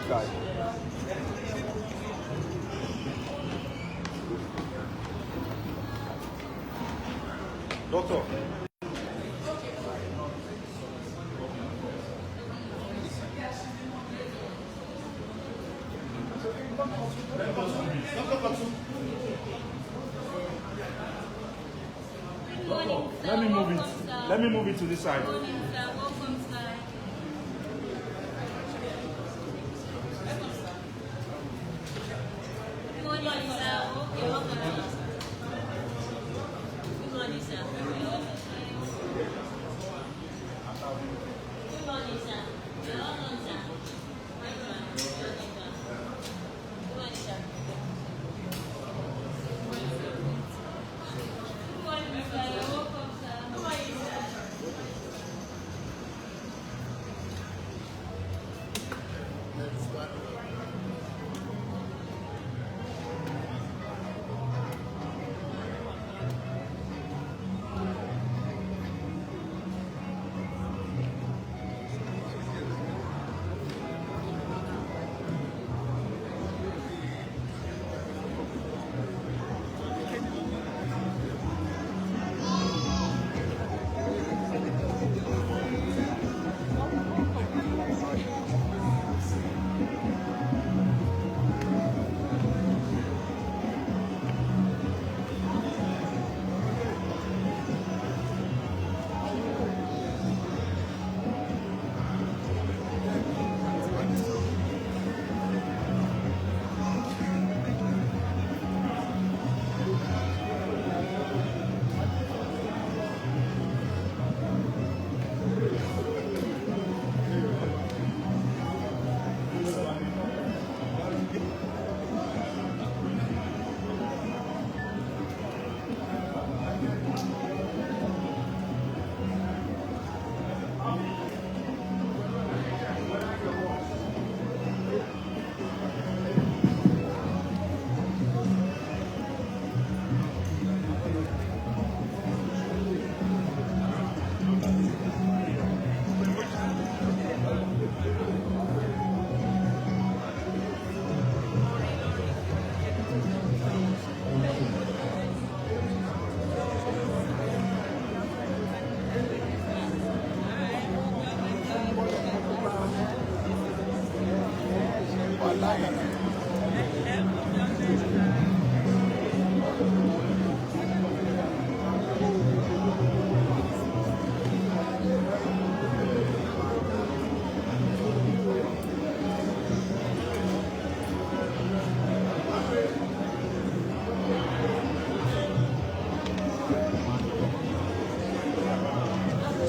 side. Doctor. Let me move it. Let me move it to this side.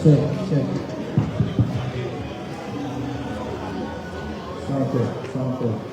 Check. Sound good.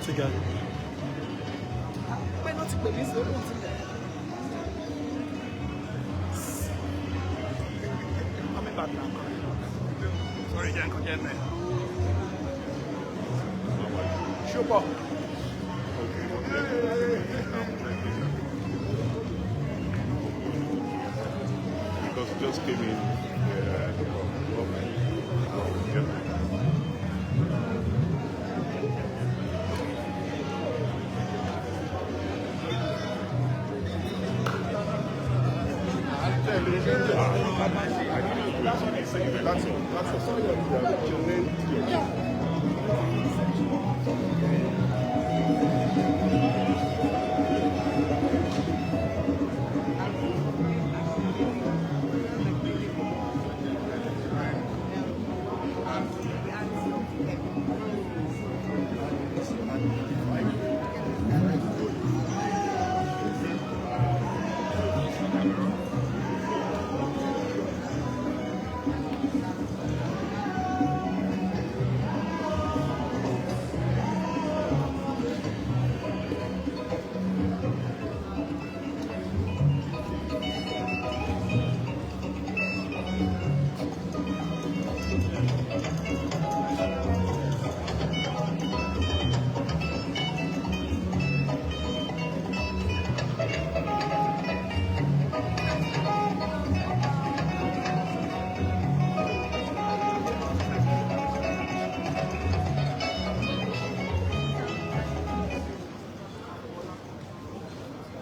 Together. Sorry, Jan, again, man. Super. Because it just came in.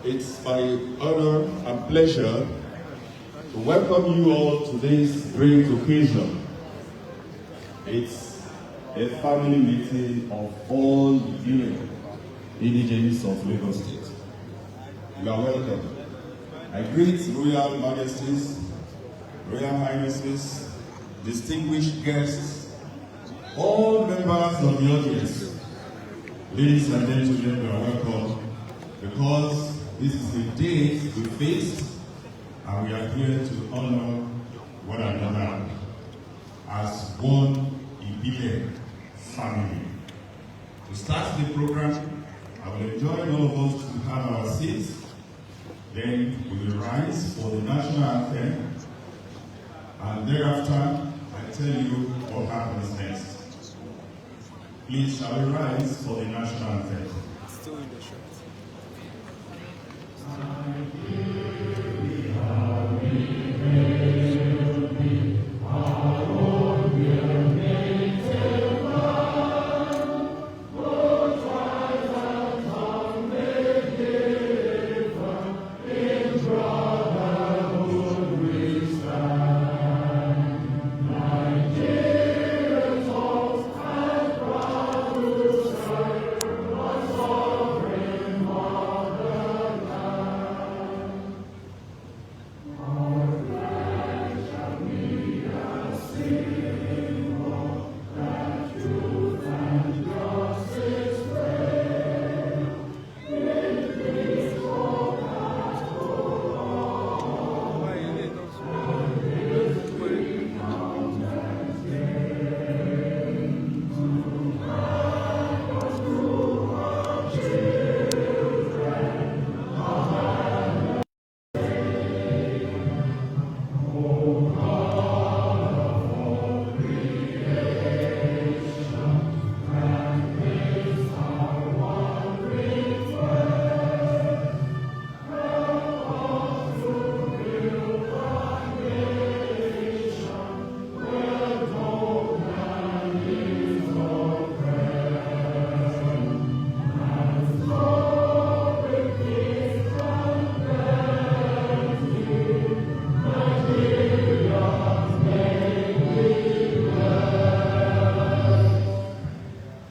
It's my honor and pleasure to welcome you all to this great occasion. It's a family meeting of all the Indigenous of Lagos State. You are welcome. I greet Royal Majesties, Royal Highnesses, distinguished guests, all members of the audience. Ladies and gentlemen, you are welcome because this is a day we faced, and we are here to honor one another as one Ibile family. To start the program, I will enjoin all of us to have our seats. Then we will rise for the national anthem, and thereafter I tell you what happens next. Please, shall we rise for the national anthem? Still in the shirt.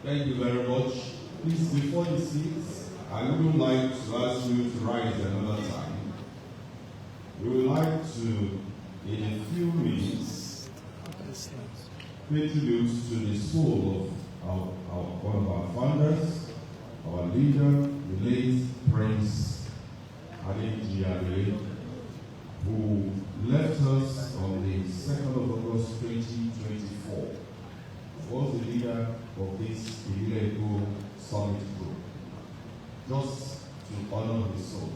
Thank you very much. Please, before you sit, I would like to ask you to rise another time. We would like to, in a few minutes, pay tribute to the soul of one of our founders, our leader, the late Prince Ibile, who left us on the 2nd of August 2024, was the leader of this Ibile Eko Summit Group, just to honor his soul.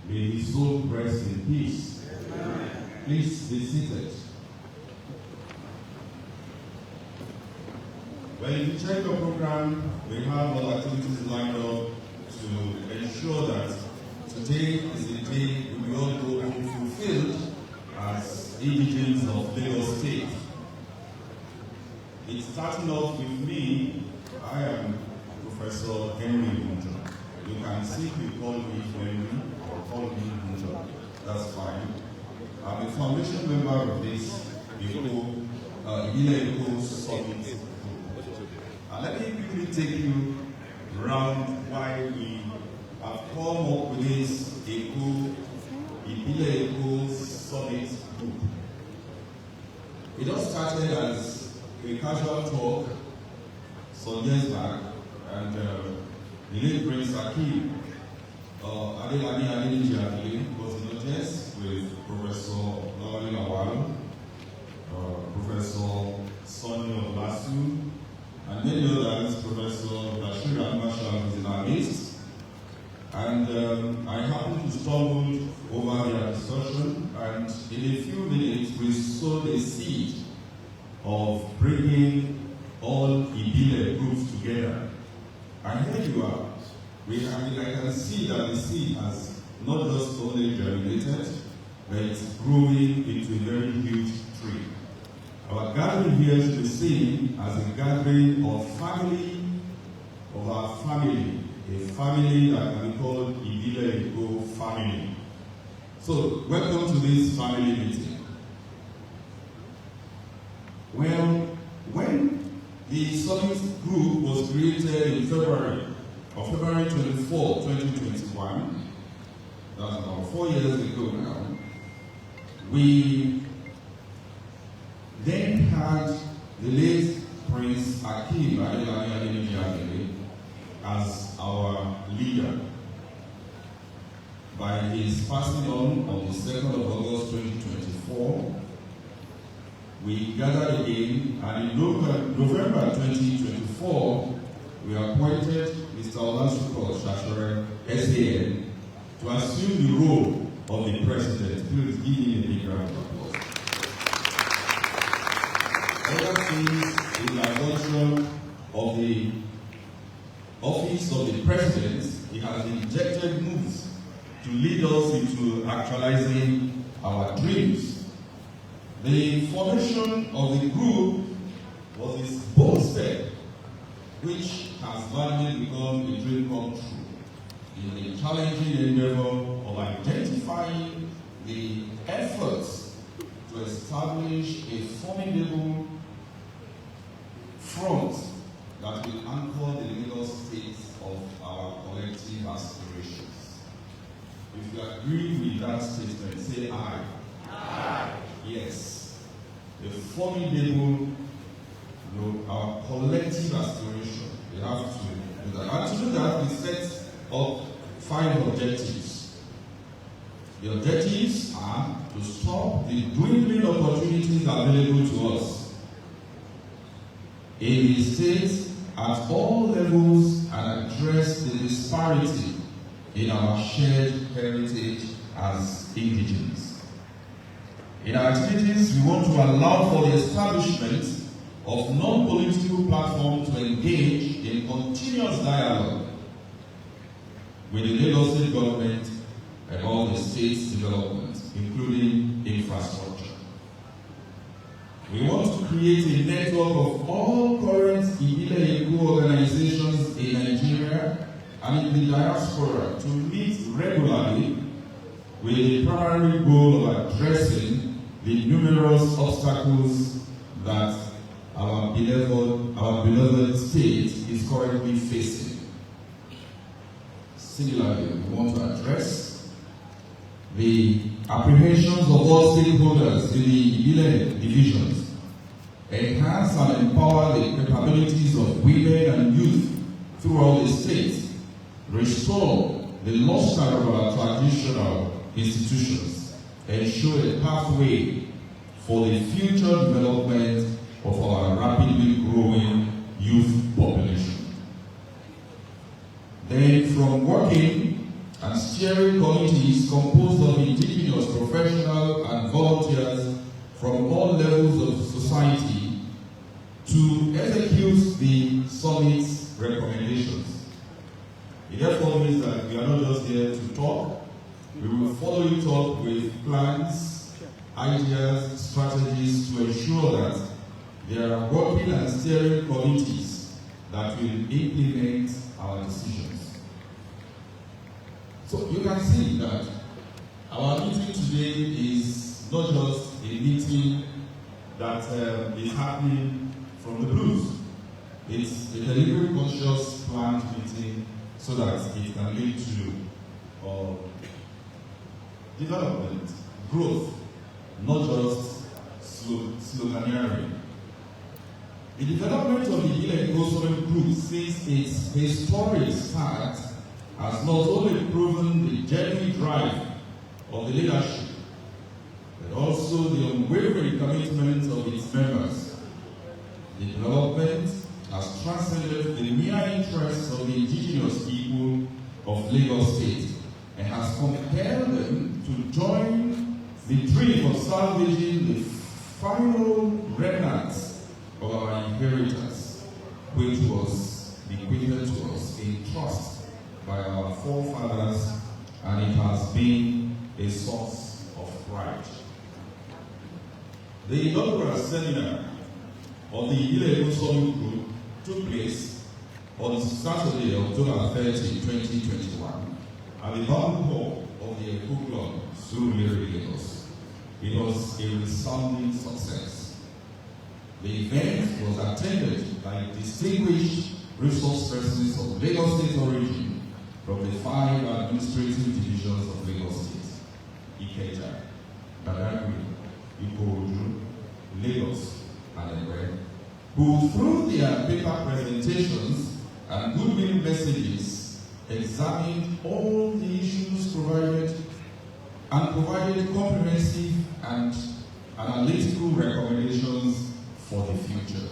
May his soul rest in peace. Amen. Please be seated. Well, if you check the program, we have all activities lined up to ensure that today is the day we all go home fulfilled as indigenes of Lagos State. It's starting off with me. I am Professor Henry Munjo. You can simply call me Henry or call me Munjo. That's fine. I'm a foundation member of this Ibile Eko Summit Group. Let me quickly take you around why we have come up with this Ibile Eko Summit Group. It all started as a casual talk some years back, and the late Prince Akim Ibile was in the test with Professor Lawali Lawal, Professor Sonny Olasu, and many others, Professor Bashir Al-Mashal was in our midst. And I happened to stumble over their discussion, and in a few minutes we sowed a seed of bringing all Ibile groups together. And here you are. I can see that the seed has not just only germinated, but it's growing into a very huge tree. Our gathering here should be seen as a gathering of our family, a family that can be called Ibile Eko family. So, welcome to this family meeting. Well, when the Summit Group was created in February 24, 2021, that's about 4 years ago now, we then had the late Prince Akim Ibile as our leader. By his passing on the 2nd of August 2024, we gathered again, and in November 2024, we appointed Mr. Olasuko Shashore, SAN, to assume the role of the president. Please give him a big round of applause. Ever since the adoption of the office of the president, he has injected moves to lead us into actualizing our dreams. The formation of the group was this bold step, which has finally become a dream come true in the challenging endeavor of identifying the efforts to establish a formidable front that will anchor the Lagos State of our collective aspirations. If you agree with that statement, say aye. Aye. Yes. A formidable, our collective aspiration. We have to do that. And to do that, we set up 5 objectives. The objectives are to stop the dwindling opportunities available to us in the state at all levels and address the disparity in our shared heritage as indigenes. In our activities, we want to allow for the establishment of non-political platforms to engage in continuous dialogue with the Lagos State government and all the state's development, including infrastructure. We want to create a network of all current Ibile Eko organizations in Nigeria and in the diaspora to meet regularly with the primary goal of addressing the numerous obstacles that our beloved state is currently facing. Similarly, we want to address the apprehensions of all stakeholders in the Ibile divisions, enhance and empower the capabilities of women and youth throughout the state, restore the luster of our traditional institutions, ensure a pathway for the future development of our rapidly growing youth population. Then, from working and steering committees composed of indigenous professionals and volunteers from all levels of society to execute the summit's recommendations. It therefore means that we are not just here to talk, we will follow it up with plans, ideas, strategies to ensure that there are working and steering committees that will implement our decisions. So you can see that our meeting today is not just a meeting that is happening from the blues. It's a deliberate, conscious, planned meeting so that it can lead to development, growth, not just sloganeering. The development of the Ibile Eko group since its historic start has not only proven the genuine drive of the leadership, but also the unwavering commitment of its members. The development has transcended the mere interests of the indigenous people of Lagos State and has compelled them to join the dream of salvaging the final remnants of our inheritance, which was bequeathed to us in trust by our forefathers, and it has been a source of pride. The inaugural seminar of the Ibile Eko group took place on Saturday, October 30, 2021, at the Bamboo Hall of the Eko Club, Surulere, Lagos. It was a resounding success. The event was attended by distinguished resource persons of Lagos State origin from the 5 administrative divisions of Lagos State: Ikeja, Badagry, Ikorodu, Lagos, and Egbe, who through their paper presentations and goodwill messages examined all the issues provided comprehensive and analytical recommendations for the future.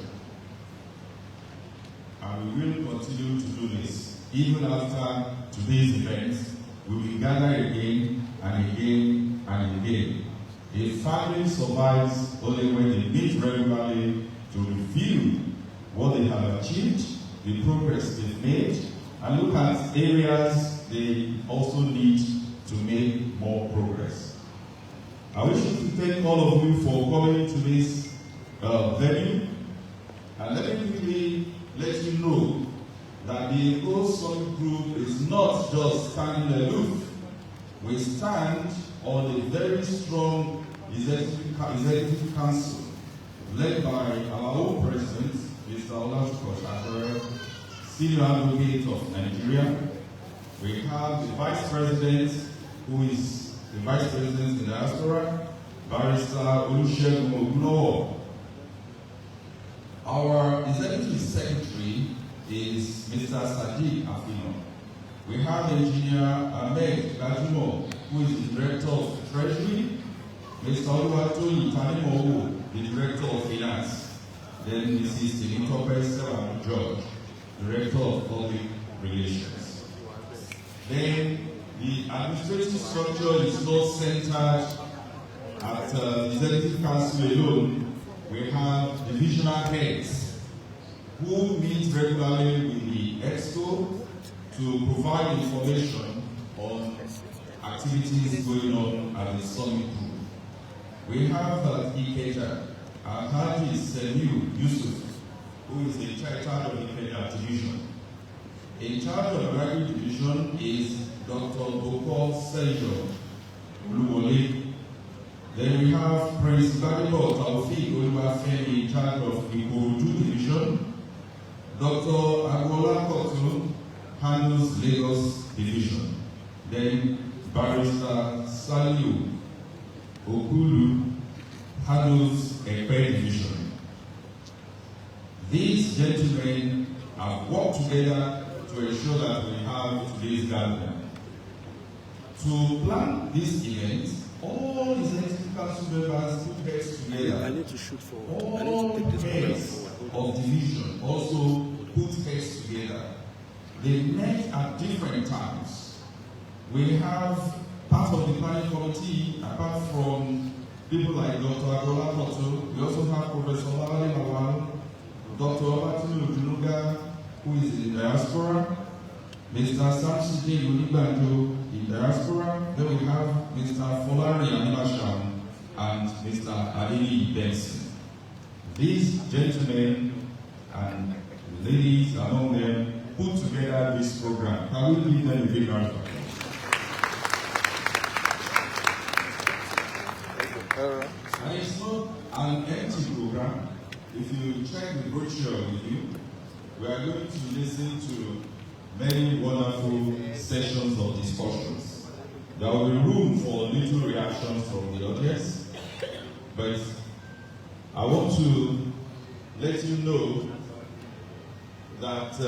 And we will continue to do this. Even after today's event, we will gather again and again and again. A family survives only when they meet regularly to review what they have achieved, the progress they've made, and look at areas they also need to make more progress. I wish to thank all of you for coming to this venue, and let me quickly let you know that the Eko Summit Group is not just standing aloof. We stand on a very strong executive council led by our own president, Mr. Olasuko Shakere, senior advocate of Nigeria. We have the vice president, who is the vice president in the diaspora, Barrister Olusegun Ogunowo. Our executive secretary is Mr. Sadiq Afino. We have Engineer Ahmed Gajumo, who is the Director of Treasury, Mr. Oluwatoyin Tanimowo, the Director of Finance, then Mrs. Temitope Sewa George, Director of Public Relations. Then the administrative structure is not centered at the Executive Council alone. We have divisional heads who meet regularly with the EXCO to provide information on activities going on at the Summit Group. We have at Ikeja, Alhaji Ibile Yusuf, who is in charge of the Ikeja division. In charge of the Badagry division is Dr. Boko Sejo Uluwole. Then we have Prince Gbadebo Taofeek Oluwafemi in charge of the Ikorodu division. Dr. Agbola Kotu handles Lagos Division. Then Barrister Saliu Okulu handles Ekpe Division. These gentlemen have worked together to ensure that we have today's gathering. To plan this event, all the executive council members put heads together. I need to shoot forward. I All need to take this heads forward. of division also put heads together. They met at different times. We have part of the planning committee, apart from people like Dr. Agola Kotu, we also have Professor Lalale Lawal, Dr. Obatulu Ojunuga, who is in the diaspora, Mr. Samside Unibanjo in diaspora, then we have Mr. Folari Animasham and Mr. Ali Benson. These gentlemen and ladies among them put together this program. Can we give them a big round of applause? And it's not an empty program. If you check the brochure with you, we are going to listen to many wonderful sessions of discussions. There will be room for little reactions from the audience, but I want to let you know that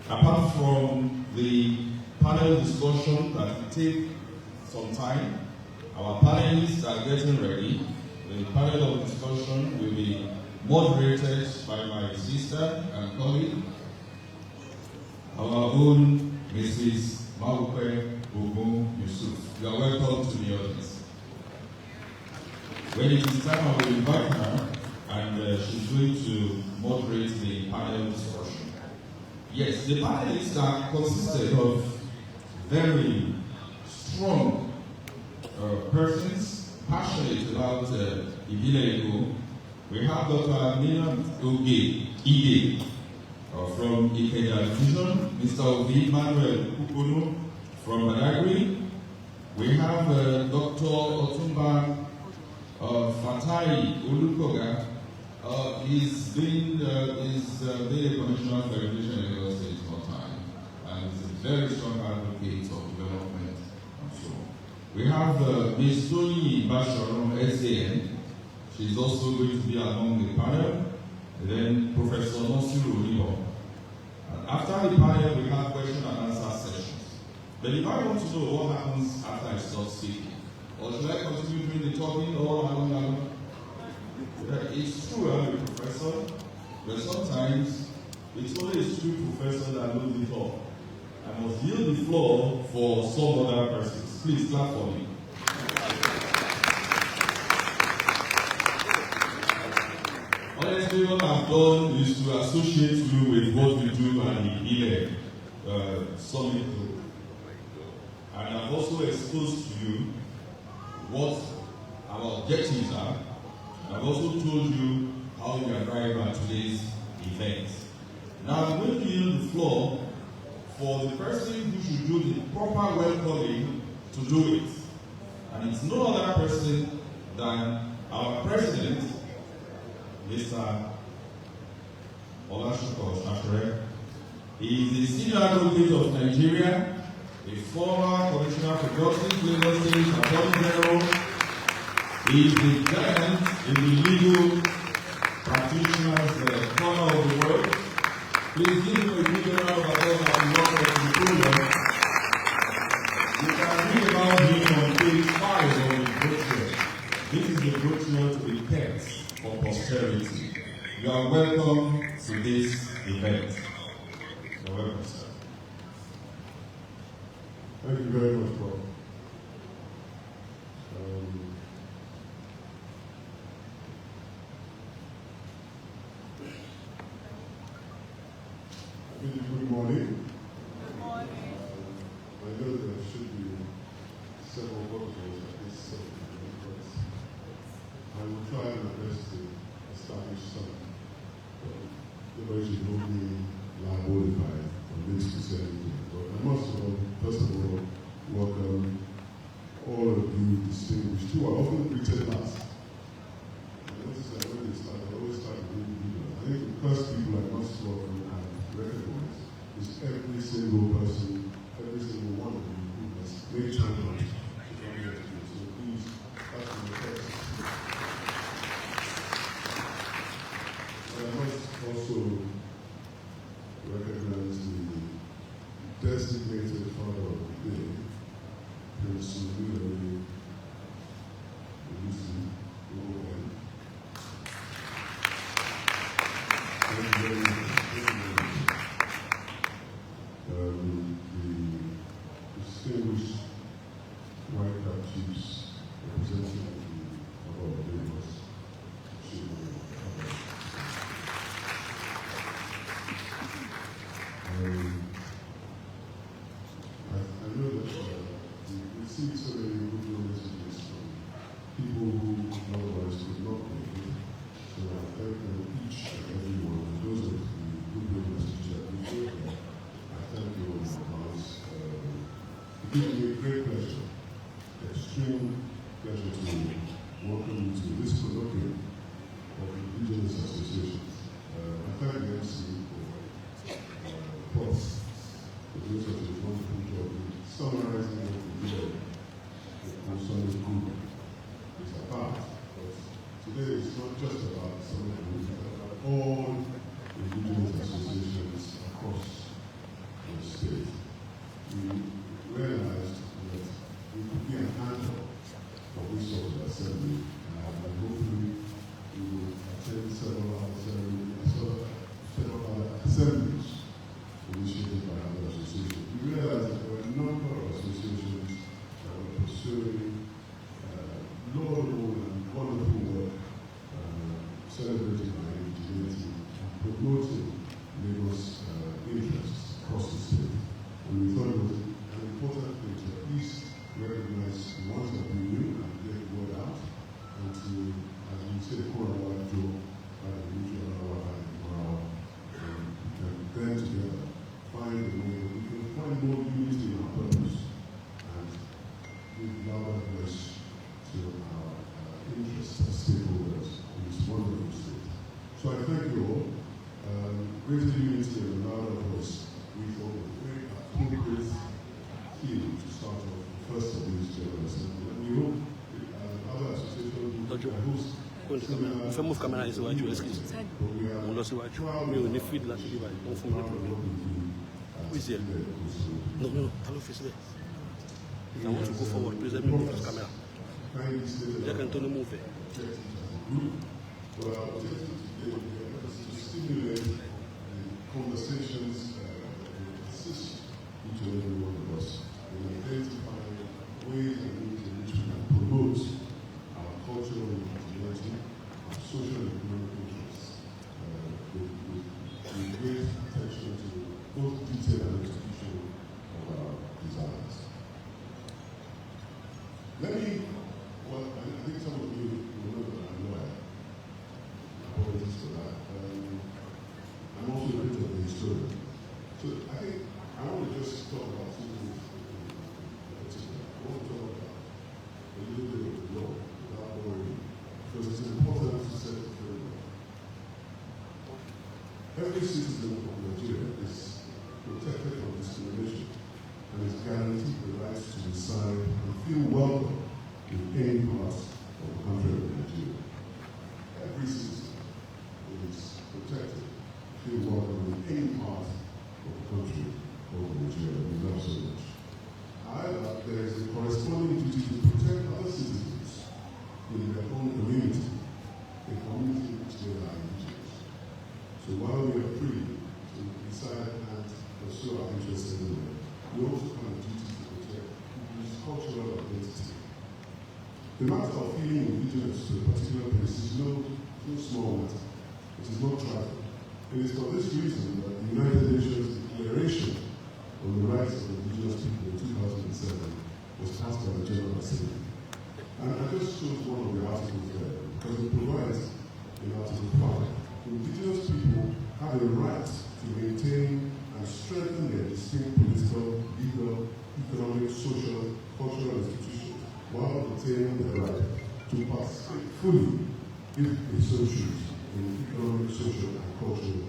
apart from the panel discussion that will take some time, our panelists are getting ready. The panel of discussion will be moderated by my sister and colleague, our own Mrs. Maupe Ogun Yusuf. You are welcome to the audience. When it is time, I will invite her, and she's going to moderate the panel discussion. Yes, the panelists are consisted of very strong persons passionate about Ibile Eko. We have Dr. Amina Ige from Ikeja Division, Mr. Ovi Manuel Kukono from Badagry. We have Dr. Otumba Fatai Olukoga. He's been a commissioner for education in Lagos State for time, and he's a very strong advocate of development and so on. We have Ms. Tony Basharon, SAN. She's also going to be among the panel. And then Professor Nosiru Olibo. After the panel, we have question and answer sessions. But if I want to know what happens after I stop speaking, or should I continue doing the talking all along? It's true, I'm a professor, but sometimes it's only a true professor that knows it all. I must yield the floor for some other persons. Please clap for me. Honestly, what I've done is to associate you with what we do at the Ibile Summit Group. And I've also exposed to you what our objectives are. I've also told you how we arrive at today's event. Now I'm going to yield the floor for the person who should do the proper welcoming to do it. And it's no other person than our president, Mr. Olashuko Shafere. He is the senior advocate of Nigeria, a former commissioner for justice, Lagos State Attorney General. He is the giant in the legal practitioners corner of the world. Please give him a big round of applause as we welcome to the program. You can read about him on page 5 of the brochure. This is the brochure to be kept for posterity. You are welcome to this event. You're welcome, sir. Thank you very much, Bob. Good morning. Good morning. I know there should be several protocols at this but I will try my best to establish some. Nobody should hold me liable if I miss to say anything. But I must, first of all, welcome all of you distinguished who are often greeted last. I notice that when they start, they always start with I think first people I must welcome and recognize is every single person, every single one of you who has made time to come here today. So please, that's my first. I must also recognize the designated father of the day, Prince Ibile Eko. The distinguished white cap chiefs representing the Maupe Ogun Yusuf. I know that we see so many good messages from people who otherwise could not make it. So I thank them each and every one. And those of the good messages that we share, I thank you all in advance. It gives me a great pleasure, extreme pleasure to welcome you to this colloquium of Indigenous associations. I thank the MC for Prof. for doing such a wonderful job in summarizing what we did on Sunday Group. It's about, but today it's not just about Sunday Group, it's about all Indigenous associations across the state. We realized that we could be an anchor for this sort of assembly, and hopefully we will attend several other assemblies initiated by other associations. We realized that there were a number of associations that were pursuing laudable and wonderful work, celebrating our indigeneity and promoting Lagos interests across the state. And we thought it was an important thing to at least recognize the ones that we knew and get the word out, and to, as we say, call our job by the region of our and then together find a way that we can find more unity in our purpose and give louder voice to our interests as stakeholders in this wonderful state. So I thank you all. Greater unity and a louder voice, we thought was a very appropriate theme to start off the first of these general assembly. And we hope other associations will host. On fait move caméra síwájú excuse. On lọ síwájú. Mi ò ní feed láti bí báyìí. Wọ́n fún mi lọ́pọ̀. Who is there? No. Ta ló fi sílẹ̀? I want to go forward. Please let me move this camera. Jẹ́ kí n tó ní move ẹ̀. Well, to stimulate conversations and assist each and every one of us in identifying ways in which we can promote our cultural indigeneity, our social and economic interests, with great attention to both detail and execution of our desires. I think some of you will know that I'm a lawyer. Apologies for that. I'm also a bit of a historian. So I think I want to just talk about two things in particular. I want to talk about a little bit of the law without worrying, because it's important to set the framework. Every citizen of Nigeria is protected from discrimination and is guaranteed the right to decide and feel welcome in any part of the country of Nigeria. Every citizen is protected, feel welcome in any part of the country of Nigeria we love so much. However, there is a corresponding duty to protect other citizens in their own community, a community which they are indigenous. So while we are free to decide and pursue our interests anywhere, we also have a duty to protect people's cultural identity. The matter of feeling indigenous to a particular place is no small matter. It is not trifling. It is for this reason that the United Nations Declaration on the Rights of Indigenous People in 2007 was passed by the General Assembly. And I just chose one of the articles there because it provides, in Article 5, Indigenous people have a right to maintain and strengthen their distinct political, legal, economic, social, cultural institutions while retaining the right to participate fully, if they so choose, in economic, social, and cultural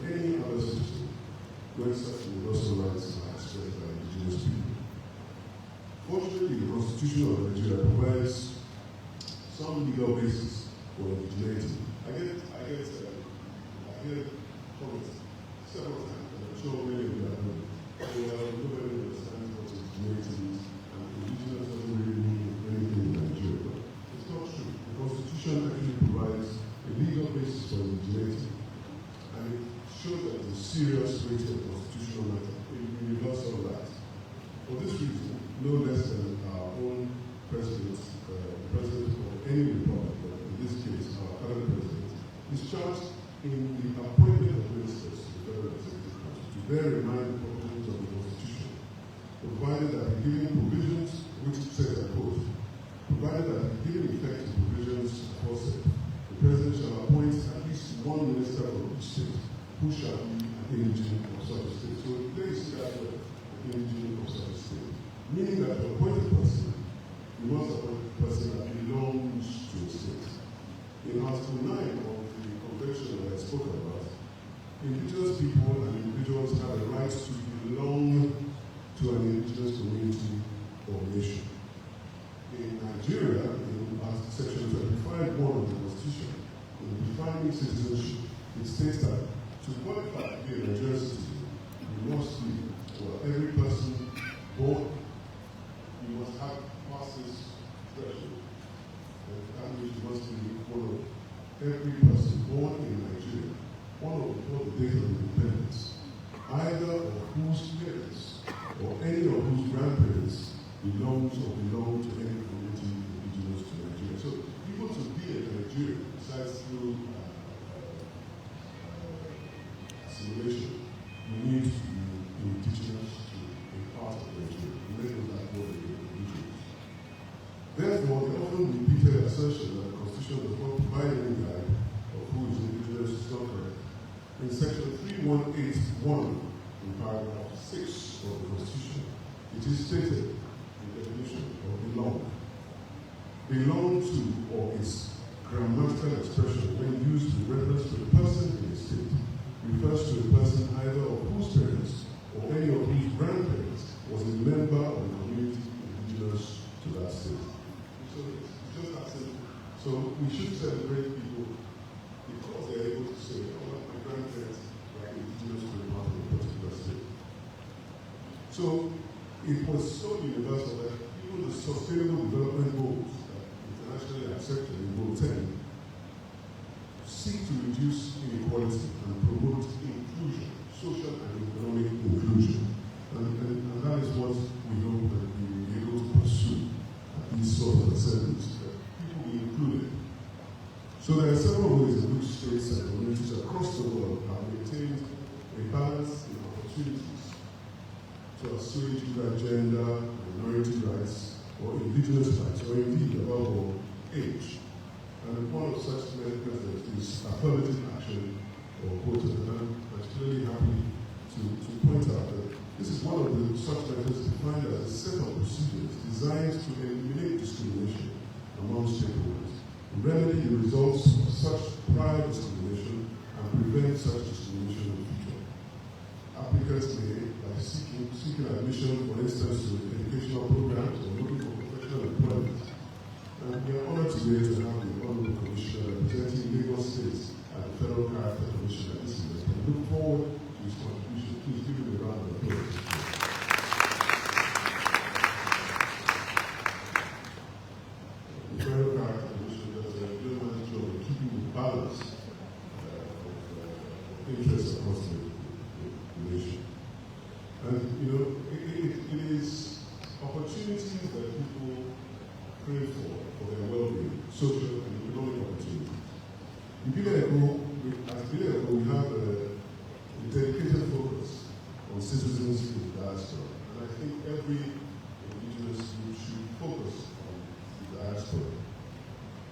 any other system when such universal rights are expressed by indigenous people. Fortunately, the Constitution of Nigeria provides some legal basis for indigeneity. I hear comments several times, and I'm sure many of you have heard. Nobody understands what indigeneity is, and indigenous doesn't really mean anything in Nigeria. It's not true. The Constitution actually provides a legal basis for indigeneity, and it shows that it's a serious weighted constitutional matter, a universal right. For this reason, no less than our own president, president of any republic, but in this case, our current president, is charged in the appointment of ministers to the Federal Executive Council to bear in mind the provisions of the Constitution, provided that the given provisions, which says, I quote, provided that the given effect to provisions aforesaid, the president shall appoint at least one minister from each state who shall be an indigene of such a state. So there you see that word, an indigene of such a state. Meaning that the appointed person, you must appoint a person that belongs to a state. In Article 9 of the Convention that I spoke about, indigenous people and individuals have a right to belong to an indigenous community or nation. In Nigeria, in Section 25(1) of the Constitution, in defining citizenship, it states that to qualify to be a Nigerian citizen, you must be, well, every person born, you must have passed this threshold. And that means you must be one of every person born in Nigeria, one of before the date of independence, either of whose parents or any of whose grandparents belongs or belong to any community indigenous to Nigeria. So, people to be a Nigerian, besides through assimilation, you need to be indigenous to a part of Nigeria. You may know that word indigenous. Therefore, the often repeated assertion that the Constitution does not provide any guide of who is indigenous is not correct. In Section 3181, in paragraph 6 of the Constitution, it is stated in the definition of belong. Belong to, or its grammatical expression when used with reference to a person in a state, refers to a person either of whose parents or any of whose grandparents was a member of the community indigenous to that state. So it's just that simple. So we should celebrate people because they're able to say, oh, my grandparents were indigenous to a part of a particular state. So it was so universal that even the Sustainable Development Goals that internationally accepted in Goal 10 seek to reduce inequality and promote inclusion, social and economic inclusion. And that is what we hope that we will be able to pursue at these sort of assemblies, that people be included. So there are several ways in which states and communities across the world have maintained a balance in opportunities to assuage either gender, minority rights, or indigenous rights, or indeed, above all, age. And one of such methods is affirmative action, or quota. And I'm particularly happy to point out that this is one of the such methods defined as a set of procedures designed to eliminate discrimination among stakeholders, remedy the results of such prior discrimination, and prevent such discrimination in the future. Applicants may, by seeking admission, for instance, to educational programs or looking for professional employment. And we are honored today to have the Honorable Commissioner representing Lagos State at the Federal Character Commission at this event. I look forward to his contribution. Please give him a round of applause. The Federal Character Commission does a good job of keeping the balance of interests across the nation. And, you know, it is opportunities that people crave for their well-being, social and economic opportunities. Ibile Eko, at Ibile Eko, we have a dedicated focus on citizens in the diaspora. And I think every indigenous group should focus on the diaspora.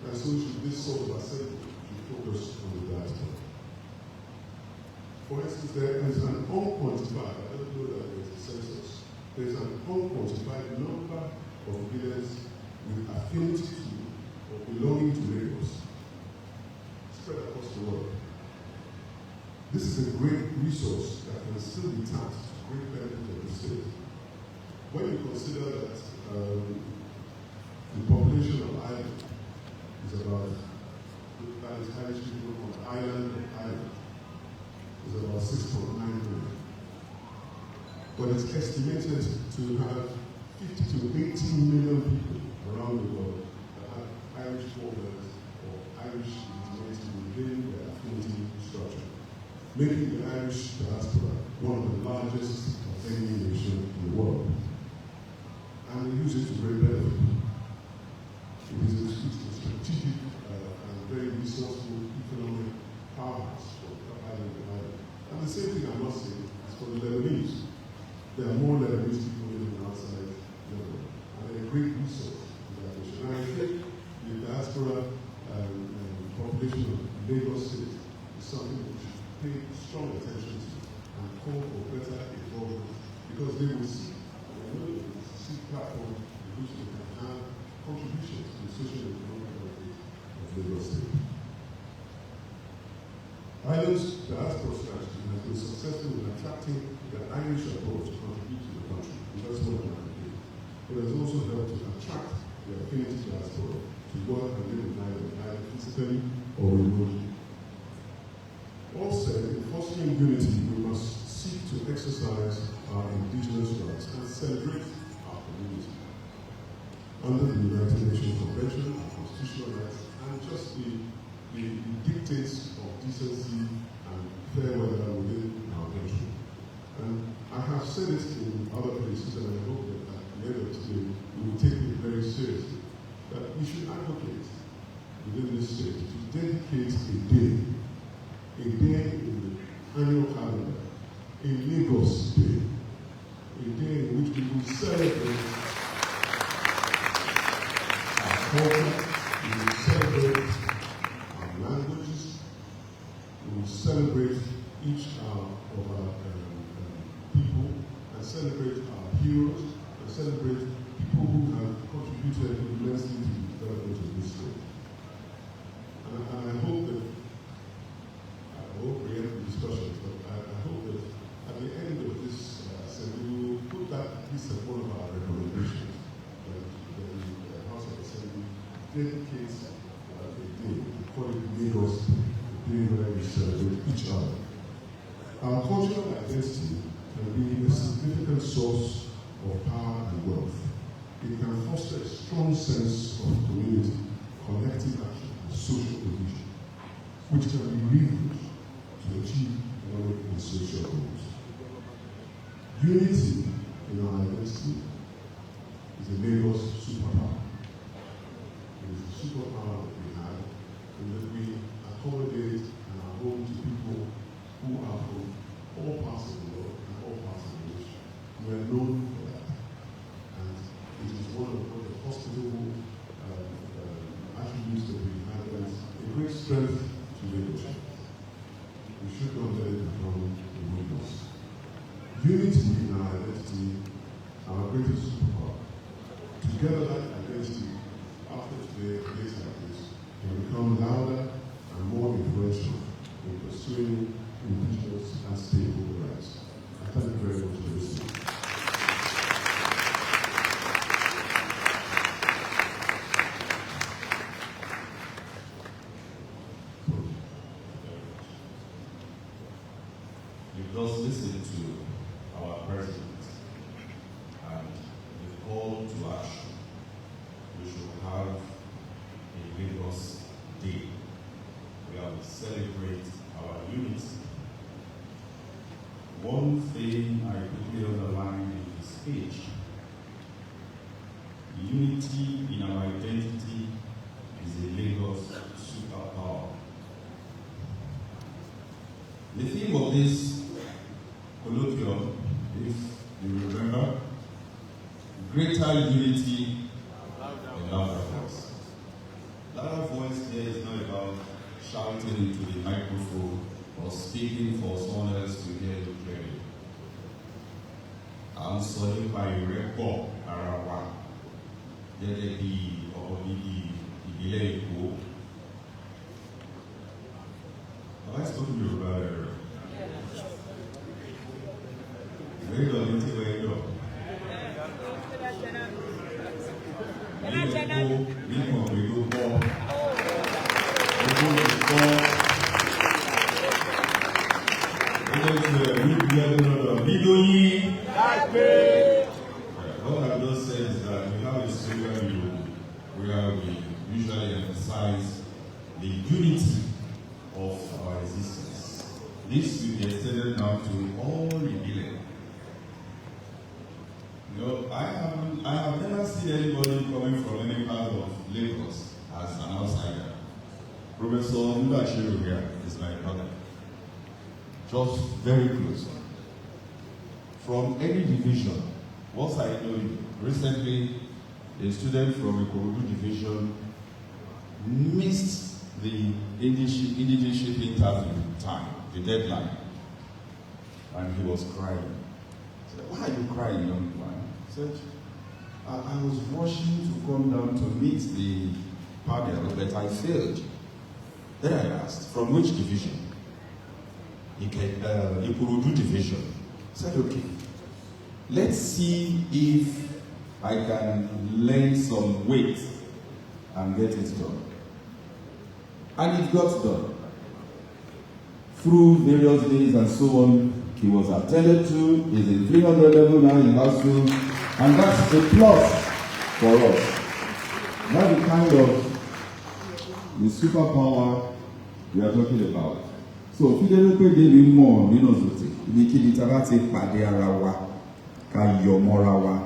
And so should this sort of assembly should focus on the diaspora. For instance, there is an unquantified, I don't know that there's a census, there's an unquantified number of Ibiles with affinity to or belonging to Lagos spread across the world. This is a great resource that can still be tapped to great benefit of the state. When you consider that the population of Ireland is about, that is Irish people on the island of Ireland, is about 6.9 million. But it's estimated to have 50 to 18 million people around the world that have Irish forebears or Irish indigeneity within their affinity structure, making the Irish diaspora one of the largest of any nation in the world. And they use it to great benefit. It is a strategic and very resourceful economic powerhouse for Ireland and Ireland. And the same thing I must say is for the Lebanese. There are more Lebanese people living outside Lebanon, and they're a great resource in that nation. And I think the diaspora population of Lagos State is something that we should pay strong attention to and call for better involvement, because they will see platforms in which they can have contributions to the social and economic benefit of Lagos State. Ireland's diaspora strategy has been successful in attracting the Irish abroad to contribute to the country, and that's what I'm going to do. It has also helped to attract the affinity diaspora to work and live in Ireland, either physically or remotely. All said, in fostering unity, we must seek to exercise our indigenous rights and celebrate our community. Under the United Nations Convention on Constitutional Rights and just the dictates of decency and fair weather within our country. And I have said it in other places, and I hope that at the end of today, we will take it very seriously, that we should advocate within this state to dedicate a day in the annual calendar, a Lagos Day, a day in which we will celebrate our culture, we will celebrate our languages, we will celebrate each of our people, and celebrate our heroes, and celebrate people who have contributed immensely to the development of this state. And I hope that, I won't preempt the discussions, but I hope that at the end of this assembly, we will put that at least as one of our recommendations, that the House of Assembly dedicates a day, we call it Lagos, a day where we celebrate each other. Our cultural identity can be a significant source of power and wealth. It can foster a strong sense of community, collective action, and social cohesion, which can be leveraged to achieve economic and social goals. Unity in our identity is a Lagos superpower. It is the superpower that we have, and that we accommodate and are home to people who are from all parts of the world and all parts of the nation. We are known for that. And it is one of the hospitable attributes that we have, and it's a great strength to Lagos. We should not let it become a weakness. Unity in our identity, our greatest superpower. Together, that identity, after today, days like this, can become louder and more influential in pursuing indigenous and stakeholder rights. I thank you very much for listening. You've just listened to our president and the call to action. We should have a Lagos Day where we celebrate our unity. One thing I quickly underlined in the speech: unity in our identity is a Lagos superpower. The theme of this colloquium, if you remember, greater unity in louder voice. Louder voice here is not about shouting into the microphone or speaking for someone else to hear you clearly. I'm sorry by record Arawa. Gẹ́gẹ́ bí ọmọ bíbí Ibile Eko. Have I spoken to you about it? Redo ní ti wẹ̀ yọ. Nínú ìwé ló bọ́. Gbogbo ló bọ́. Ilé ìtura ní ìdílé lọ́dọ̀ dídó yín. What I just said is that we have a story where we usually emphasize the unity of our existence. This will be extended now to all Ibile. You know, I have never seen anybody coming from any part of Lagos as an outsider. Professor Mudashiru here is my brother. Just very close. From any division, once I know you, recently a student from the Ikorodu division missed the indigenous interview time, the deadline, and he was crying. I said, "Why are you crying, young man?" He said, I was rushing to come down to meet the panel, but I failed. Then I asked, "From which division?" Ikorodu division. I said, "Okay, let's see if I can lend some weight and get it done." And it got done. Through various days and so on, he was attended to, he's in 300 level now in hospital, and that's a plus for us. That's the kind of the superpower we are talking about. So, Fidel Pe gave more, you know, ibi kíbi tá bá ti pàdé ara wa, ká yọ̀ mọ́ra wa,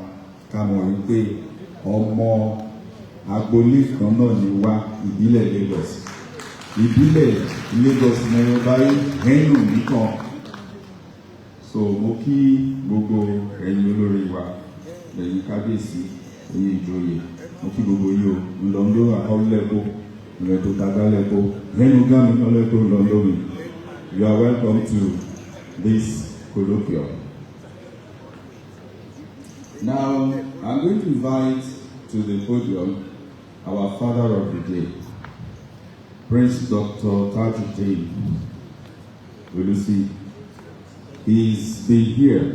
ká mọ̀ wípé ọmọ agboolé kan náà ni wá, ìbílẹ̀ Lagos. Ìbílẹ̀ Lagos ni ọba ẹnu nìkan. So mo kí gbogbo ẹ̀yin olórí wa, ẹ̀yin kábíyèsí, ẹ̀yin ìjòyè, mo kí gbogbo yìí o, ńlọrọ̀ àkọọ́lẹ́kọ̀ọ́, ìrẹ̀tò tagalẹ́kọ̀ọ́, ẹnu gámi kọ́lẹ́kọ̀ọ́ ńlọrọ̀. You are welcome to this colloquium. Now, I'm going to invite to the podium our father of the day, Prince Dr. Tajuddin Ulusi. He's been here.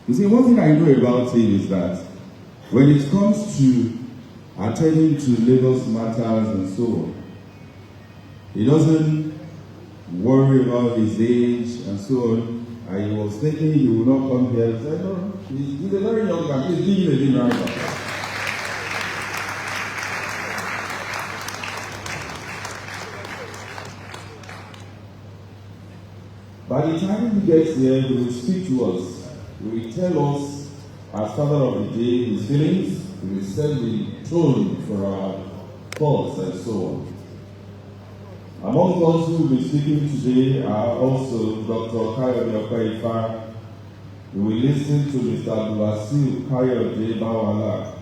You see, one thing I know about him is that when it comes to attending to Lagos matters and so on, he doesn't worry about his age and so on. I was thinking he would not come here. I said, no, he's a very young man. He's doing a thing right now. By the time he gets here, he will speak to us. He will tell us, as Father of the Day, his feelings. He will set the tone for our thoughts and so on. Among those who will be speaking today are also Dr. Kayode Okaifa. We will listen to Mr. Abdulwasiu Kayode Bawala.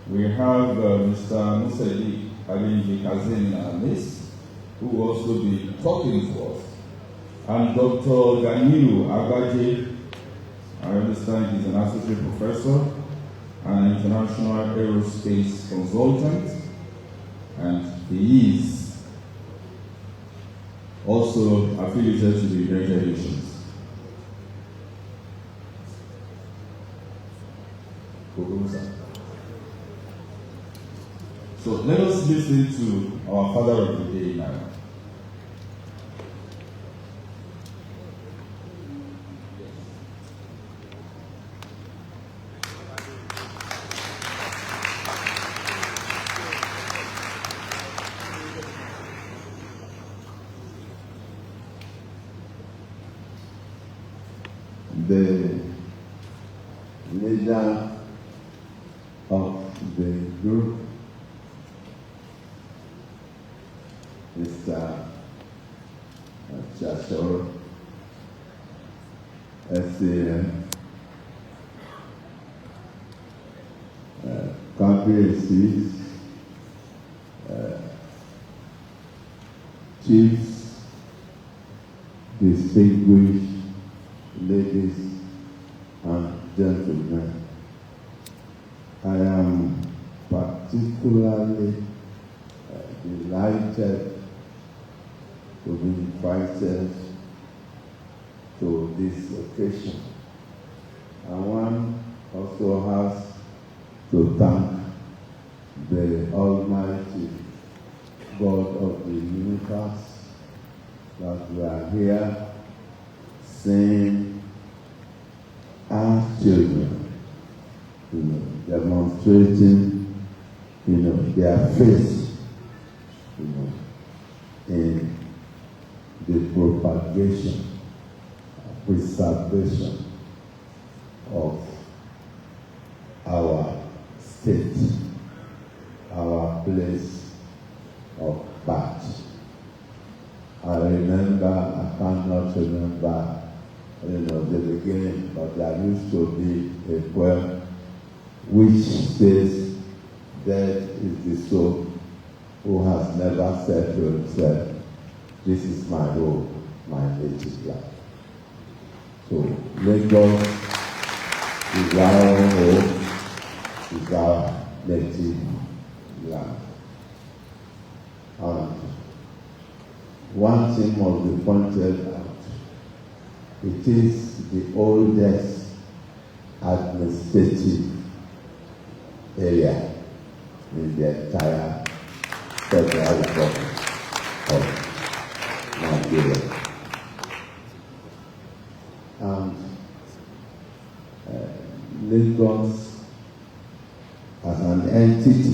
We have Mr. Museli Alinji Kazin who will also be talking to us. And Dr. Ganilu Agbaje, I understand he's an associate professor and an international aerospace consultant, and he is also affiliated to the United Nations. So let us listen to our Father of the Day now. The leader of the group, Mr. Chashor, SAN, Kábíyèsí, chiefs, distinguished ladies and gentlemen, I am particularly delighted to be invited to to this occasion. And one also has to thank the Almighty God of the universe that we are here seeing our children, demonstrating, their faith, in the propagation, preservation of our state, our place of birth. I cannot remember, the beginning, but there used to be a poem which says, "Dead is the soul who has never said to himself, this is my home, my native land." So Lagos is our home, is our native land. And one thing must be pointed out. It is the oldest administrative area in the entire federal republic of Nigeria. And Lagos as an entity,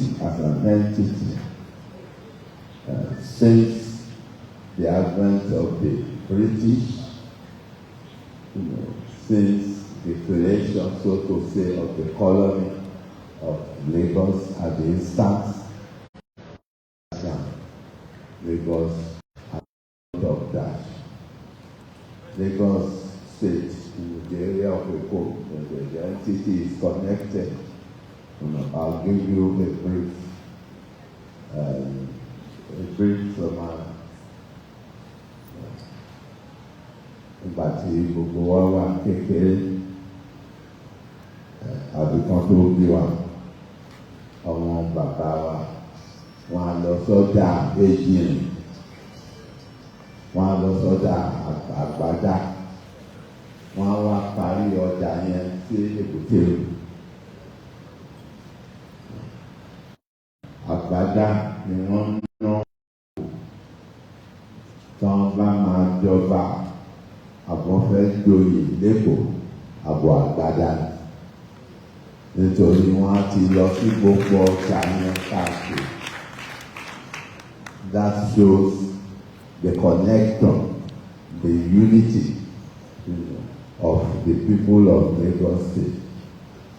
since the advent of the British, since the creation, so to say, of the colony of Lagos at the instance Lagos out of that. Lagos State, in the area of Eko, the entity is connected. I'll give you a brief from ìgbà tí gbogbo wa wà kékeré àbíkan tó bí wa ọmọ bàbá wa wọn á lọ sọ́jà Ejìnrìn, wọn á lọ sọ́jà Àgbàdá, wọn á wá parí ọjà yẹn sí Èbúté. Àgbàdá ni wọ́n ná tán bá máa jọba àbọ̀ fẹ́ joyè lẹ́kọ̀ọ́ àbọ̀ Àgbàdá nítorí wọ́n á ti lọ sí gbogbo ọjà yẹn káàkiri. That shows the connection, the unity of the people of Lagos State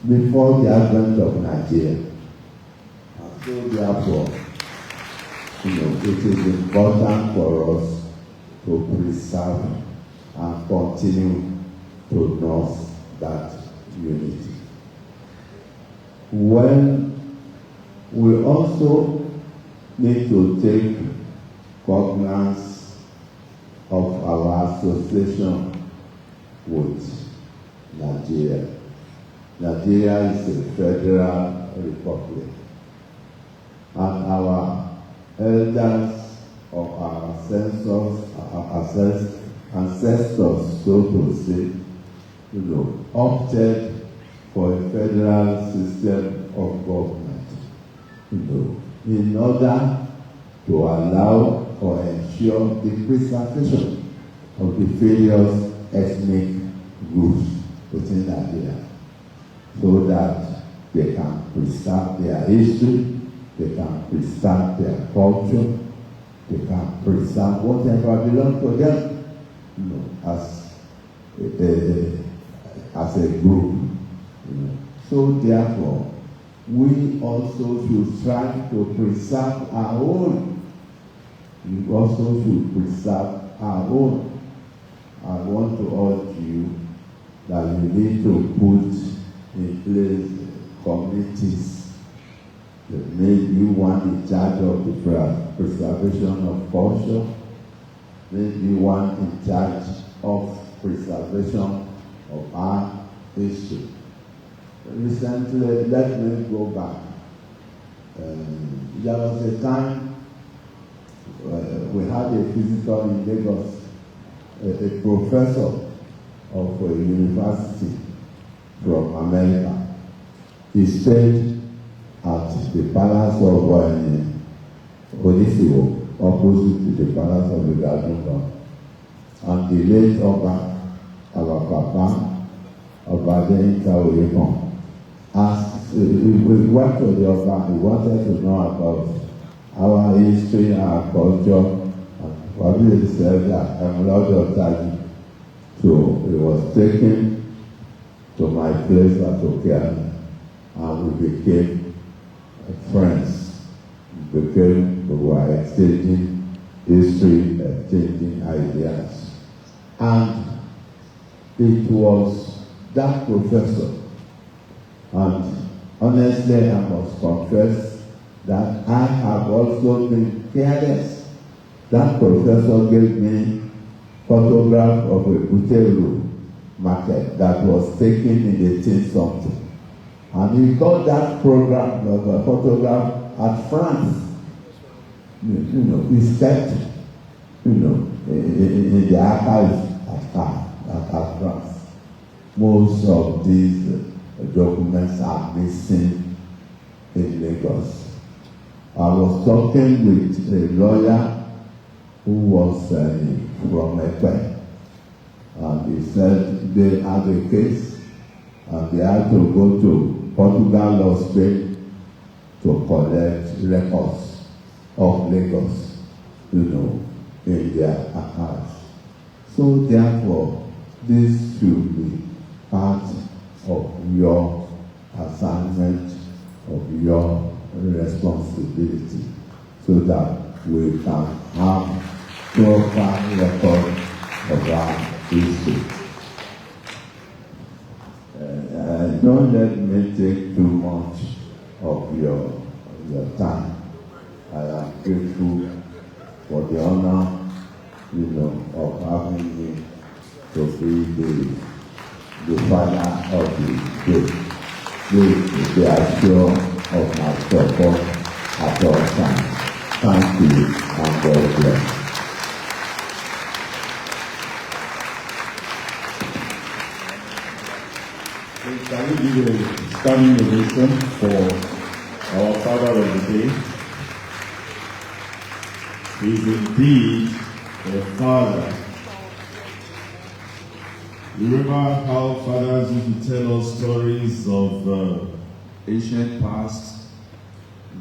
before the advent of Nigeria. And so therefore, it is important for us to preserve and continue to nurse that unity. When we also need to take cognizance of our association with Nigeria. Nigeria is a federal republic, and our elders of our ancestors, so to say, opted for a federal system of government, in order to allow or ensure the preservation of the various ethnic groups within Nigeria, so that they can preserve their history, they can preserve their culture, they can preserve whatever belongs to them, as a group. So therefore, we also should try to preserve our own. We also should preserve our own. I want to urge you that you need to put in place committees, maybe one in charge of the preservation of culture, maybe one in charge of preservation of our history. Recently, let me go back. There was a time we had a visitor in Lagos, a professor of a university from America. He stayed at the Palace of Odisiwo, opposite to the Palace of the Gadunga. And the late Oba, our Papa, Oba Denka Oyekon, asked, we went to the Oba, he wanted to know about our history, our culture, and probably said that I'm a lot of time. So he was taken to my place at Okeana, and we became friends. We were exchanging history, exchanging ideas. And it was that professor, and honestly I must confess that I have also been careless. That professor gave me photograph of a Buteru market that was taken in 18 something. And he got that program of a photograph at France. He stepped, in the archives at France. Most of these documents are missing in Lagos. I was talking with a lawyer who was from Ekpe, and he said they had a case and they had to go to Portugal or Spain to collect records of Lagos, in their archives. So therefore, this should be part of your assignment, of your responsibility, so that we can have proper record of our history. Don't let me take too much of your time. I am grateful for the honor, of having me to be the father of the day. Please be assured of my support at all times. Thank you, and God bless. Can we give a standing ovation for our father of the day? He is indeed a father. Remember how fathers used to tell us stories of ancient past?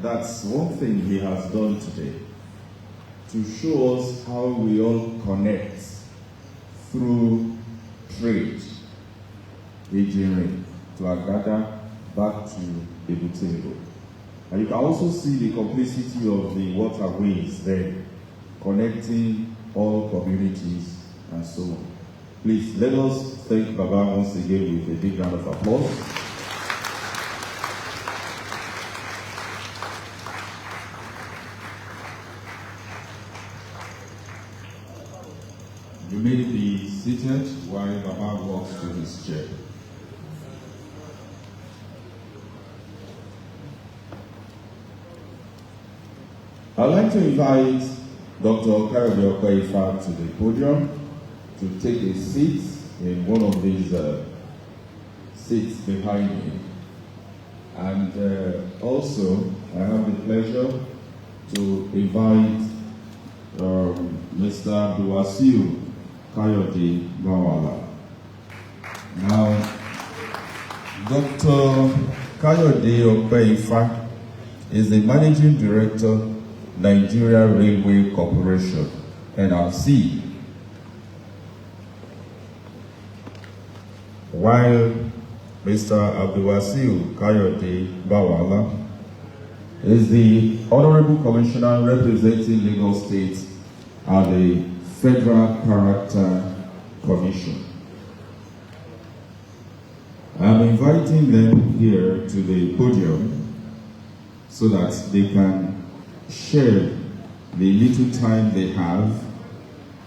That's one thing he has done today, to show us how we all connect through trade, engineering, to Agada, back to Ibile. And you can also see the complicity of the waterways there, connecting all communities and so on. Please, let us thank Baba once again with a big round of applause. You may be seated while Baba walks to his chair. I'd like to invite Dr. Ibile Eko to the podium to take a seat in one of these seats behind me. And also, I have the pleasure to invite Mr. Abdulwasiu Kayode Bawala. Now, Dr. Kayode Eko is the Managing Director, Nigeria Railway Corporation, NRC. While Mr. Abdulwasiu Kayode Bawala is the Honorable Commissioner representing Lagos State at the Federal Character Commission. I'm inviting them here to the podium so that they can share the little time they have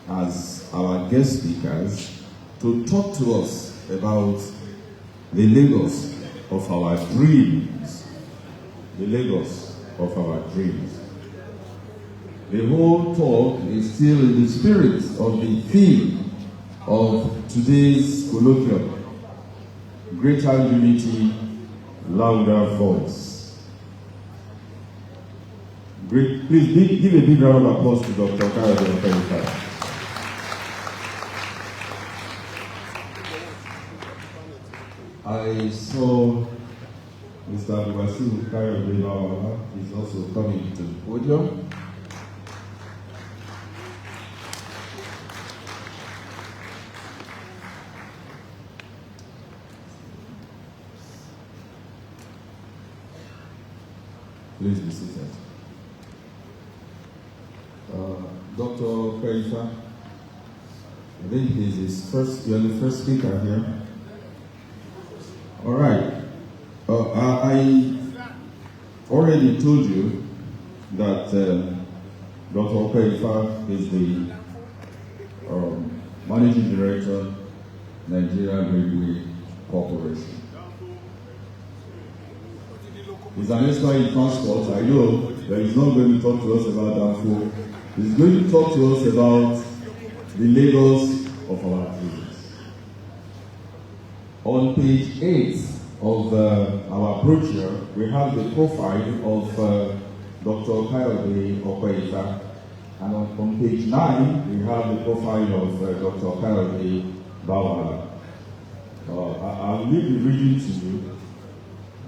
as our guest speakers to talk to us about the Lagos of our dreams. The Lagos of our dreams. The whole talk is still in the spirit of the theme of today's colloquium, Greater Unity, Louder Voice. Great, please give a big round of applause to Dr. Kayode Okoye-Ifa. I saw Mr. Abdulwasiu Kayode is also coming to the podium. Please be seated. Dr. Okoye-Ifa, I think you're the first speaker here. All right. I already told you that Dr. Okoye-Ifa is the Managing Director, Nigerian Railway Corporation. He's an expert in transport. I know that he's not going to talk to us about Danfo. He's going to talk to us about the Lagos of our dreams. On page 8 of our brochure, we have the profile of Dr. Kayode Okoye-Ifa, and on page 9, we have the profile of Dr. Kayode Bawala. I'll leave the reading to you.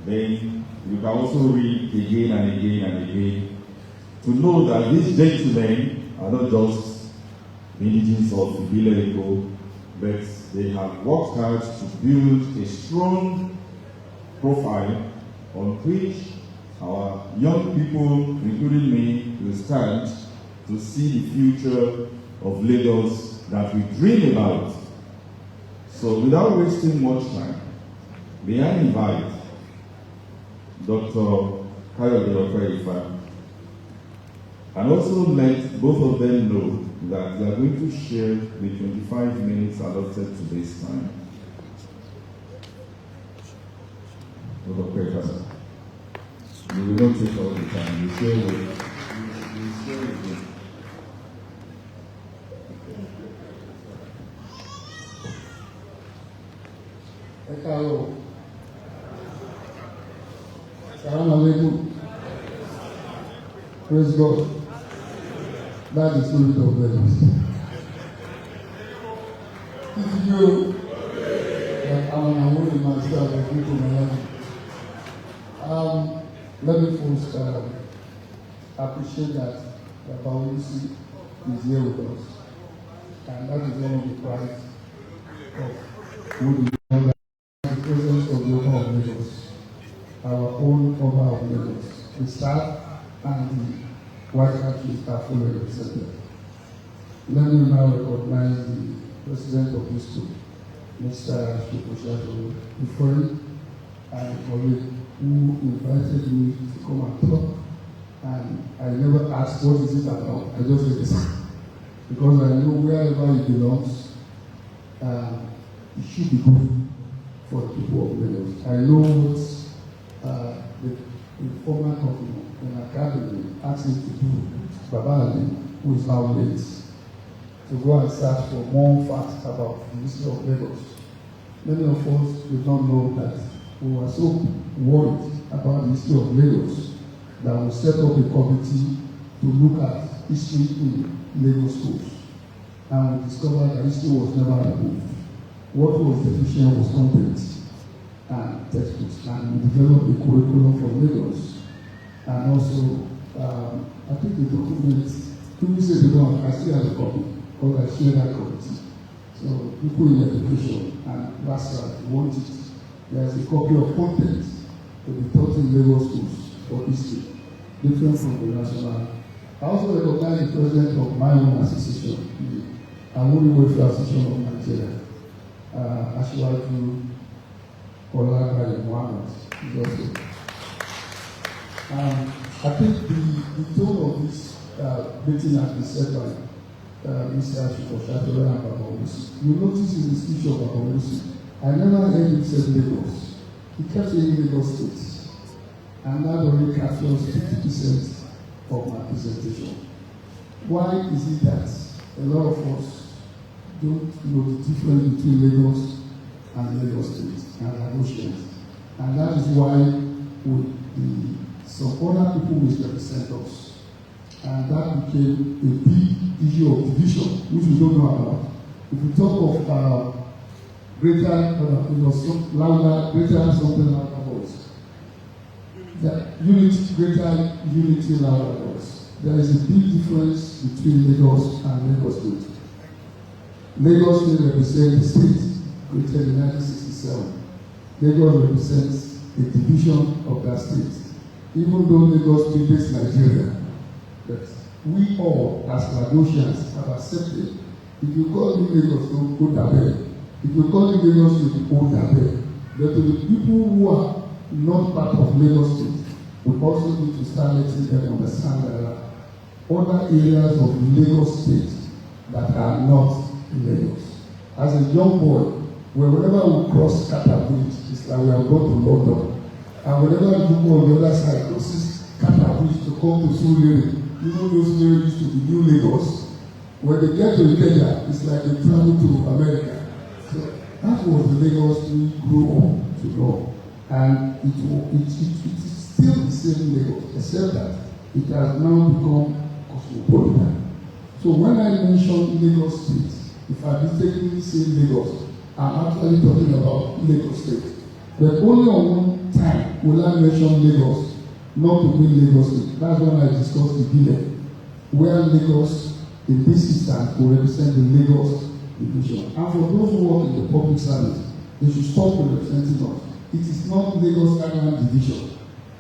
Then you can also read again and again and again to know that these gentlemen are not just the indigenes of Ibile Eko, but they have worked hard to build a strong profile on which our young people, including me, will stand to see the future of Lagos that we dream about. So without wasting much time, may I invite Dr. Kayode Okoye-Ifa, and also let both of them know that they are going to share the 25 minutes allotted to this time. Dr. Okoye-Ifa, you will not take all the time. You share with me. Hello. Assalamu alaikum. Praise God. That is the spirit of Lagos. If you that I'm an award myself of people in my life. Let me first appreciate that Maupe Yusuf is here with us. And that is one of the prides of who the presence of the Oba of Lagos, our own Oba of Lagos, the staff and the White Country staff fully represented. Let me now recognize the president of this school, Mr. Shukoshato Ifori, and a colleague who invited me to come and talk. And I never asked what is it about. I just did this because I know wherever it belongs, it should be good for the people of Lagos. I know what the former governor in academy asked me to do, Baba Ali, who is now late, to go and search for more facts about the history of Lagos. Many of us did not know that we were so worried about the history of Lagos that we set up a committee to look at history in Lagos schools. And we discovered that history was never removed. What was deficient was content and textbooks, and we developed a curriculum for Lagos. And also, I think the document, 2 weeks ago, I still have a copy, because I shared that committee. So people in education and last year want it. There's a copy of content to be taught in Lagos schools for history, different from the national. I also recognize the president of my own association, the Awuri Welfare Association of Nigeria, Asiwaju Olagbade Mohammed, is also. I think the tone of this meeting has been set by Mr. Shukoshato and Baba Yusuf. You notice in the speech of Baba Yusuf, I never heard him say Lagos. He kept saying Lagos State. And that only captures 50% of my presentation. Why is it that a lot of us don't know the difference between Lagos and Lagos State and Lagosians. And that is why some other people will represent us. And that became a big issue of division, which we don't know about. If we talk of greater something louder voice, that unity, greater unity, louder voice. There is a big difference between Lagos and Lagos State. Lagos State represents the state created in 1967. Lagos represents a division of that state. Even though Lagos State is Nigeria, but we all, as Lagosians, have accepted. If you call me Lagos, don't go Dabe. If you call me Lagos, you go Dabe. But to the people who are not part of Lagos State, we also need to start letting them understand that there are other areas of Lagos State that are not in Lagos. As a young boy, whenever we cross Kata Bridge, it's like we have gone to London. And whenever you go on the other side, crosses Kata Bridge to come to Surulere, even those Surulere used to be New Lagos. When they get to Kenya, it's like they travel to America. So that was the Lagos we grew up to know. And it is still the same Lagos, except that it has now become cosmopolitan. So when I mention Lagos State, if I mistakenly say Lagos, I'm actually talking about Lagos State. But only on one time will I mention Lagos, not to mean Lagos State. That's when I discussed Ibile, where Lagos in this instance will represent the Lagos division. And for those who work in the public service, they should stop representing us. It is not Lagos Island division.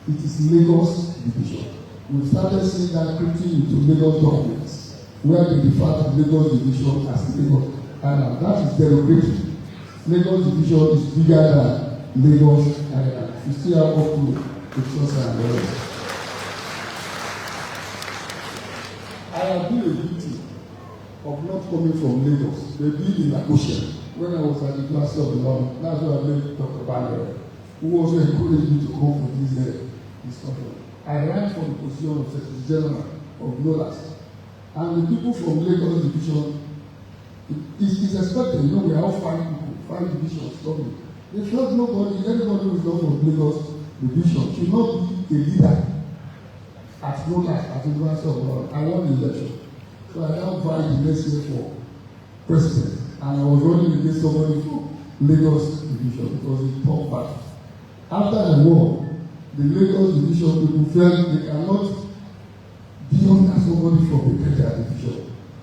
It is Lagos division. We started seeing that creeping into Lagos documents, where they refer to Lagos division as Lagos Island. That is derogatory. Lagos division is bigger than Lagos Island. We still have up to the trust and the rest. I have been a victim of not coming from Lagos, but being in Lagos. When I was at the University of London, that's where I met Dr. Banner, who also encouraged me to come for this conference. I ran for the position of Secretary General of NOLAS. And the people from Lagos division, it is expected, we are all 5 people, 5 divisions coming. They felt anybody who is not from Lagos division should not be a leader at NOLAS, at the University of London. I won the election. So I now vied the next year for president. And I was running against somebody from Lagos division. It was a tough battle. After I won, the Lagos division people felt they cannot be under somebody from the Kenya division.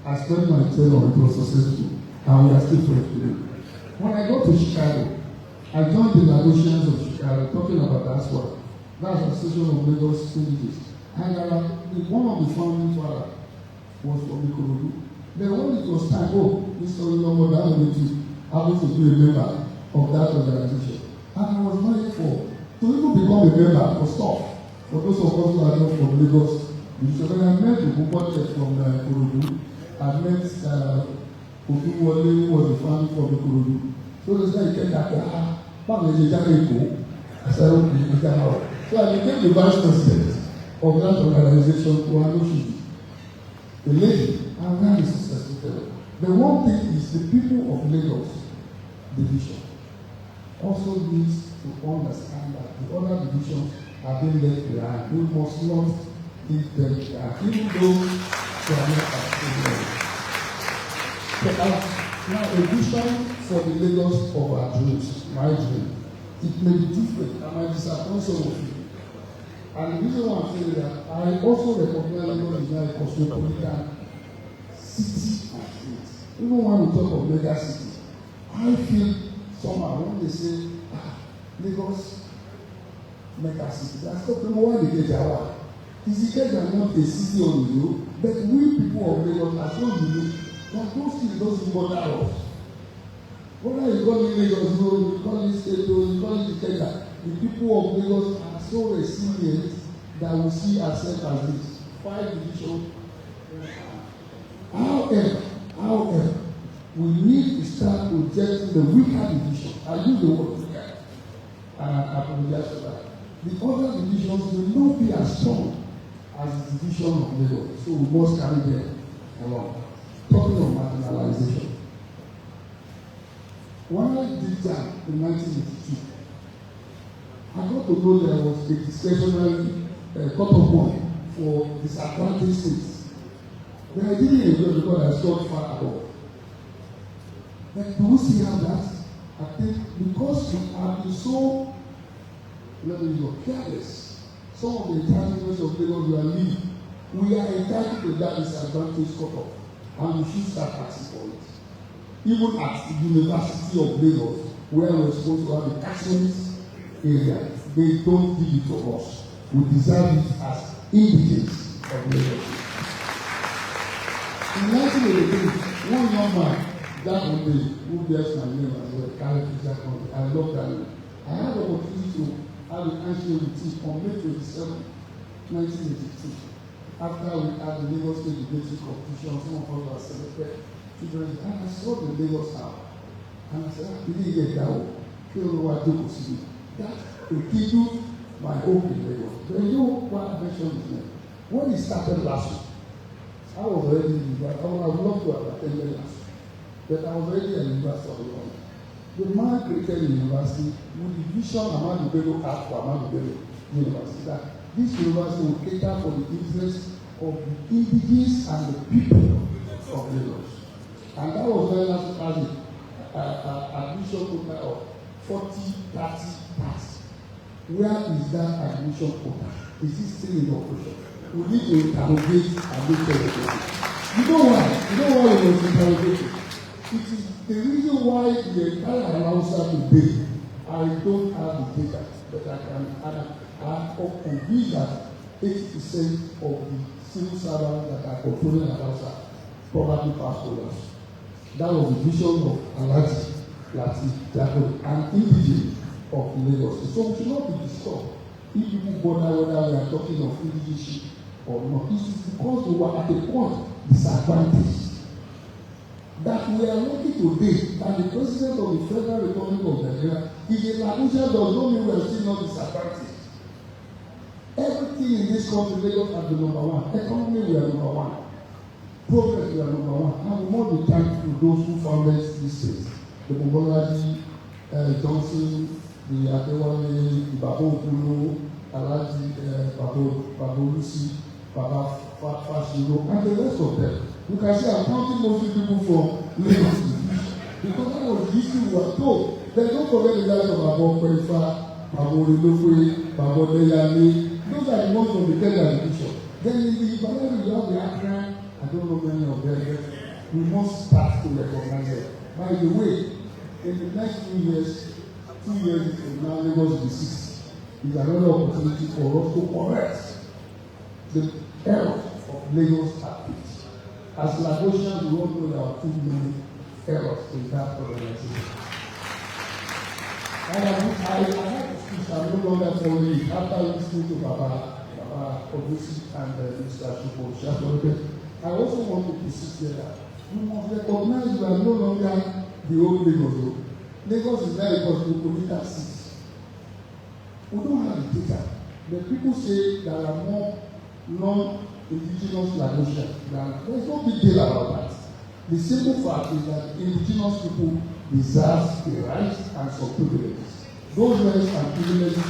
I spent my term on it, was successful, and we are still friends today. When I got to Chicago, I joined the Lagosians of Chicago, talking about that one. That's the Association of Lagos Villages. And one of the founding fathers was from Ikorodu. Then when it was time, Mr. Olomo happened to be a member of that organization. And I was not for to even become a member was tough. For those of us who are not from Lagos, when I met the Bukwache from Ikorodu, I met Okunwole, who was the founder from Ikorodu. So they said, you can't I said, okay, so I became the vice president of that organization to Anoshi. The lady, I'm very successful. The one thing is the people of Lagos division also needs to understand that the other divisions are being left behind. We must not leave them behind, even though they are not as now a vision for the Lagos of our dreams, my dream. It may be different, and I disappoint some of you. And the reason why I'm saying that, I also recognize Lagos is a cosmopolitan city and state. Even when we talk of mega city, I feel somehow when they say, Lagos mega city, that's not the one they get our. Is it not a city on the road? But we people of Lagos are so unique that those things doesn't bother us. Whether you call it Lagos Road, you call it State Road, you call it Kenya, the people of Lagos are so resilient that we see ourselves as this 5 divisions. However, we need to start projecting the weaker division. I use the word weaker, and I apologize for that. The other divisions will not be as strong as the division of Lagos, so we must carry them along. Talking of marginalization, when I did that in 1982, I got to know there was a discretionary cut-off point for disadvantaged states. But I didn't enjoy because I scored far above. But do we see how that? I think because we have been so careless, some of the entitlements of Lagos we are living, we are entitled to that disadvantage cut-off, and we should start asking for it. Even at the University of Lagos, where we're supposed to have a catchment area, they don't give it to us. We deserve it as indigenous of Lagos. In 1983, one young man, that one day, who bears my name as well, Carol Fisher, I love that name. I had the opportunity to have a handshake with him on May 27, 1982. After we had the Lagos State debating competition, some of us were selected children, and I saw the Lagos town. And I said, I didn't get that one. That rekindled my hope in Lagos. But you know what I mentioned his name? When he started last week, I was already in the I would have loved to have attended last week. But I was already at the University of London. The man created a university with the vision Ahmadu Bello had for Ahmadu Bello University, that this university will cater for the interests of the indigenous and the people of Lagos. And that was very last admission quota of 40-30 pass. Where is that admission quota? Is it still in operation? We need to interrogate and make sure that you know why? You know why we must interrogate it? It is the reason why the entire announcer today, I don't have the data, but I can convince that 80% of the civil servants that are controlling announcer probably pass holders. That was the vision of Alhaji Latif, an indigene of Lagos. So we should not be disturbed if people bother whether we are talking of indigenous or not. It is because we were at a point disadvantaged that we are lucky today that the president of the Federal Republic of Nigeria is a Lagosian, does not mean we are still not disadvantaged. Everything in this country, Lagos has been number one. Economy, we are number one. Progress, we are number one. And we want to thank to those who founded this state. The Mobolaji, Johnson, the Adewale, the Babo Okulo, Alhaji Babolusi, Baba Fashiro, and the rest of them. You can see I'm counting mostly people from Lagos. Because that was the issue we were told. Then don't forget the guys of Babo Kwefa, Babo Rilofe, Babo Deyale. Those are the ones from the Federal Division. Then in the Ibile, you have the Accra. I don't know many of them. We must start to recognize them. By the way, in the next 2 years, 2 years from now, Lagos will be 6. It's another opportunity for us to correct the errors of Lagos at peace. As Lagosians, we all know there are too many errors in that organization. I had to speak, I'm no longer following it. After listening to Baba Ogusi and Mr. Chukwuka, I also want to persist here that we must recognize we are no longer the old Lagos. Lagos is there because we commit our sins. We don't have the data. But people say there are more non-indigenous Lagosians. There is no big deal about that. The simple fact is that indigenous people deserve the rights and some privileges. Those rights and privileges,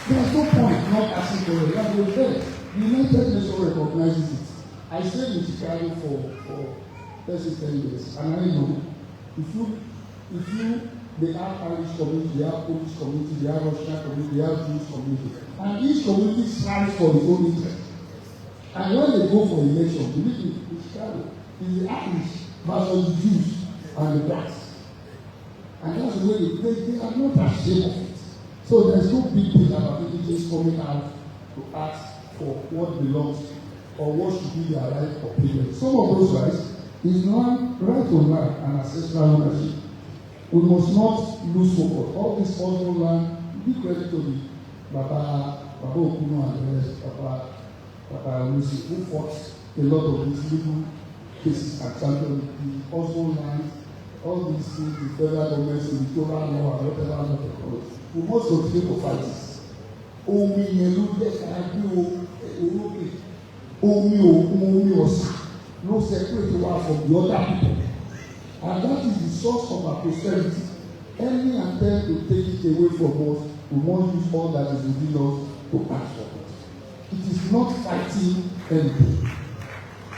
there is no point not asking for it. That was there. The United Nations recognizes it. I stayed in Chicago for 10 years, and I know they have Irish community, they have Polish community, they have Russian community, they have Jewish community, and each community strives for its own interest. And when they go for election, believe me, in Chicago, it's the Irish versus the Jews and the blacks. And that's the way they are not ashamed of it. So there's no big deal about indigenous coming out to ask for what belongs or what should be their right or privilege. Some of those rights is land, right to land and ancestral ownership. We must not lose focus. All this possible land, give credit to the Baba Okuno and the rest, Baba Lucy, who fought a lot of these legal cases and championed the possible land, all these things, the federal government, the total law, and whatever not the code. We must continue to fight this. Omi yẹlu jẹ káàdì olókè, omi òkun, omi ọ̀sà ló separate wa from the other people, and that is the source of our prosperity. Any attempt to take it away from us, we must use all that is within us to ask for it. It is not fighting anything.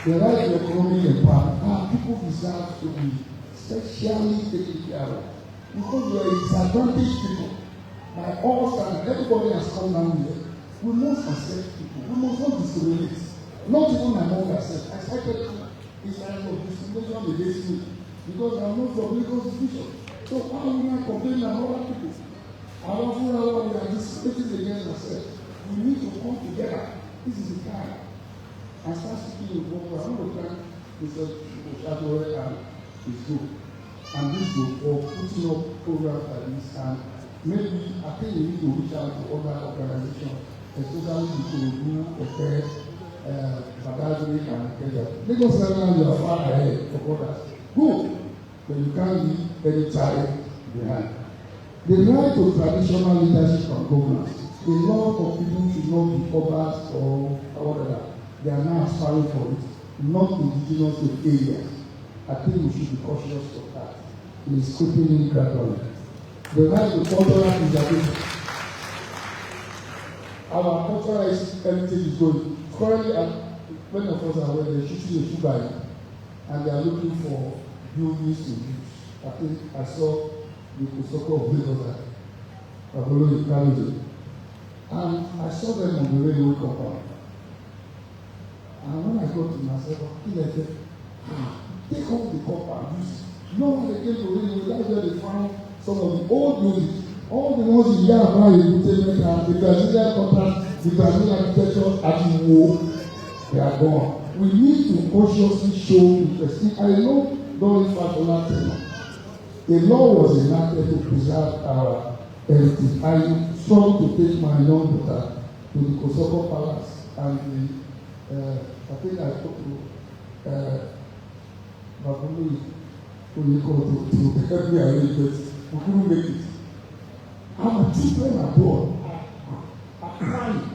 The right to economic empowerment, people deserve to be specially taken care of. Because we are disadvantaged people. By all standards, everybody has come down here. We must accept people. We must not discriminate. Not even among ourselves. I started this kind of discrimination against me because I'm not from Lagos Division. So why are we not complaining about other people? Our funeral, we are discriminating against ourselves. We need to come together. This is the time. I start speaking with one person. I'm going to thank Mr. Shadore and his group. And this group for putting up programs like this. And maybe I think we need to reach out to other organizations, especially to do affairs, Badagry and Kenya. Lagos Island, you are far ahead of others. Good, but you can't leave any child behind. The right to traditional leadership and governance. A lot of people should not be covered or whatever. They are now aspiring for it, not indigenous areas. I think we should be cautious of that. It is creeping in gradually. The right to cultural preservation. Our cultural heritage is going. Currently, many of us are where they're shooting a sugar and they are looking for buildings to use. I think I saw the Kosoko of Lagos, Babolo Ikaluji. And I saw them on the railway compound. And when I got to myself, take all the compound, use it. No one came to railway, that's where they found some of the old buildings. All the ones in Yaba, the Brazilian contract, the Brazilian architecture, as you know, they are gone. We need to cautiously show interest. I know during Fatola tenure, a law was enacted to preserve our heritage. I struggled to take my young daughter to the Kosoko Palace and I think I spoke to Babulu to help me arrange it. We couldn't make it. Our children abroad are crying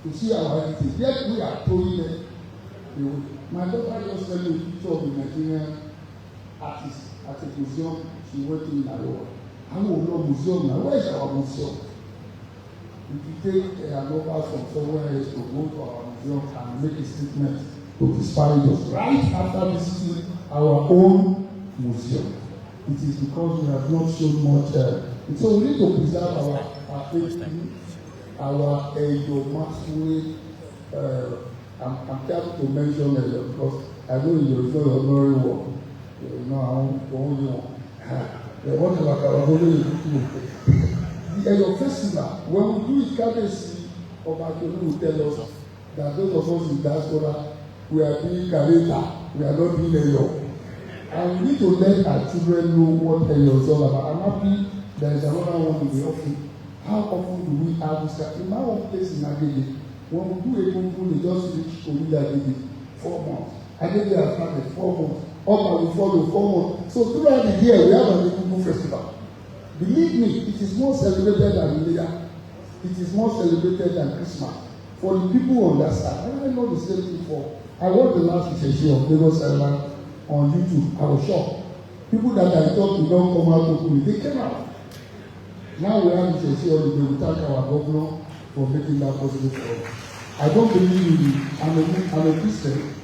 to see our heritage. Yet we are throwing them away. My daughter just sent me a picture of the Nigerian artist at a museum she went to in Iowa. I don't know museum now. Where is our museum? If you take a number from somewhere else to go to our museum and make a statement to disparage us right after visiting our own museum, it is because we have not shown much. So we need to preserve our heritage, our Edo-Masquerade. I'm careful to mention it because I know you refer to very well. You know, I only one. The one like our holy the Edo Festival, when we do it, Kabesi of Akelu will tell us that those of us in diaspora, we are doing Kareta, we are not doing Edo. And we need to let our children know what Edo is all about. I'm happy there is another one to be often. How often do we have this? In my own place in Agege, when we do a Gungun, they just reach Omida Agege 4 months. Agege has started 4 months. All will follow 4 months. So throughout the year, we have a Gungun festival. Believe me, it is more celebrated than Leah. It is more celebrated than Christmas. For the people on that side, I know the same thing for. I watched the last session of Lagos Island on YouTube. I was shocked. People that I thought would not come out openly, they came out. Now we have to say, they will thank our governor for making that possible for us. I don't believe in I'm a Christian.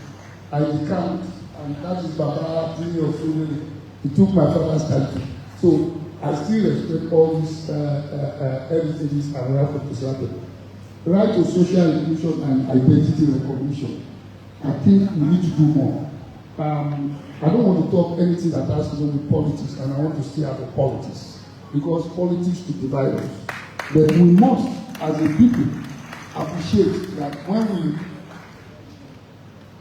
I decant, and that is Baba Junior Fulani. He took my father's country. So I still respect all these heritages and right to preserve them. Right to social inclusion and identity recognition. I think we need to do more. I don't want to talk anything that has to do with politics, and I want to stay out of politics because politics will divide us. But we must, as a people, appreciate that when we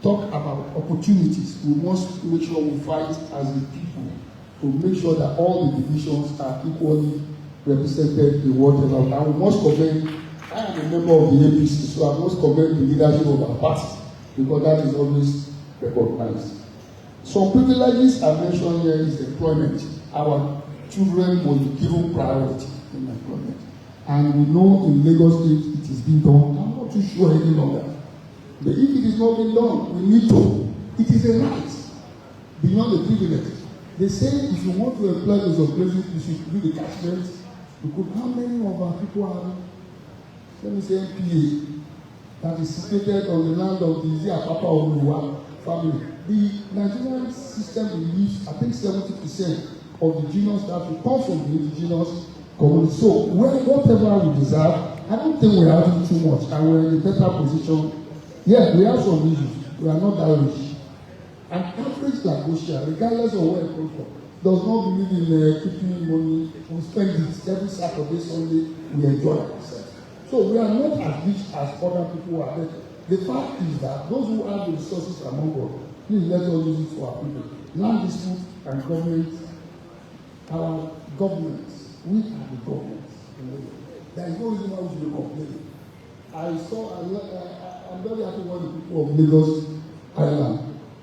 talk about opportunities, we must make sure we fight as a people to make sure that all the divisions are equally represented in whatever. And we must commend, I am a member of the APC, so I must commend the leadership of our party because that is always recognized. Some privileges I mentioned here is employment. Our children will be given priority in employment. And we know in Lagos State it is being done. I'm not too sure any longer. But if it is not being done, we need to. It is a right beyond the privilege. They say if you want to employ those places, you should do the catchment. Because how many of our people are, let me say, MPA, that is situated on the land of the Papa Oluwa family? The Nigerian system believes, I think 70% of the genus that will come from the indigenous community. So whatever we deserve, I don't think we're having too much, and we're in a better position. Yeah, we have some issues. We are not that rich. An average Lagosian, regardless of where it comes from, does not believe in keeping money. We spend it every Saturday, Sunday. We enjoy ourselves. So we are not as rich as other people are. The fact is that those who have the resources among us, please let us use it for our people. Land dispute and government, our governments, we are the governments. There is no reason why we should be complaining. I'm very happy when the people of Lagos Island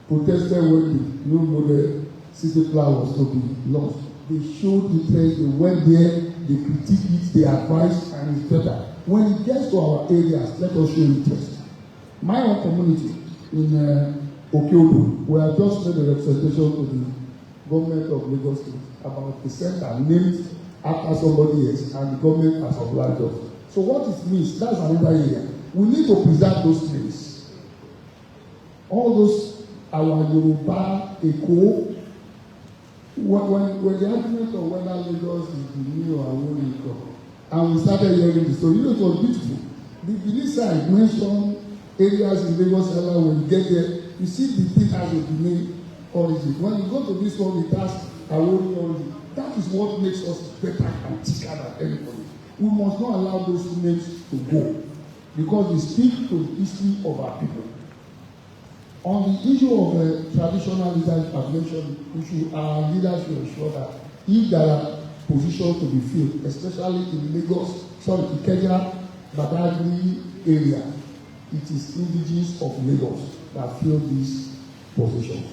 protested when the new model city plan was to be launched. They showed interest, they went there, they critiqued it, they advised, and it's better. When it gets to our areas, let us show interest. My own community in Okiodo, we have just made a representation to the government of Lagos State about the center named after somebody else, and the government has obliged us. So what it means, that's another area. We need to preserve those things. All those, our Yoruba, Eko, when the argument of whether Lagos is the new or old Eko, and we started hearing the story, it was beautiful. The Benin side mentioned areas in Lagos Island. When you get there, you see the thing has a Benin origin. When you go to this one, it has a old origin. That is what makes us better and thicker than anybody. We must not allow those names to go, because they speak to the history of our people. On the issue of traditional leaders, I've mentioned, our leaders should ensure that if there are positions to be filled, especially in Lagos, Ikeja, Badagry area, it is indigenous of Lagos that fill these positions.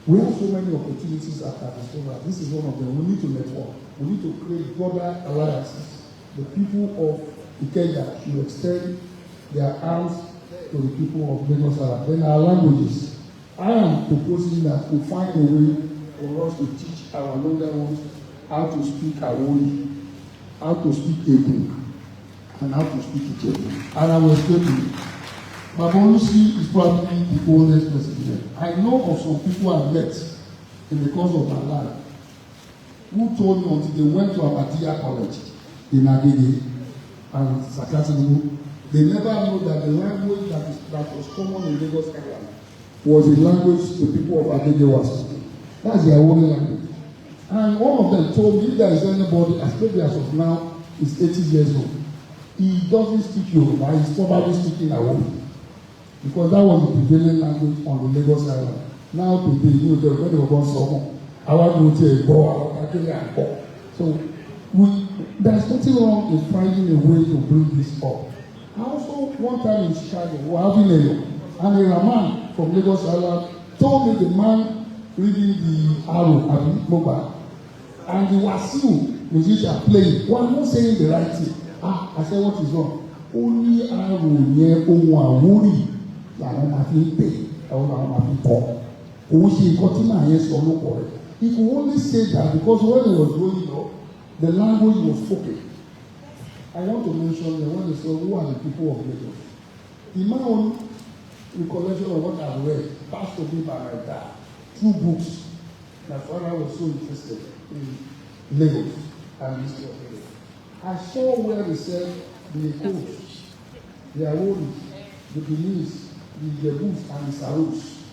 We have so many opportunities at our disposal. This is one of them. We need to network. We need to create broader alliances. The people of Ikeja should extend their arms to the people of Lagos Island. Then our languages. I am proposing that we find a way for us to teach our younger ones how to speak Awori, how to speak Eko, and how to speak Ijebu. And I will explain to you. Babolusi is probably the oldest person here. I know of some people I've met in the course of my life who told me until they went to Ahmadiyya College in Agege and Sakatinu, they never know that the language that was common in Lagos Island was a language the people of Agege were speaking. That's their only language. And one of them told me, if there is anybody, as maybe as of now, is 80 years old, he doesn't speak Yoruba, he's probably speaking Awori. Because that was the prevailing language on the Lagos Island. Now today, you know, when they were born someone, I want to say, so there's nothing wrong in finding a way to bring this up. I also, one time in Chicago, we were having a man from Lagos Island told me the man reading the arrow at mobile, and the Wasiu musician playing. Well, I'm not saying the right thing. I said, what is wrong? Only arrow near Omo làwọn máa fi ń pè ẹ̀wọ̀n làwọn máa fi kọ́ òun ṣe nǹkan tí màá yẹn sọ lóko rẹ̀. He could only say that because when he was growing up, the language was spoken. I want to mention that when they say who are the people of Lagos, in my own recollection of what I've read passed to me by my dad through books. My father was so interested in Lagos and history of Lagos. I saw where they said the Ekos, the Aworis, the Benis, the Jebus and the Sarus,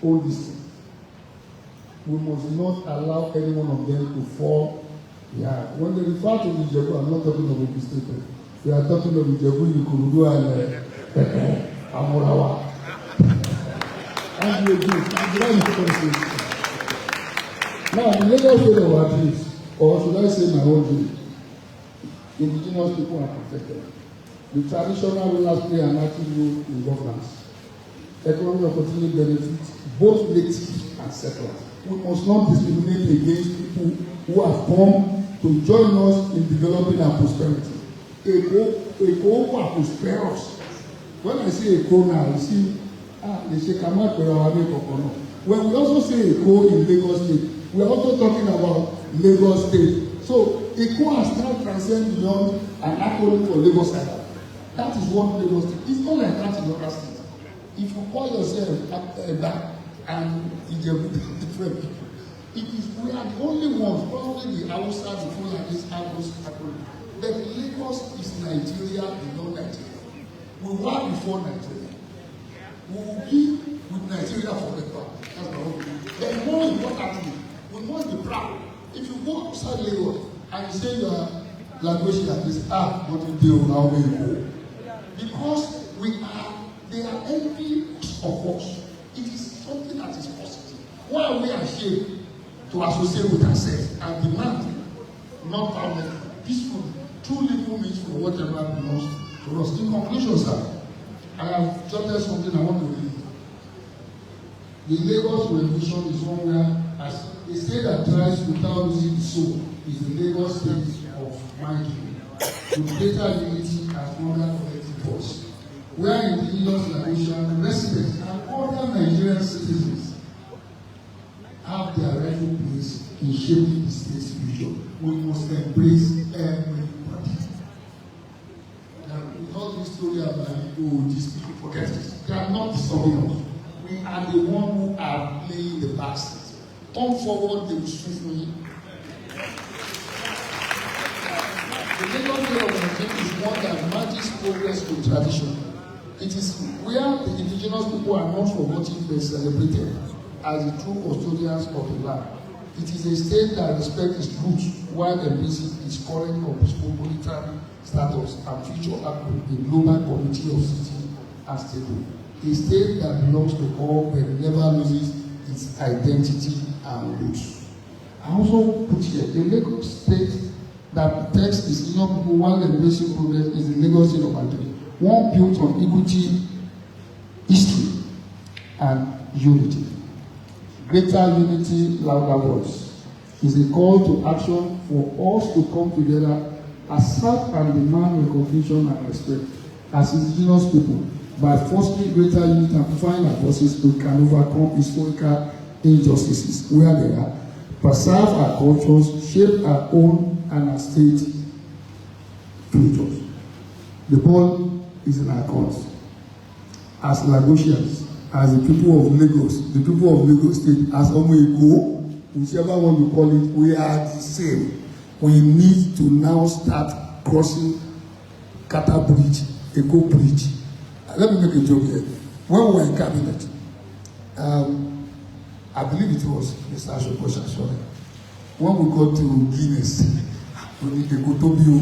all these things. We must not allow any one of them to fall. Yeah. When they refer to the Jebu, I'm not talking of Ogun State. We are talking of the Jebu, the Kurudu, and Amorawa. And the Jebu. Now, the Lagos State of our dreams, or should I say my own dream, indigenous people are protected. The traditional rulers play an active role in governance. Economic opportunity benefits both native and settlers. We must not discriminate against people who have come to join us in developing our prosperity. Eko are prosperous. When I say Eko now, you see, they say, come out with our name. When we also say Eko in Lagos State, we are also talking about Lagos State. So Eko has now transcended beyond an acronym for Lagos Island. That is what Lagos State. It's not like that in other states. If you call yourself back and Ijebu different people, it is we are the only ones, probably the Hausa, the Fulani, Agos, but Lagos is Nigeria beyond Nigeria. We were before Nigeria. We will be with Nigeria forever. That's the whole thing. But more importantly, we must be proud. If you go outside Lagos and you say you are language like this, what you do, how we go. Because they are envy of us. It is something that is positive. Why are we ashamed to associate with ourselves and demand not violently, peacefully, true living means for whatever belongs to us? In conclusion, sir, I have jotted something I want to read. The Lagos Revolution is one where, as a state that tries without losing the soul, is the Lagos state of mind, with greater unity and stronger collective force, where indigenous Nigerian residents and other Nigerian citizens have their rightful place in shaping the state's future. We must embrace everybody. Now, with all this story about these people forget it. They are not disturbing us. We are the ones who are playing the basket. Come forward, they will strengthen you. The Lagos way of thinking is one that matches progress with tradition. It is where the indigenous people are not forgotten but celebrated as the true custodians of the land. It is a state that respects its roots while embracing its current cosmopolitan status and future outlook in global community of cities and states. A state that belongs to all but never loses its identity and roots. I also put here a Lagos state that protects its young people while embracing progress is the Lagos state of Nigeria, one built on equity, history, and unity. Greater unity, louder voice is a call to action for us to come together, assert and demand recognition and respect as indigenous people. By fostering greater unity and amplifying our voices, we can overcome historical injustices where they are, preserve our cultures, shape our own and our state futures. The ball is in our court. As Lagosians, as the people of Lagos, the people of Lagos State, as Eko, whichever one you call it, we are the same. We need to now start crossing Kata Bridge, Eko Bridge. Let me make a joke here. When we were in cabinet, I believe it was Mr. Ashokosha, sorry. When we got to Guinness, we need to go to Bio.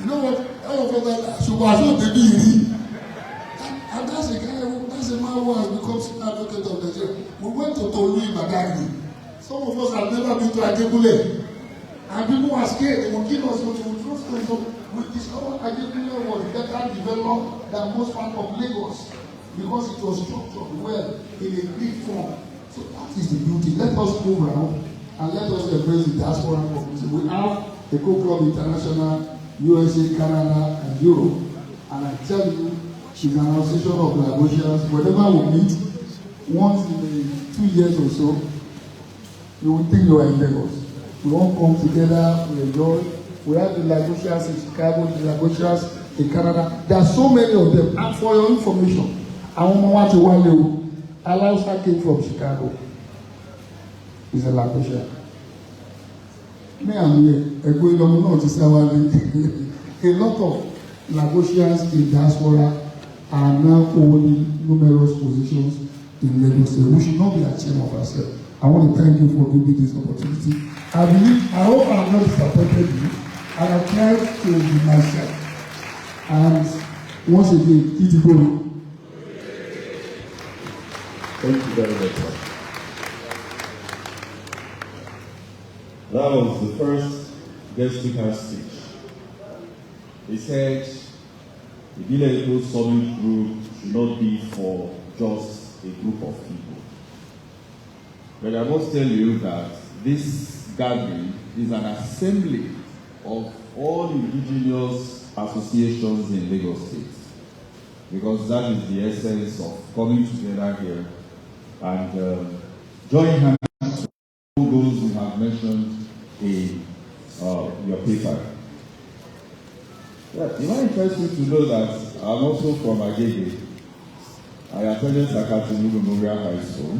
You know what? And that's a guy that's a man who has become senior advocate of Nigeria. We went to Tolu Ibadan. Some of us have never been to Ajebule. And people were scared. They would kill us, but we would trust them. We discovered Ajebule was better developed than most part of Lagos because it was structured well in a Greek form. So that is the beauty. Let us move around and let us embrace the diaspora community. We have Eko Club International, USA, Canada, and Europe. And I tell you, she's an association of Lagosians. Whenever we meet, once in 2 years or so, you will think you are in Lagos. We all come together, we enjoy. We have the Lagosians in Chicago, the Lagosians in Canada. There are so many of them. And for your information, I want to watch one level. Alausa came from Chicago. He's a Lagosian. Me and me, a lot of Lagosians in diaspora are now holding numerous positions in Lagos. We should not be ashamed of ourselves. I want to thank you for giving me this opportunity. I hope I have not disappointed you, and I tried to be myself. And once again, Ibile. Thank you very much. That was the first guest speaker's speech. He said, the Ibile Eko Summit Group should not be for just a group of people. But I must tell you that this gathering is an assembly of all indigenous associations in Lagos State. Because that is the essence of coming together here and join hands to all those who have mentioned in your paper. Yeah, it might interest you to know that I'm also from Agege. I attended Sakatini Memorial High School.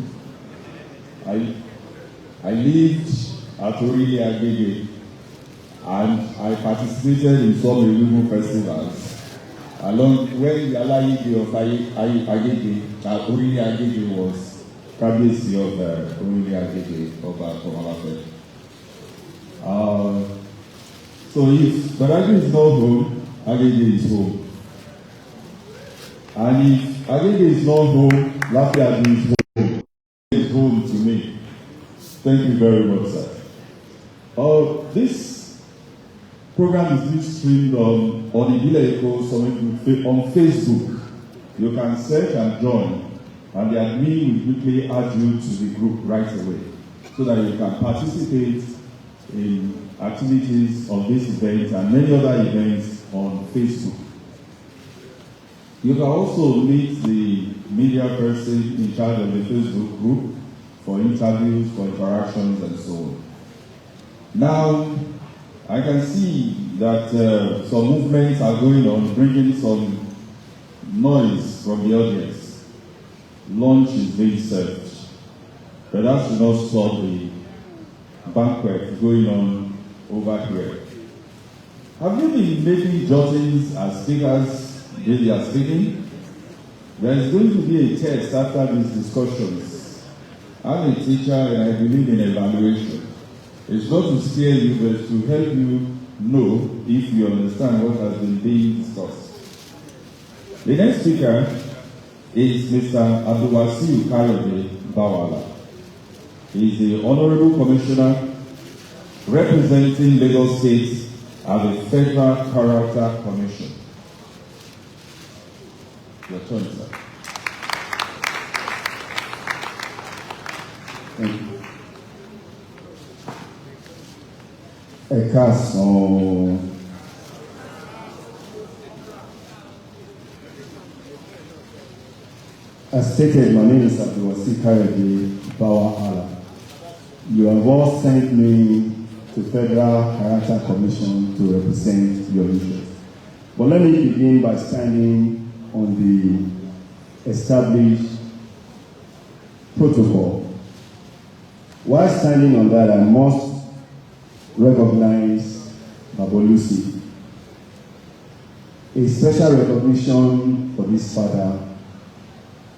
I lived at Oriri Agege, and I participated in some renewable festivals. Along when the Alayide of Agege, Oriri Agege was Kabiyesi of Oriri Agege of Komalafe. So if Badagry is not home, Agege is home. And if Agege is not home, Lafiagi is home. Is home to me. Thank you very much, sir. This program is being streamed on Ibile Eko Summit on Facebook. You can search and join, and the admin will quickly add you to the group right away, so that you can participate in activities of this event and many other events on Facebook. You can also meet the media person in charge of the Facebook group for interviews, for interactions, and so on. Now, I can see that some movements are going on, bringing some noise from the audience. Lunch is being served, but that should not stop the banquet going on over here. Have you been making jottings as speakers when they are speaking? There is going to be a test after these discussions. I'm a teacher and I believe in evaluation. It's not to scare you, but to help you know if you understand what has been being discussed. The next speaker is Mr. Abdulwasiu Kayode Bawala. He is the Honorable Commissioner representing Lagos State as the Federal Character Commission. Your turn, sir. Thank you. Ekason. As stated, my name is Abdulwasiu Kayode Bawala. You have all sent me to Federal Character Commission to represent your interests. But let me begin by standing on the established protocol. While standing on that, I must recognize Babolusi. A special recognition for this father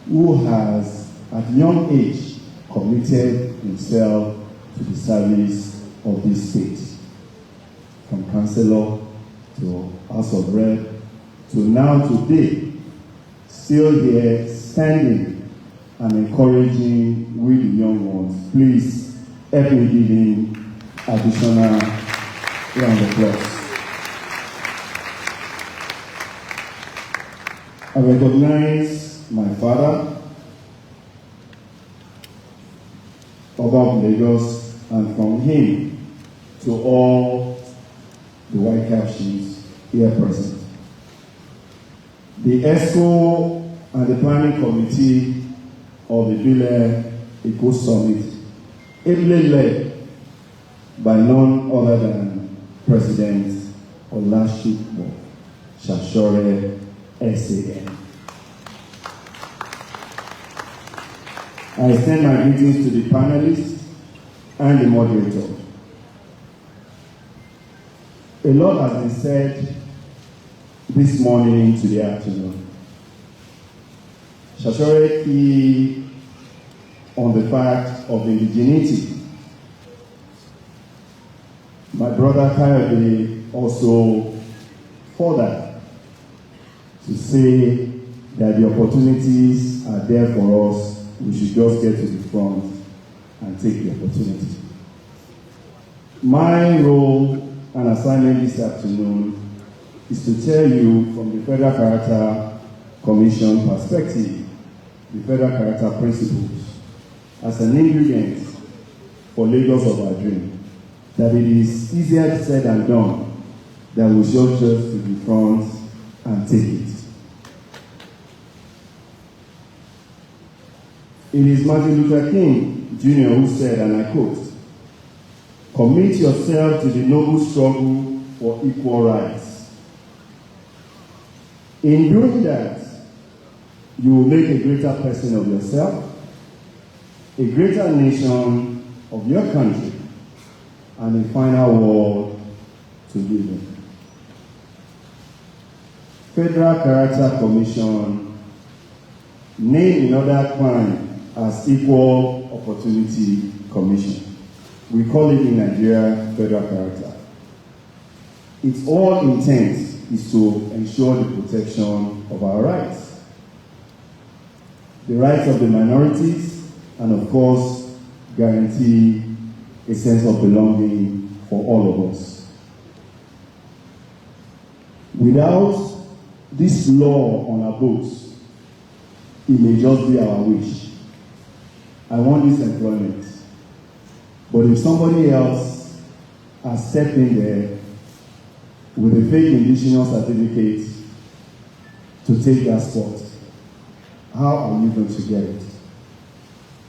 who has, at young age, committed himself to the service of this state. From councillor to House of Rep to now today, still here standing and encouraging we the young ones. Please help me give him additional round of applause. I recognize my father, Oba of Lagos, and from him to all the white cap chiefs here present. The ESCO and the planning committee of the Ibile Eko Summit, ably led by none other than President Olashukbo Shashore SAN. I extend my greetings to the panelists and the moderator. A lot has been said this morning to the afternoon. Shashore key on the fact of indigeneity. My brother Kayode also further to say that the opportunities are there for us. We should just get to the front and take the opportunity. My role and assignment this afternoon is to tell you from the Federal Character Commission perspective, the Federal Character Principles, as an ingredient for Lagos of our dream, that it is easier said than done that we should just to the front and take it. It is Martin Luther King Jr. who said, and I quote, "Commit yourself to the noble struggle for equal rights. In doing that, you will make a greater person of yourself, a greater nation of your country, and a final world to live in." Federal Character Commission, named in other crime as Equal Opportunity Commission. We call it in Nigeria Federal Character. Its all intent is to ensure the protection of our rights, the rights of the minorities, and of course, guarantee a sense of belonging for all of us. Without this law on our books, it may just be our wish. I want this employment. But if somebody else has stepped in there with a fake indigenous certificate to take that spot, how are you going to get it?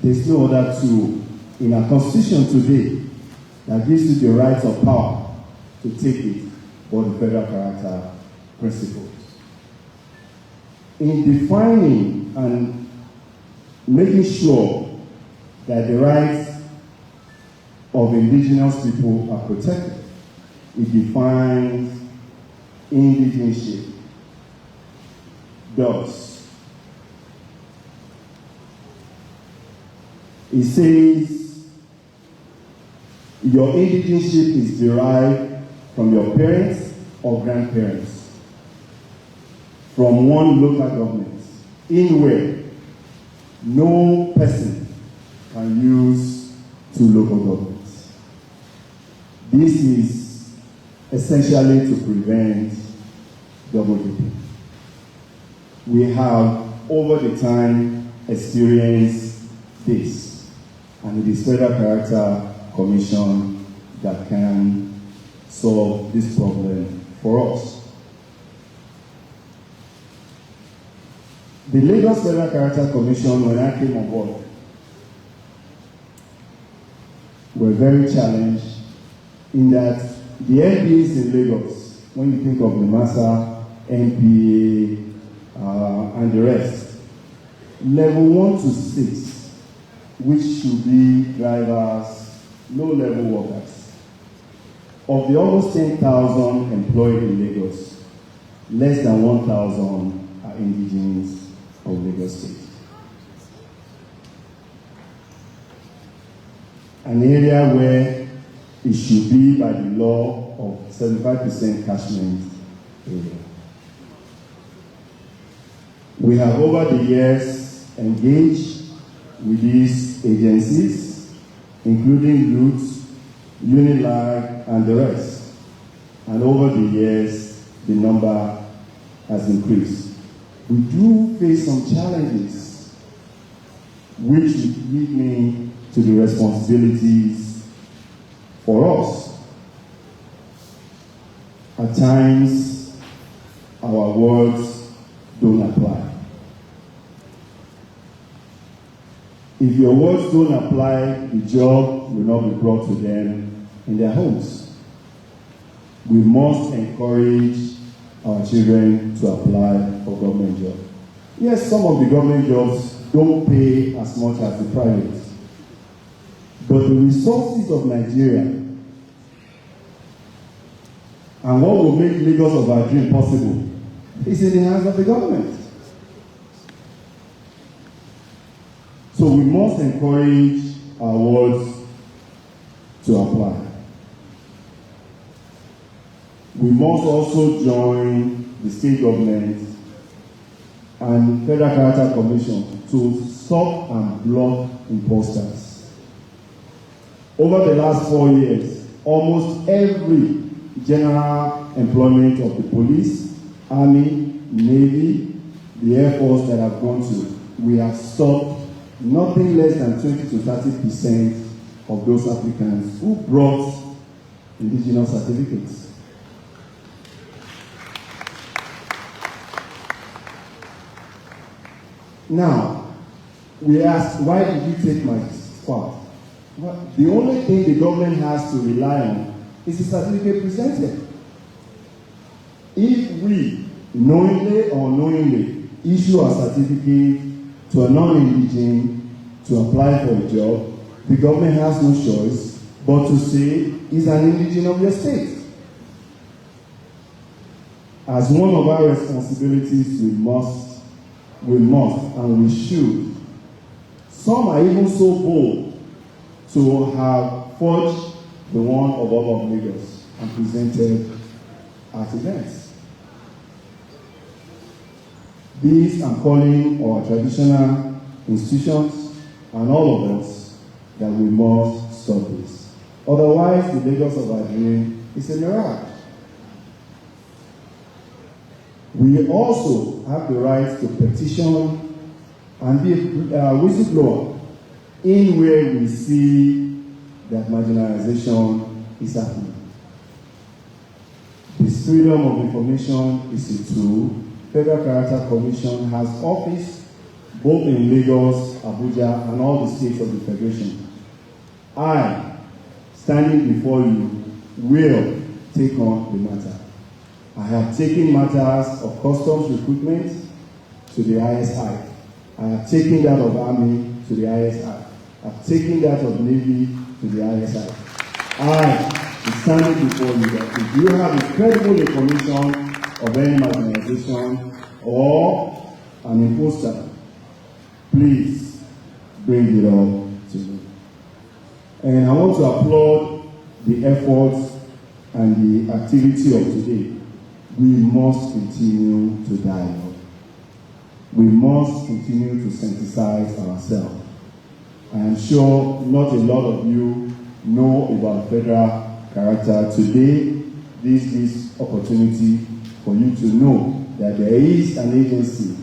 There's no other tool in our constitution today that gives you the rights of power to take it, but the federal character principles. In defining and making sure that the rights of indigenous people are protected, it defines indigenship. Thus, it says your indigenship is derived from your parents or grandparents, from one local government, in where no person can use two local governments. This is essentially to prevent double dipping. We have, over the time, experienced this, and it is Federal Character Commission that can solve this problem for us. The Lagos Federal Character Commission, when I came on board, were very challenged in that the MPs in Lagos, when you think of the MASA, MPA, and the rest, level 1 to 6, which should be drivers, low-level workers. Of the almost 10,000 employed in Lagos, less than 1,000 are indigenous of Lagos State. An area where it should be by the law of 75% catchment area. We have over the years engaged with these agencies, including Roots, Unilag, and the rest. And over the years, the number has increased. We do face some challenges, which lead me to the responsibilities for us. At times, our words don't apply. If your words don't apply, the job will not be brought to them in their homes. We must encourage our children to apply for government jobs. Yes, some of the government jobs don't pay as much as the private. But the resources of Nigeria and what will make Lagos of our dream possible is in the hands of the government. So we must encourage our wards to apply. We must also join the state government and Federal Character Commission to stop and block imposters. Over the last 4 years, almost every general employment of the police, army, navy, the air force that I've gone to, we have stopped nothing less than 20 to 30% of those applicants who brought indigenous certificates. Now, we ask, why did you take my spot? Well, the only thing the government has to rely on is the certificate presented. If we, knowingly or unknowingly, issue a certificate to a non-indigene to apply for a job, the government has no choice but to say he's an indigene of your state. As one of our responsibilities, we must and we should. Some are even so bold to have forged the one of Oba of Lagos and presented at events. These I'm calling our traditional institutions and all of us that we must stop this. Otherwise, the Lagos of our dream is a mirage. We also have the right to petition and be a whistleblower in where we see that marginalization is happening. This freedom of information is a tool. Federal Character Commission has office both in Lagos, Abuja, and all the states of the Federation. I, standing before you, will take on the matter. I have taken matters of customs recruitment to the ISI. I have taken that of Army to the ISI. I have taken that of Navy to the ISI. I am standing before you that if you have incredible information of any marginalization or an imposter, please bring it up to me. And I want to applaud the efforts and the activity of today. We must continue to dialogue. We must continue to synthesize ourselves. I am sure not a lot of you know about federal character. Today, this is opportunity for you to know that there is an agency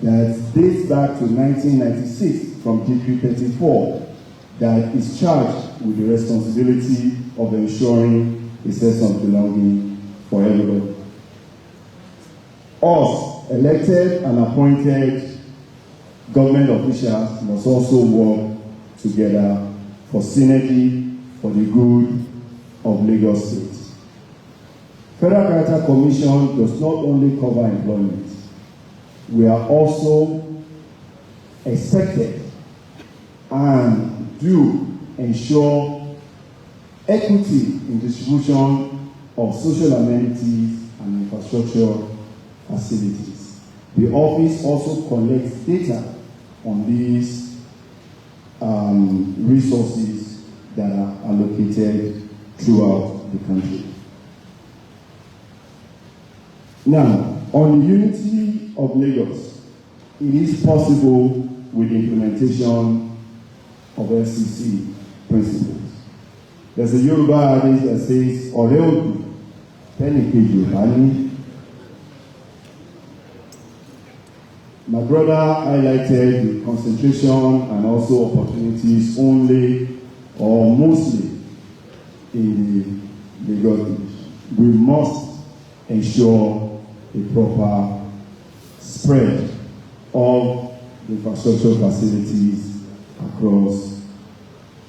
that dates back to 1996 from Decree 34 that is charged with the responsibility of ensuring a sense of belonging for everybody. Us, elected and appointed government officials, must also work together for synergy for the good of Lagos State. Federal Character Commission does not only cover employment. We are also expected and do ensure equity in distribution of social amenities and infrastructure facilities. The office also collects data on these resources that are allocated throughout the country. Now, on the unity of Lagos, it is possible with the implementation of FCC principles. There's a Yoruba adage that says, "Ọ̀rẹ́ òdù, tẹ́nìkejì ò bá ní." My brother highlighted the concentration and also opportunities only or mostly in the Lagos division. We must ensure a proper spread of infrastructure facilities across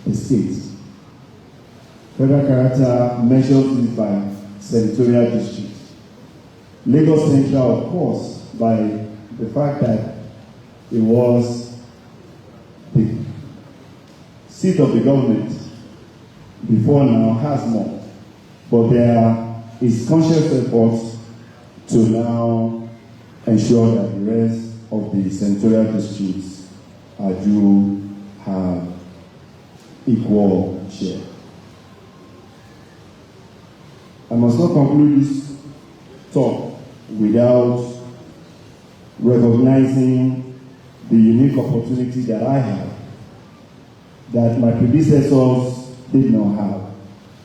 the state. Federal character measures this by senatorial districts. Lagos Central, of course, by the fact that it was the seat of the government before now, has more. But there is conscious efforts to now ensure that the rest of the senatorial districts do have equal share. I must not conclude this talk without recognizing the unique opportunity that I have, that my predecessors did not have.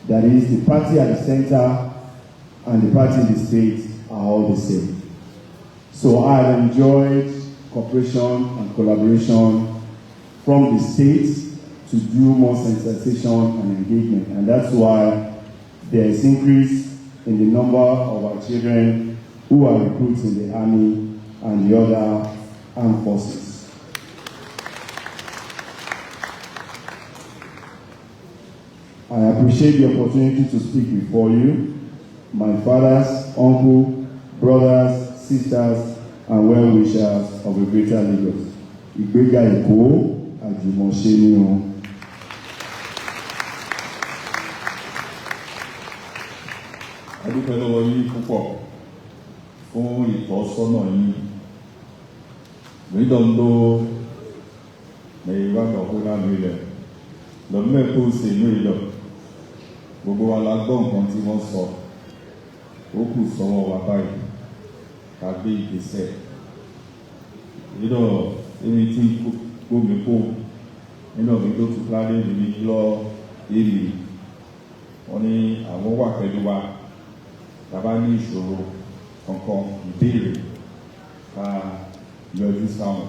That is, the party at the center and the party in the state are all the same. So I have enjoyed cooperation and collaboration from the states to do more sensitization and engagement. And that's why there is increase in the number of our children who are recruits in the army and the other armed forces. I appreciate the opportunity to speak before you, my fathers, uncle, brothers, sisters, and well-wishers of a greater Lagos. Ibile Eko, àjùmọ̀ṣe ni o. Adúpẹ́ lọ́wọ́ yín púpọ̀ fún ìtọ́sọ́nà yín. Mídọ̀ndó mẹ́yìnbá kọ̀ọ̀kúnlá mílẹ̀ lọ́mẹ́kọ́ sí inú ìlọ. Gbogbo wa la gbọ́ nǹkan tí wọ́n sọ. Ó kù sọ́wọ́ wa báyìí. Tàbí ìgbésẹ̀. Ìdọ̀ èmi tí gómi kó nínú mi tó tún lálé mi lọ èlì. Wọ́n ní àwọn wà pẹ̀lú wa. Tàbá ní ìṣòro kankan ìbéèrè ká yọjú sáwọn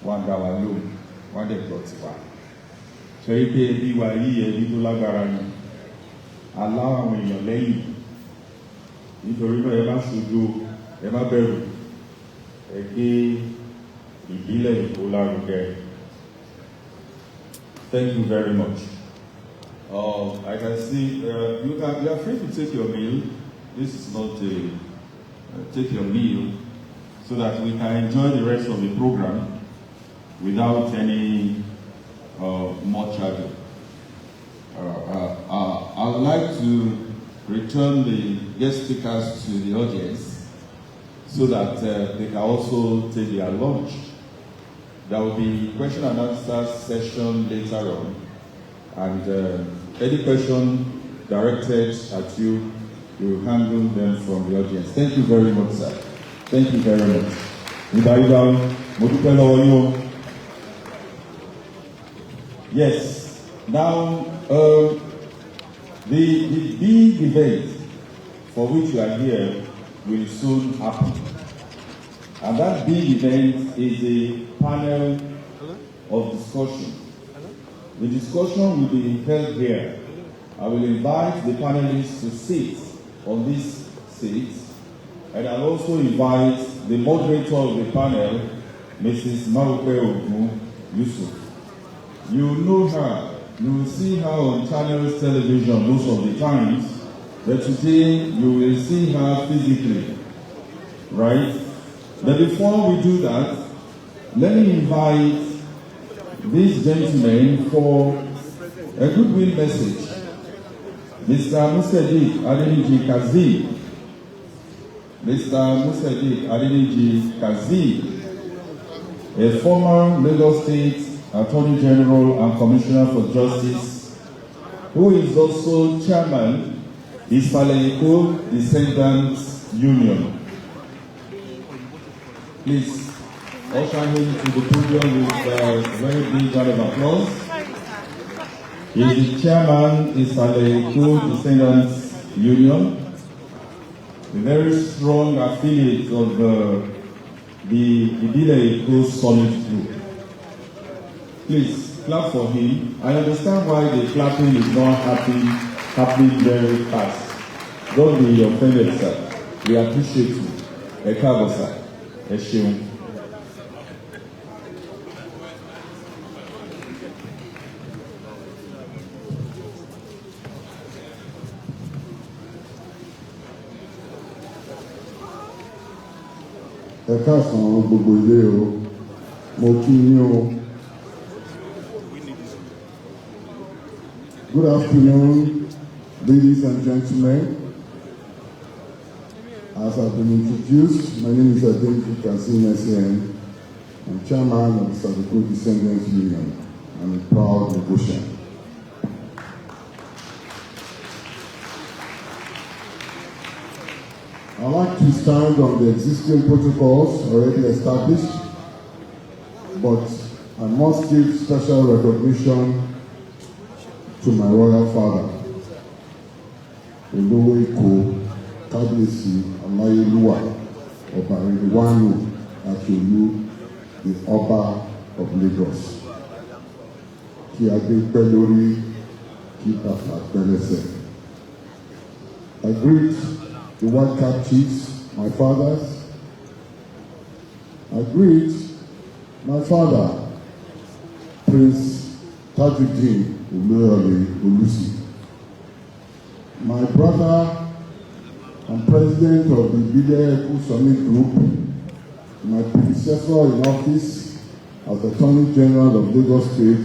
wá dá wa lóhùn wá dẹ̀ gbọ́ tiwa. Ṣé pé ẹbí wa yí ẹbí tó lágbára ni aláwọ̀ èèyàn lẹ́yìn nítorí náà ẹ má ṣojú ẹ má bẹ̀rù ẹ gbé ìbílẹ̀ Èkó lárugẹ. Thank you very much. I can see you are free to take your meal. This is not a take your meal so that we can enjoy the rest of the program without any much ado. I would like to return the guest speakers to the audience so that they can also take their lunch. There will be question and answer session later on, and any question directed at you, we will handle them from the audience. Thank you very much, sir. Thank you very much. Yes. Now, the big event for which you are here will soon happen. And that big event is a panel of discussion. The discussion will be held here. I will invite the panelists to sit on these seats, and I'll also invite the moderator of the panel, Mrs. Maupe Ogun Yusuf. You know her. You will see her on channels television most of the times, but today you will see her physically, right? But before we do that, let me invite these gentlemen for a goodwill message. Mr. Musadik Adeniji Kazi. Mr. Musadik Adeniji Kazi, a former Lagos State Attorney General and Commissioner for Justice, who is also Chairman Ibile Eko Descendants Union. Please usher him to the podium with a very big round of applause. He is the Chairman Ibile Eko Descendants Union, a very strong affiliate of the Ibile Eko Solid Group. Please clap for him. I understand why the clapping is not happening very fast. Don't be offended, sir. We appreciate you. Ẹ káàbọ̀, sir. Ẹ ṣeun. Ẹ káàsán gbogbo ilé o, mo kí yín o. Good afternoon, ladies and gentlemen. As I've been introduced, my name is Adeniji Kazi SAN. I'm chairman of the Ibile Eko Descendants Union. I'm a proud Lagosian. I'd like to stand on the existing protocols already established, but I must give special recognition to my royal father, Ibile Eko Kábíyèsí Aláyélúwà Ọba Riliwanu Akiolu, the Ọba of Lagos. Kí adé pẹ́ lórí, kí bàtà pẹ́ lẹ́sẹ̀. I greet the white cap chiefs, my fathers. I greet my father, Prince Tajuddin Olúyọ̀lé Olúsì, my brother and president of the Ibile Eko Summit Group, my predecessor in office as Attorney General of Lagos State,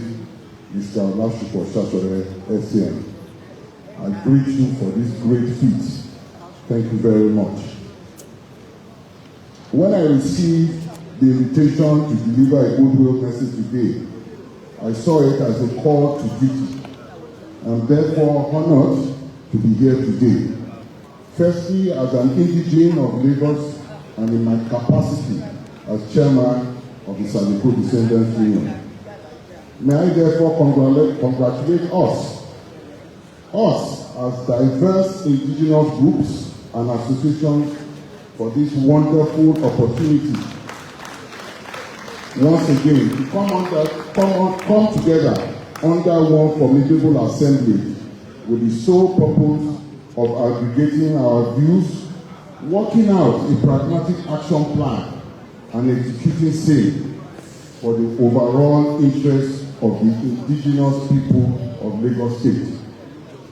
Mr. Olasupo Sasore, SCM. I greet you for this great feat. Thank you very much. When I received the invitation to deliver a goodwill message today, I saw it as a call to duty. I'm therefore honored to be here today. Firstly, as an indigene of Lagos and in my capacity as chairman of the Saliko Descendants Union. May I therefore congratulate us as diverse indigenous groups and associations for this wonderful opportunity. Once again, to come together under one formidable assembly with the sole purpose of aggregating our views, working out a pragmatic action plan, and executing same for the overall interest of the indigenous people of Lagos State.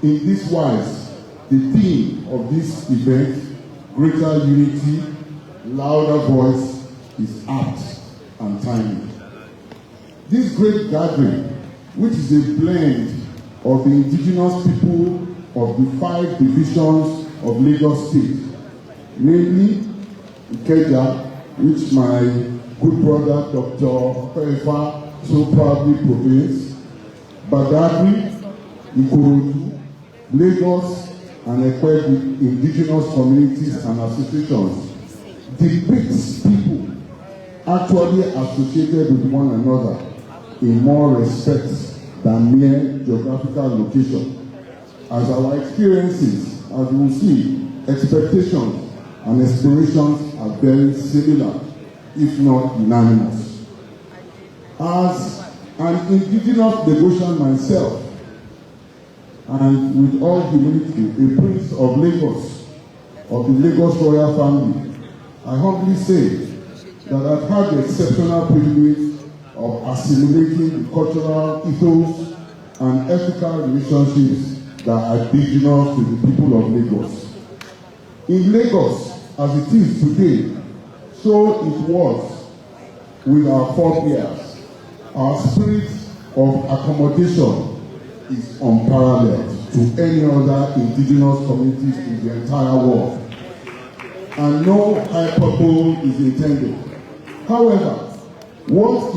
In this wise, the theme of this event, greater unity, louder voice, is apt and timely. This great gathering, which is a blend of the indigenous people of the 5 divisions of Lagos State, namely Ikeja, which my good brother Dr. Perefa so proudly proclaims, Badagry, Ikorodu, Lagos, and Ekwe indigenous communities and associations, depicts people actually associated with one another in more respects than mere geographical location. As our experiences, as we will see, expectations and aspirations are very similar, if not unanimous. As an indigenous Lagosian myself, and with all humility, a prince of Lagos, of the Lagos royal family, I humbly say that I've had the exceptional privilege of assimilating the cultural ethos and ethical relationships that are indigenous to the people of Lagos. In Lagos, as it is today, so it was with our forebears. Our spirit of accommodation is unparalleled to any other indigenous communities in the entire world, and no hyperbole is intended. However, what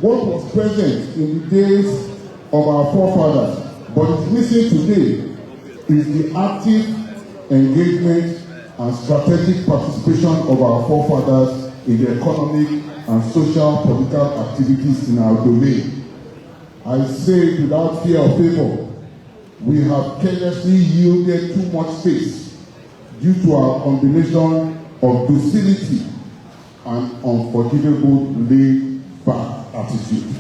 was present in the days of our forefathers but is missing today is the active engagement and strategic participation of our forefathers in the economic and social political activities in our domain. I say without fear or favor, we have carelessly yielded too much space due to our combination of docility and unforgivable laid-back attitude.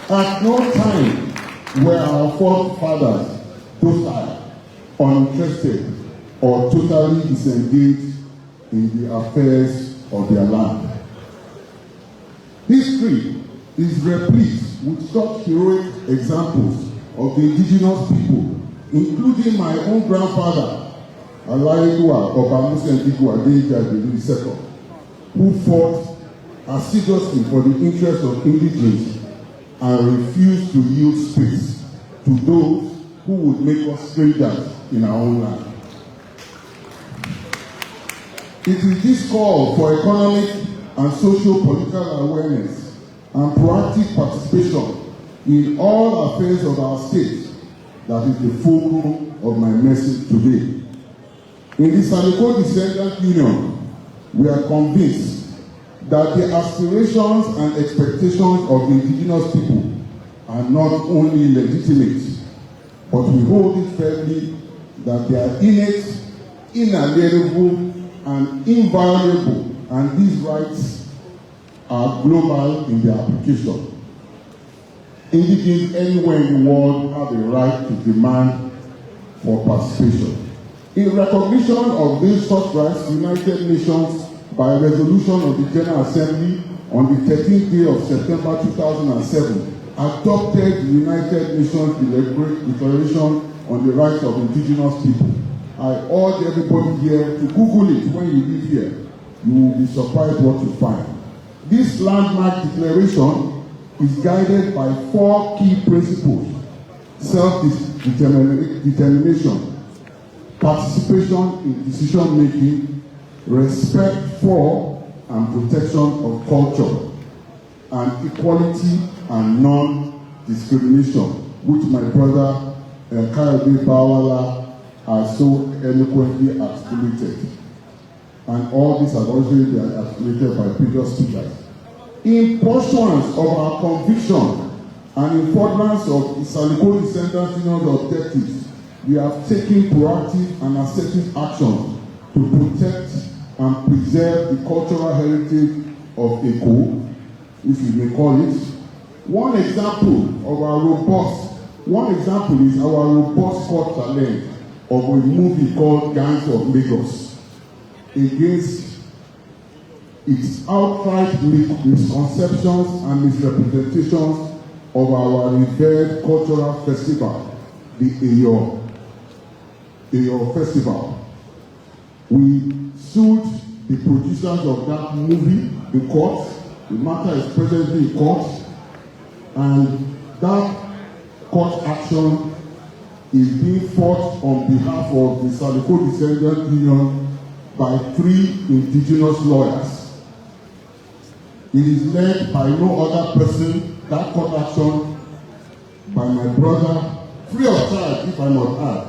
At no time were our forefathers docile, uninterested, or totally disengaged in the affairs of their land. History is replete with such heroic examples of the indigenous people, including my own grandfather, Alayeluwa Obamusendiku Adeyeji II, who fought assiduously for the interests of indigenes and refused to yield space to those who would make us strangers in our own land. It is this call for economic and socio-political awareness and proactive participation in all affairs of our state that is the fulcrum of my message today. In the Saliko Descendants Union, we are convinced that the aspirations and expectations of indigenous people are not only legitimate, but we hold it firmly that they are innate, inalienable, and inviolable, and these rights are global in their application. Indigenes anywhere in the world have a right to demand for participation. In recognition of these such rights, United Nations, by resolution of the General Assembly on the 13th day of September 2007, adopted the United Nations Declaration on the Rights of Indigenous People. I urge everybody here to Google it when you leave here. You will be surprised what you find. This landmark declaration is guided by 4 key principles: self-determination, participation in decision-making, respect for and protection of culture, and equality and non-discrimination, which my brother Kayode Bawala has so eloquently articulated. And all this has also been articulated by previous speakers. In pursuance of our conviction and in furtherance of Isaliko Descendants Union's objectives, we have taken proactive and assertive action to protect and preserve the cultural heritage of Eko, if you may call it. One example is our robust court challenge of a movie called Gangs of Lagos against its outright misconceptions and misrepresentations of our revered cultural festival, the Eyo Festival. We sued the producers of that movie in court. The matter is presently in court, and that court action is being fought on behalf of the Isaliko Descendants Union by 3 indigenous lawyers. It is led by no other person, that court action, by my brother, free of charge, if I must add,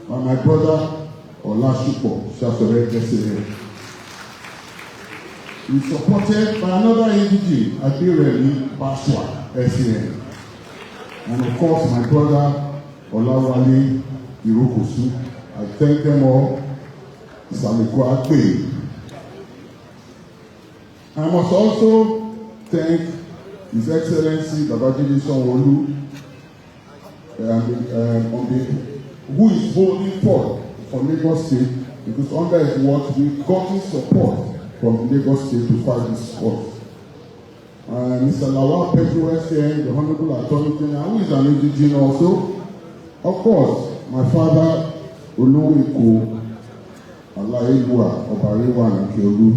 by my brother Olashipo Shasore Kesere. It's supported by another indigene, Ibile Eko SAN. And of course, my brother Olawale Irokosu. I thank them all. Isaliko Agbe. I must also thank His Excellency Babajide Sanwo-Olu, who is holding forth for Lagos State, because under his watch we've gotten support from Lagos State to fight this cause. Mr. Lawal Pedro SAN, the Honorable Attorney General, who is an indigene also. Of course, my father, Olowo Eko Alayewa Obarewa Nkeolu,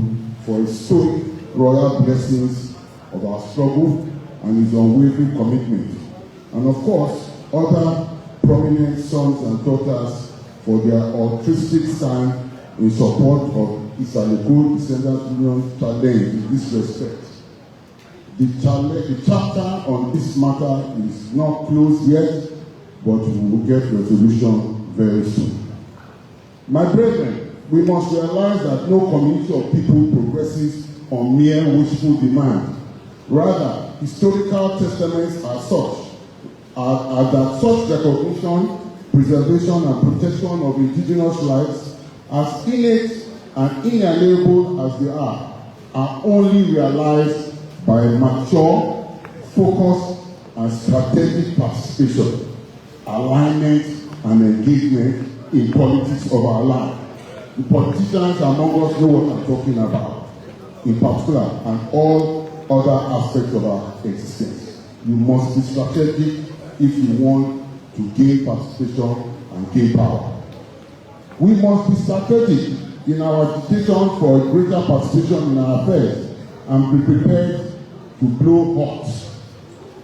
for his stoic royal blessings of our struggle and his unwavering commitment. And of course, other prominent sons and daughters for their altruistic stand in support of Isaliko Descendants Union challenge in this respect. The chapter on this matter is not closed yet, but we will get resolution very soon. My brethren, we must realize that no community of people progresses on mere wishful demand. Rather, historical testaments are that such recognition, preservation, and protection of indigenous rights, as innate and inalienable as they are only realized by mature, focused, and strategic participation, alignment, and engagement in politics of our land. The politicians among us know what I'm talking about, in particular, and all other aspects of our existence. You must be strategic if you want to gain participation and gain power. We must be strategic in our agitation for greater participation in our affairs and be prepared to blow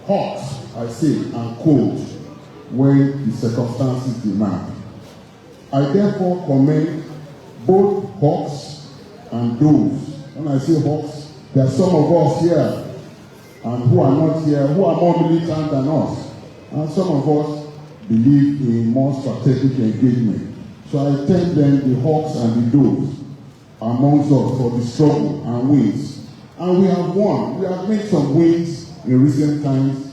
hot, I say, and cold when the circumstances demand. I therefore commend both hawks and doves. When I say hawks, there are some of us here and who are not here, who are more militant than us. And some of us believe in more strategic engagement. So I thank them, the hawks and the doves, amongst us for the struggle and wins. And we have won. We have made some wins in recent times.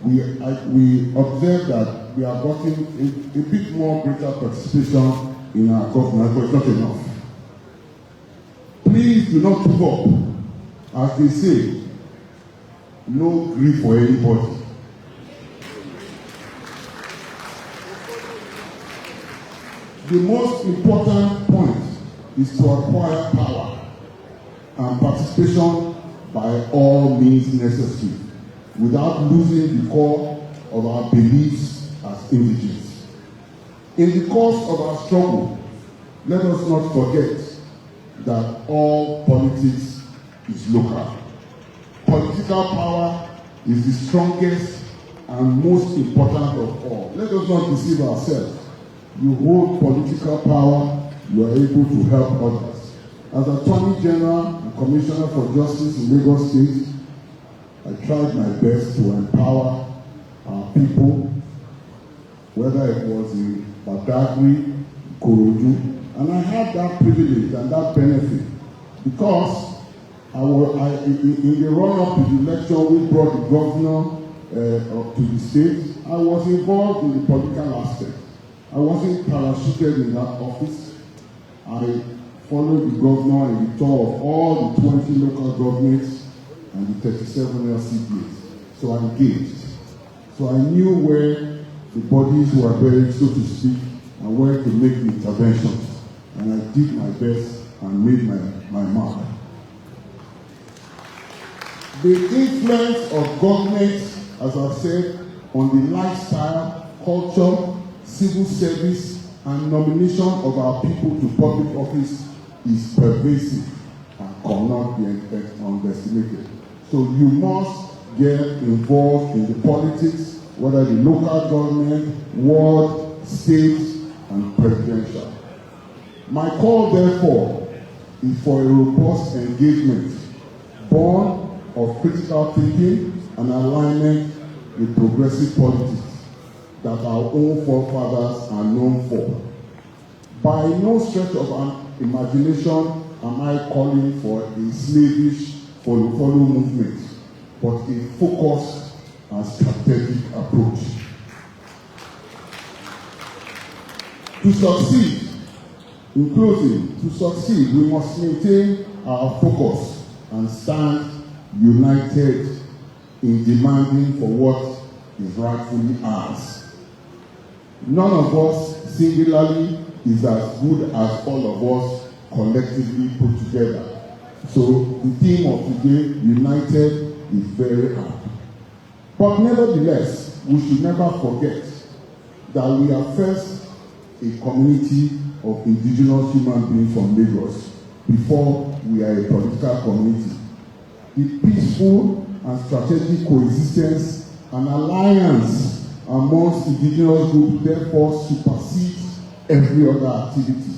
We observe that we are getting a bit more greater participation in our government, but it's not enough. Please do not give up. As they say, no grief for anybody. The most important point is to acquire power and participation by all means necessary, without losing the core of our beliefs as indigenous. In the course of our struggle, let us not forget that all politics is local. Political power is the strongest and most important of all. Let us not deceive ourselves. You hold political power, you are able to help others. As Attorney General and Commissioner for Justice in Lagos State, I tried my best to empower our people, whether it was in Badagry, Ikorodu, and I had that privilege and that benefit because in the run-up to the election we brought the governor to the state, I was involved in the political aspect. I wasn't parachuted in that office. I followed the governor in the tour of all the 20 local governments and the 37 LCDs. So I engaged. So I knew where the bodies were buried, so to speak, and where to make the interventions. And I did my best and made my mark. The influence of government, as I've said, on the lifestyle, culture, civil service, and nomination of our people to public office is pervasive and cannot be underestimated. So you must get involved in the politics, whether the local government, ward, state, and presidential. My call, therefore, is for a robust engagement, born of critical thinking and alignment with progressive politics that our own forefathers are known for. By no stretch of an imagination am I calling for a slavish follow movement, but a focused and strategic approach. To succeed, in closing, to succeed, we must maintain our focus and stand united in demanding for what is rightfully ours. None of us singularly is as good as all of us collectively put together. So the theme of today, united, is very apt. But nevertheless, we should never forget that we are first a community of indigenous human beings from Lagos before we are a political community. The peaceful and strategic coexistence and alliance amongst indigenous groups therefore supersedes every other activity.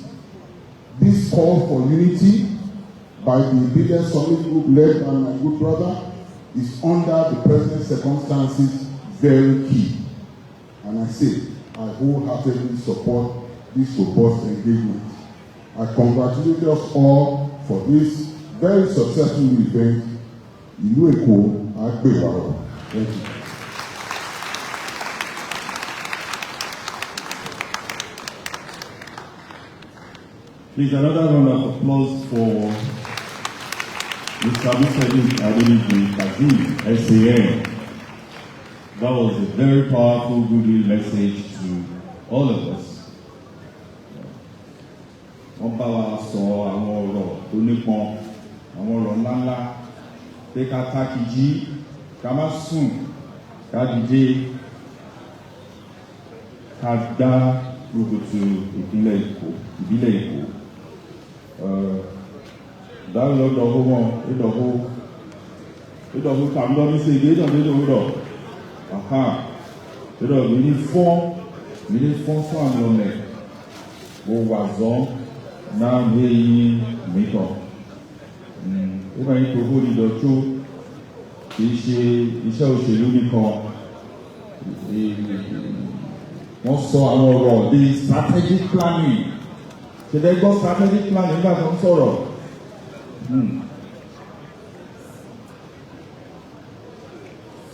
This call for unity by the Ibile Summit Group led by my good brother is under the present circumstances very key. And I say, I wholeheartedly support this robust engagement. I congratulate us all for this very successful event. Ibile Eko, Agbewa. Thank you. Please, another round of applause for Mr. Ibile Eko, SAN. That was a very powerful goodwill message to all of us. Wọ́n bá wa sọ àwọn ọ̀rọ̀ tó nípọn, àwọn ọ̀rọ̀ ńláńlá, pé ká tákìjí, ká má sùn, ká dìde, ká dá rògbòtò ìpínlẹ̀ Èkó, Ìbílẹ̀ Èkó. Dáhùn lọ́dọ̀ owó wọn, ìdọ̀wó tàbí ní ṣe ìgbé ìdọ̀wó dọ̀. Aha, ìdọ̀wó ní fún àmì ọ̀nà, ó wà zọ́. Now we meet up. If I to hold the truth, iṣẹ́ òṣèlú nìkan. Wọ́n sọ àwọn ọ̀rọ̀ the strategic planning. Ṣé they gbọ́ strategic planning nígbà tó ń sọ̀rọ̀?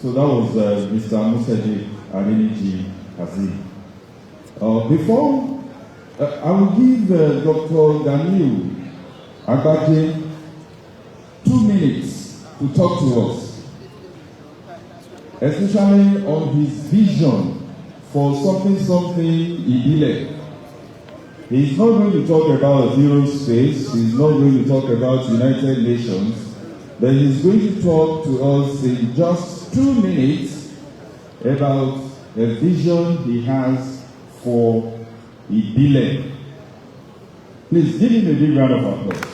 So that was Mr. Museji Adeniji Kazi. Before I will give Dr. Daniel Agbaje 2 minutes to talk to us, especially on his vision for something Ibile. He's not going to talk about zero space, he's not going to talk about United Nations, but he's going to talk to us in just 2 minutes about a vision he has for Ibile. Please give him a big round of applause.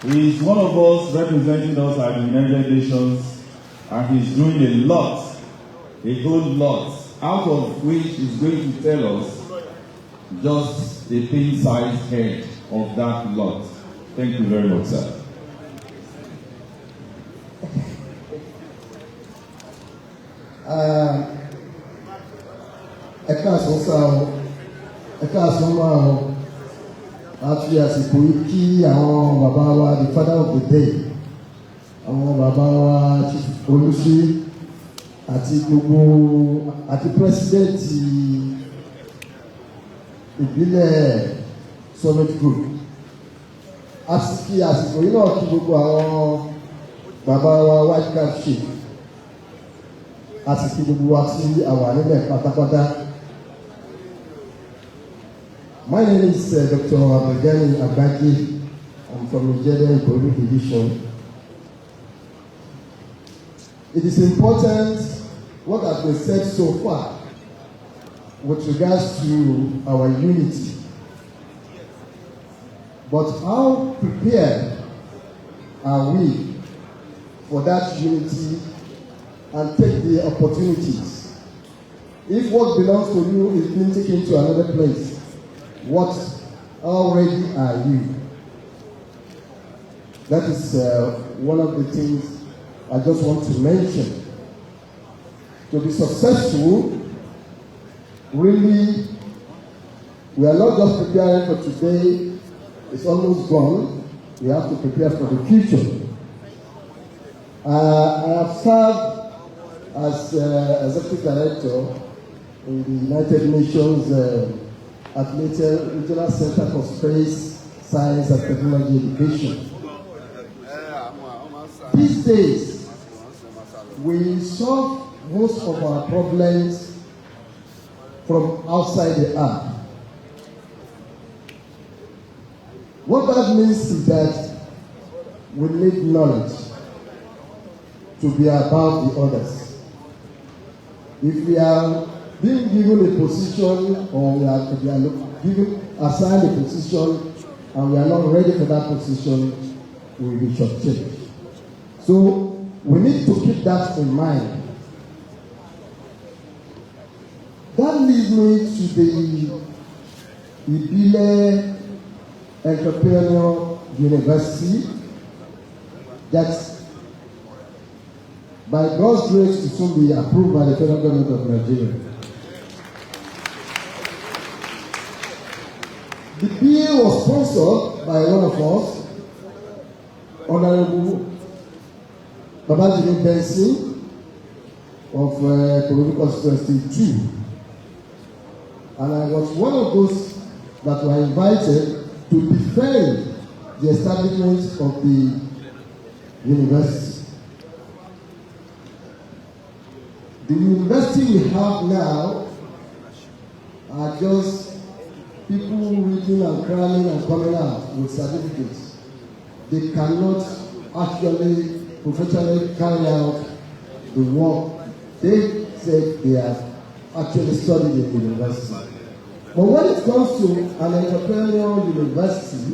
He is one of us representing us at the United Nations, and he's doing a lot, a whole lot, out of which he's going to tell us just a pin-sized head of that lot. Thank you very much, sir. Ẹ̀ka àsọ̀nsá o, ẹ̀ka àsọ̀nmá o, a fi àsìkò yìí kí àwọn bàbá wa the father of the day, àwọn bàbá wa Chief Olùsí àti gbogbo àti president ìbílẹ̀ summit group. A sì fi àsìkò yìí náà kí gbogbo àwọn bàbá wa white cap chief àti kí gbogbo wa sí àwọn nílẹ̀ pátápátá. My name is Dr. Abdulgani Abagi. I'm from Nigeria Eko Division. It is important what has been said so far with regards to our unity. But how prepared are we for that unity and take the opportunities? If what belongs to you is being taken to another place, what already are you? That is one of the things I just want to mention. To be successful, really, we are not just preparing for today, it's almost gone. We have to prepare for the future. I have served as Executive Director in the United Nations Regional Center for Space, Science and Technology Education. These days, we solve most of our problems from outside the earth. What that means is that we need knowledge to be above the others. If we are being given a position or we are assigned a position and we are not ready for that position, we will be shortchanged. So we need to keep that in mind. That leads me to the Ibile Entrepreneurial University that by God's grace will soon be approved by the federal government of Nigeria. The PA was sponsored by one of us, Honorable Babajide Benson of Korodu Constituency 2. And I was one of those that were invited to defend the establishment of the university. The university we have now are just people reading and cramming and coming out with certificates. They cannot actually professionally carry out the work they said they have actually studied in the university. But when it comes to an entrepreneurial university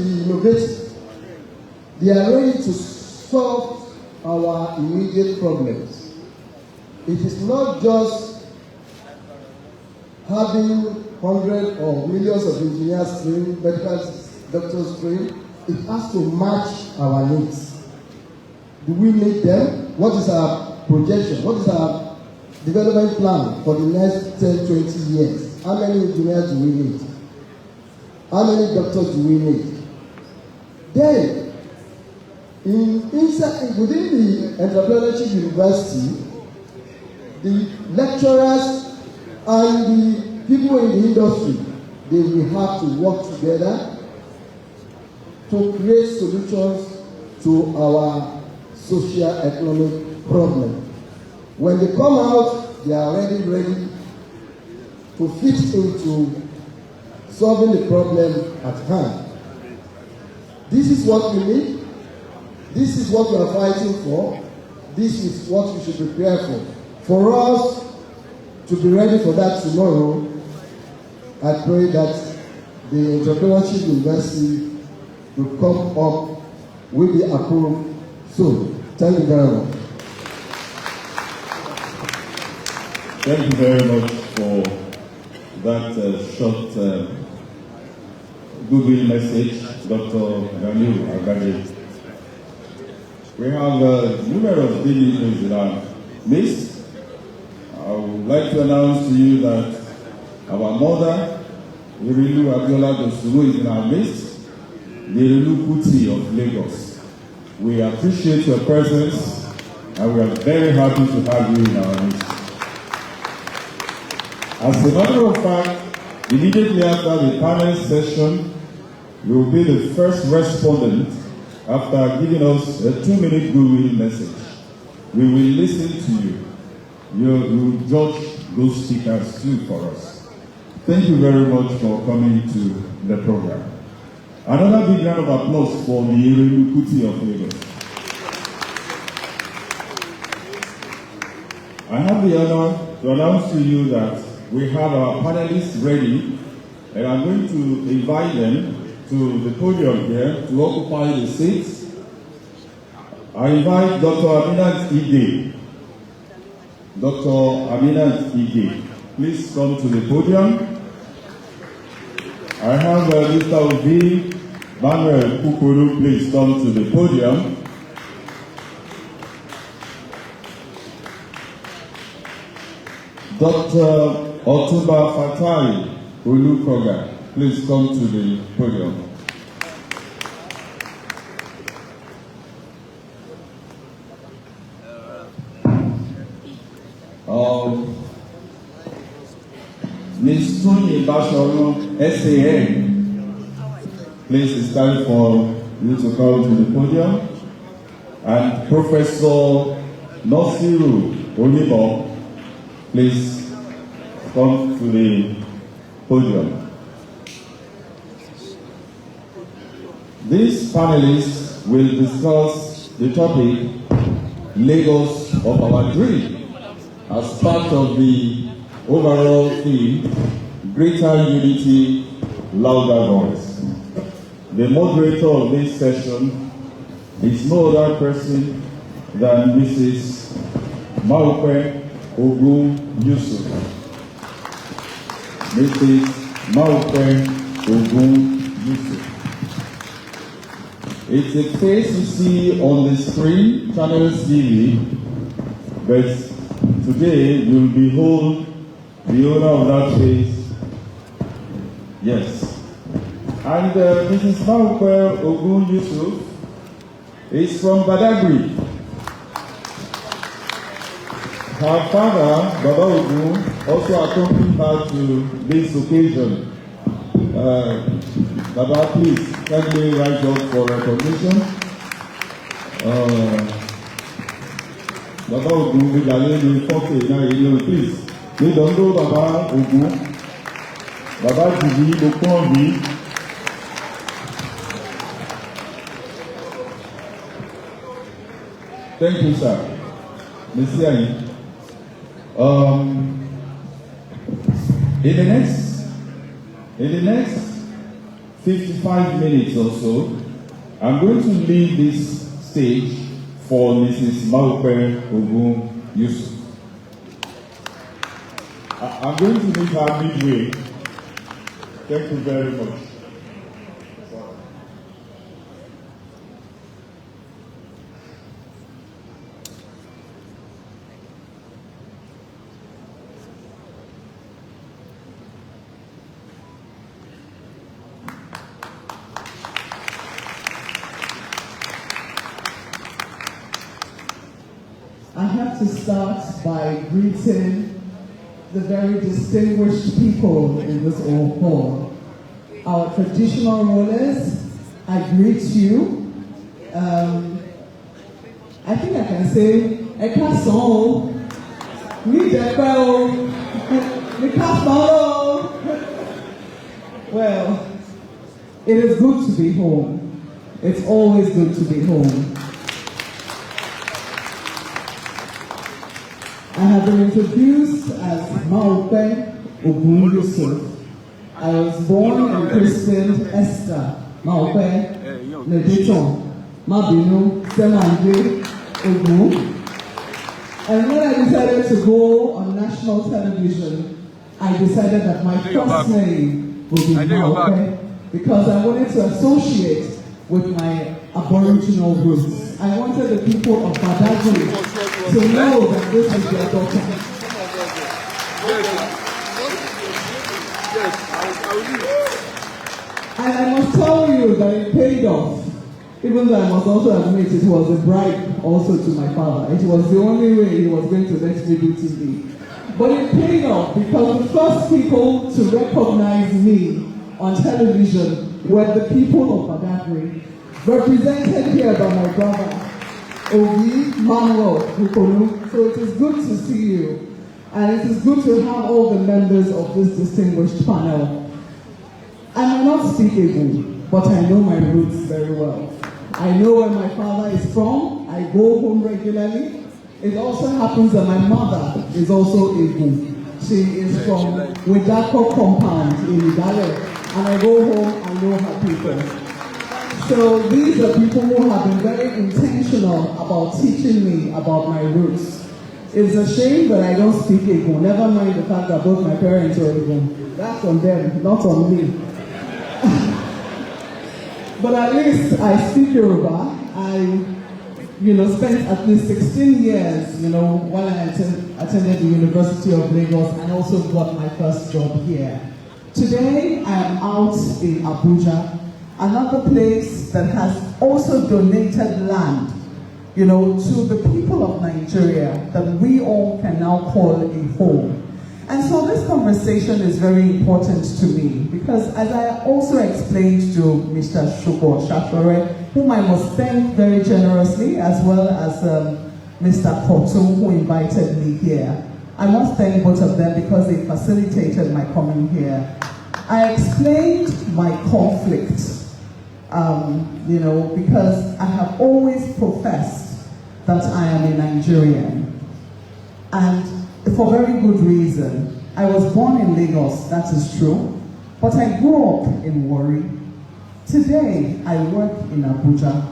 is innovative. They are ready to solve our immediate problems. It is not just having hundreds or millions of engineers trained, medical doctors trained. It has to match our needs. Do we need them? What is our projection? What is our development plan for the next 10, 20 years? How many engineers do we need? How many doctors do we need? Then, within the entrepreneurship university, the lecturers and the people in the industry, they will have to work together to create solutions to our socio-economic problem. When they come out, they are already ready to fit into solving the problem at hand. This is what we need. This is what we are fighting for. This is what we should prepare for. For us to be ready for that tomorrow, I pray that the Entrepreneurship University will come up with the approved soon. Thank you very much. Thank you very much for that short goodwill message, Dr. Daniel Agade. We have numerous dignitaries in our midst. I would like to announce to you that our mother, Irilu Abiola Dosumu, is in our midst, the Irilu Kuti of Lagos. We appreciate your presence and we are very happy to have you in our midst. As a matter of fact, immediately after the panel session, you will be the first respondent after giving us a 2-minute goodwill message. We will listen to you. You will judge those speakers too for us. Thank you very much for coming to the program. Another big round of applause for the Irilu Kuti of Lagos. I have the honor to announce to you that we have our panelists ready, and I'm going to invite them to the podium here to occupy the seats. I invite Dr. Aminat Ige. Dr. Aminat Ige, please come to the podium. I have Mr. Obi Manuel Kukuru, please come to the podium. Dr. Otuba Fatai Olukoga, please come to the podium. Ms. Tony Basharon, SAN, please, it's time for you to come to the podium. And Professor Nosiru Onibo, please come to the podium. These panelists will discuss the topic, Lagos of our dream, as part of the overall theme, Greater Unity, Louder Voice. The moderator of this session is no other person than Mrs. Maupe Ogun Yusuf. Mrs. Maupe Ogun Yusuf. It's a face you see on the screen, Channels TV, but today you'll behold the owner of that face. Yes. And Mrs. Maupe Ogun Yusuf is from Badagry. Her father, Baba Ogun, also accompanied her to this occasion. Baba, please, kindly rise up for recognition. Baba Ogun, we are in the please. We don't know Baba Ogun. Baba Jibi, Okonbi. Thank you, sir. Monsieur. In the next 55 minutes or so, I'm going to leave this stage for Mrs. Maupe Ogun Yusuf. I'm going to leave her midway. Thank you very much. I have to start by greeting the very distinguished people in this old hall. Our traditional rulers, I greet you. I think I can say, Ekason, we Depel, Well, it is good to be home. It's always good to be home. I have been introduced as Maupe Ogun Yusuf. I was born and christened Esther Maupe Nedeton Mabinu Semanje Ogun. And when I decided to go on national television, I decided that my first name would be Maupe because I wanted to associate with my Aboriginal roots. I wanted the people of Badagry to know that this is their daughter. And I must tell you that it paid off. Even though I must also admit it was a bribe also to my father. It was the only way he was going to let me do TV. But it paid off because the first people to recognize me on television were the people of Badagry, represented here by my brother, Ogi Manuel Ukonu. So it is good to see you. And it is good to have all the members of this distinguished panel. I may not speak Igbo, but I know my roots very well. I know where my father is from. I go home regularly. It also happens that my mother is also Igbo. She is from Widako compound in Ibile, and I go home, I know her people. So these are people who have been very intentional about teaching me about my roots. It's a shame that I don't speak Igbo, never mind the fact that both my parents are Igbo. That's on them, not on me. But at least I speak Yoruba. I, spent at least 16 years, while I attended the University of Lagos and also got my first job here. Today, I am out in Abuja, another place that has also donated land, to the people of Nigeria that we all can now call a home. And so this conversation is very important to me because as I also explained to Mr. Shuko Shafore, whom I must thank very generously, as well as Mr. Koto, who invited me here. I must thank both of them because they facilitated my coming here. I explained my conflict, because I have always professed that I am a Nigerian. And for very good reason. I was born in Lagos, that is true, but I grew up in Warri. Today, I work in Abuja.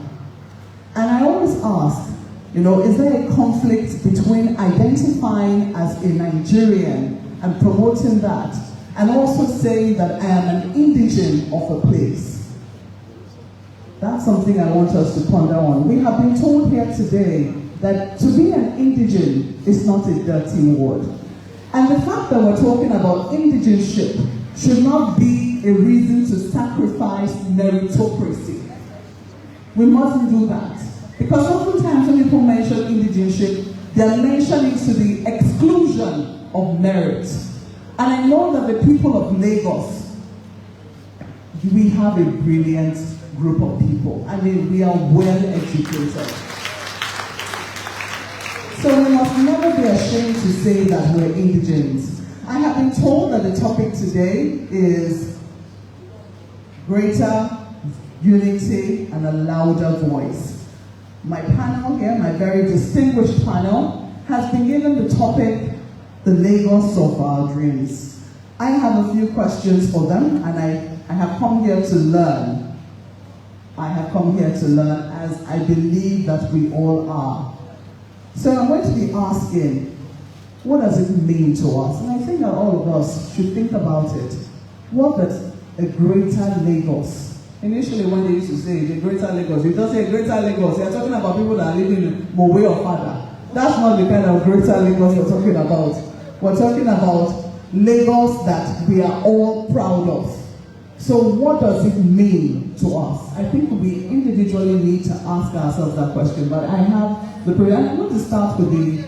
And I always ask, is there a conflict between identifying as a Nigerian and promoting that, and also saying that I am an indigene of a place? That's something I want us to ponder on. We have been told here today that to be an indigene is not a dirty word. And the fact that we're talking about indigenship should not be a reason to sacrifice meritocracy. We mustn't do that. Because oftentimes when people mention indigenship, they're mentioning to the exclusion of merit. And I know that the people of Lagos, we have a brilliant group of people. I mean, we are well educated. So we must never be ashamed to say that we're indigenous. I have been told that the topic today is greater unity and a louder voice. My panel here, my very distinguished panel, has been given the topic, the Lagos of our dreams. I have a few questions for them, and I have come here to learn. I have come here to learn, as I believe that we all are. So I'm going to be asking, what does it mean to us? And I think that all of us should think about it. What does a greater Lagos? Initially, when they used to say the greater Lagos, you don't say greater Lagos. You're talking about people that are living in Maupe or Fada. That's not the kind of greater Lagos we're talking about. We're talking about Lagos that we are all proud of. So what does it mean to us? I think we individually need to ask ourselves that question, but I have the prayer. I'm going to start with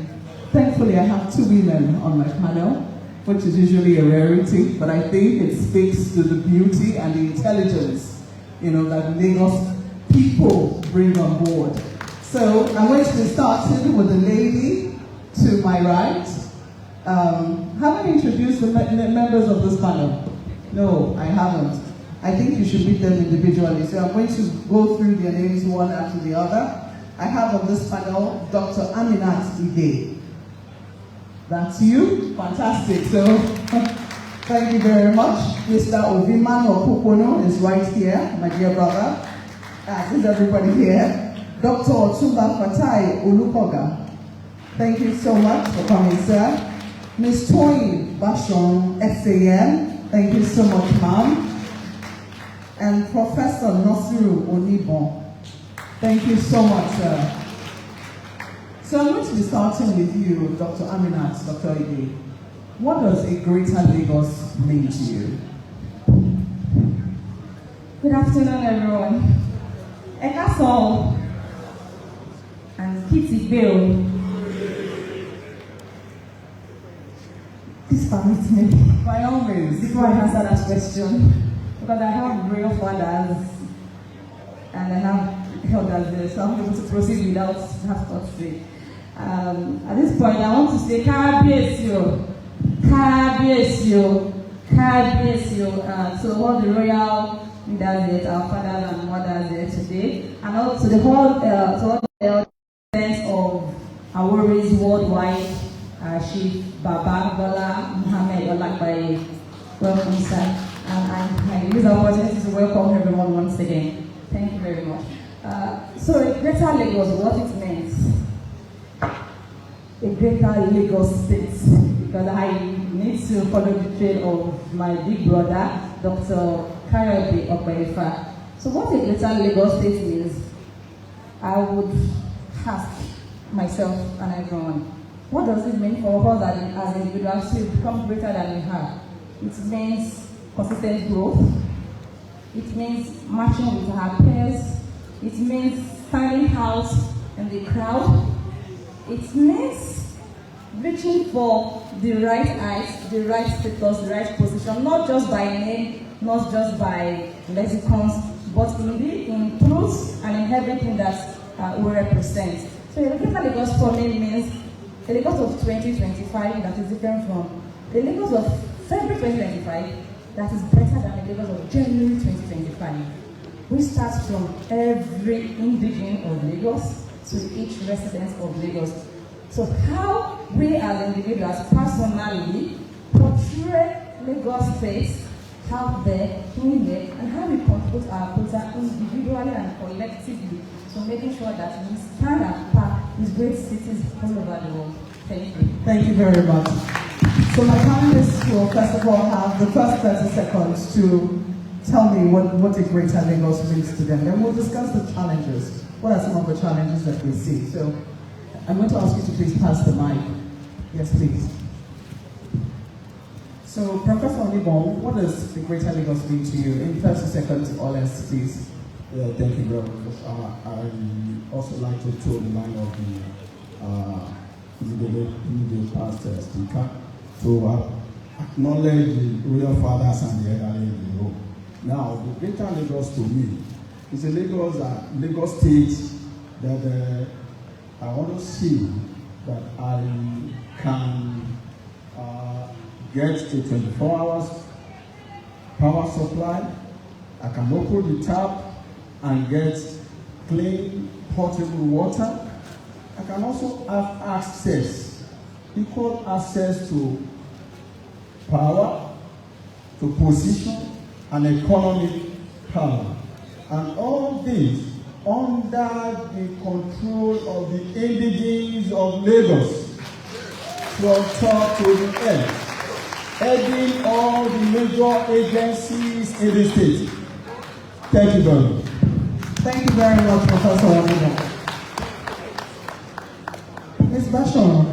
thankfully I have two women on my panel, which is usually a rarity, but I think it speaks to the beauty and the intelligence, that Lagos people bring on board. So I'm going to be starting with the lady to my right. Have I introduced the members of this panel? No, I haven't. I think you should meet them individually. So I'm going to go through their names one after the other. I have on this panel Dr. Aminat Ide. That's you? Fantastic. So, thank you very much. Mr. Ovimano Okupono is right here, my dear brother. This is everybody here. Dr. Otumba Fatai Olukoga. Thank you so much for coming, sir. Ms. Toyin Bashon, SAN. Thank you so much, ma'am. And Professor Nasiru Onibon. Thank you so much, sir. So I'm going to be starting with you, Dr. Aminat, Dr. Ibile. What does a greater Lagos mean to you? Good afternoon, everyone. Ekaso and Kitty Bill. Please permit me, by all means, before I answer that question, because I have real fathers and I have elders there, so I'm able to proceed without that courtesy. At this point, I want to say, Kabiesio, to all the royal leaders there, our fathers and mothers there today, and also the whole, to all the elders of our warriors worldwide. Chief Baba Bola Muhammad Olakbaye, welcome, sir. And I use the opportunity to welcome everyone once again. Thank you very much. So, a greater Lagos, what it means? A greater Lagos state, because I need to follow the trail of my big brother, Dr. Kayode Okwefa. So, what a greater Lagos state means, I would ask myself and everyone. What does it mean for us as individuals to become greater than we have? It means consistent growth. It means marching with our peers. It means standing out in the crowd. It means reaching for the right height, the right status, the right position, not just by name, not just by lexicons, but in truth and in everything that we represent. So the greater Lagos for me means the Lagos of 2025 that is different from the Lagos of February 2025 that is better than the Lagos of January 2025. We start from every indigene of Lagos to each resident of Lagos. So how we as individuals personally portray Lagos State out there, in here, and how we contribute our quota individually and collectively. So making sure that we stand apart with great cities all over the world. Thank you. Thank you very much. So my panelists will first of all have the first 30 seconds to tell me what a greater Lagos means to them. Then we'll discuss the challenges. What are some of the challenges that we see? So I'm going to ask you to please pass the mic. Yes, please. So Professor Onibon, what does the greater Lagos mean to you? In 30 seconds or less, please. Yeah, thank you very much. I also like to throw the line of the past speaker to acknowledge the royal fathers and the elderly in the room. Now, the greater Lagos to me is a Lagos state that I want to see that I can get a 24 hours power supply. I can open the tap and get clean, potable water. I can also have access, equal access to power, to position, and economic power. And all this under the control of the indigenes of Lagos, from top to the end, heading all the major agencies in the state. Thank you very much. Thank you very much, Professor Onibon. Ms. Bashon,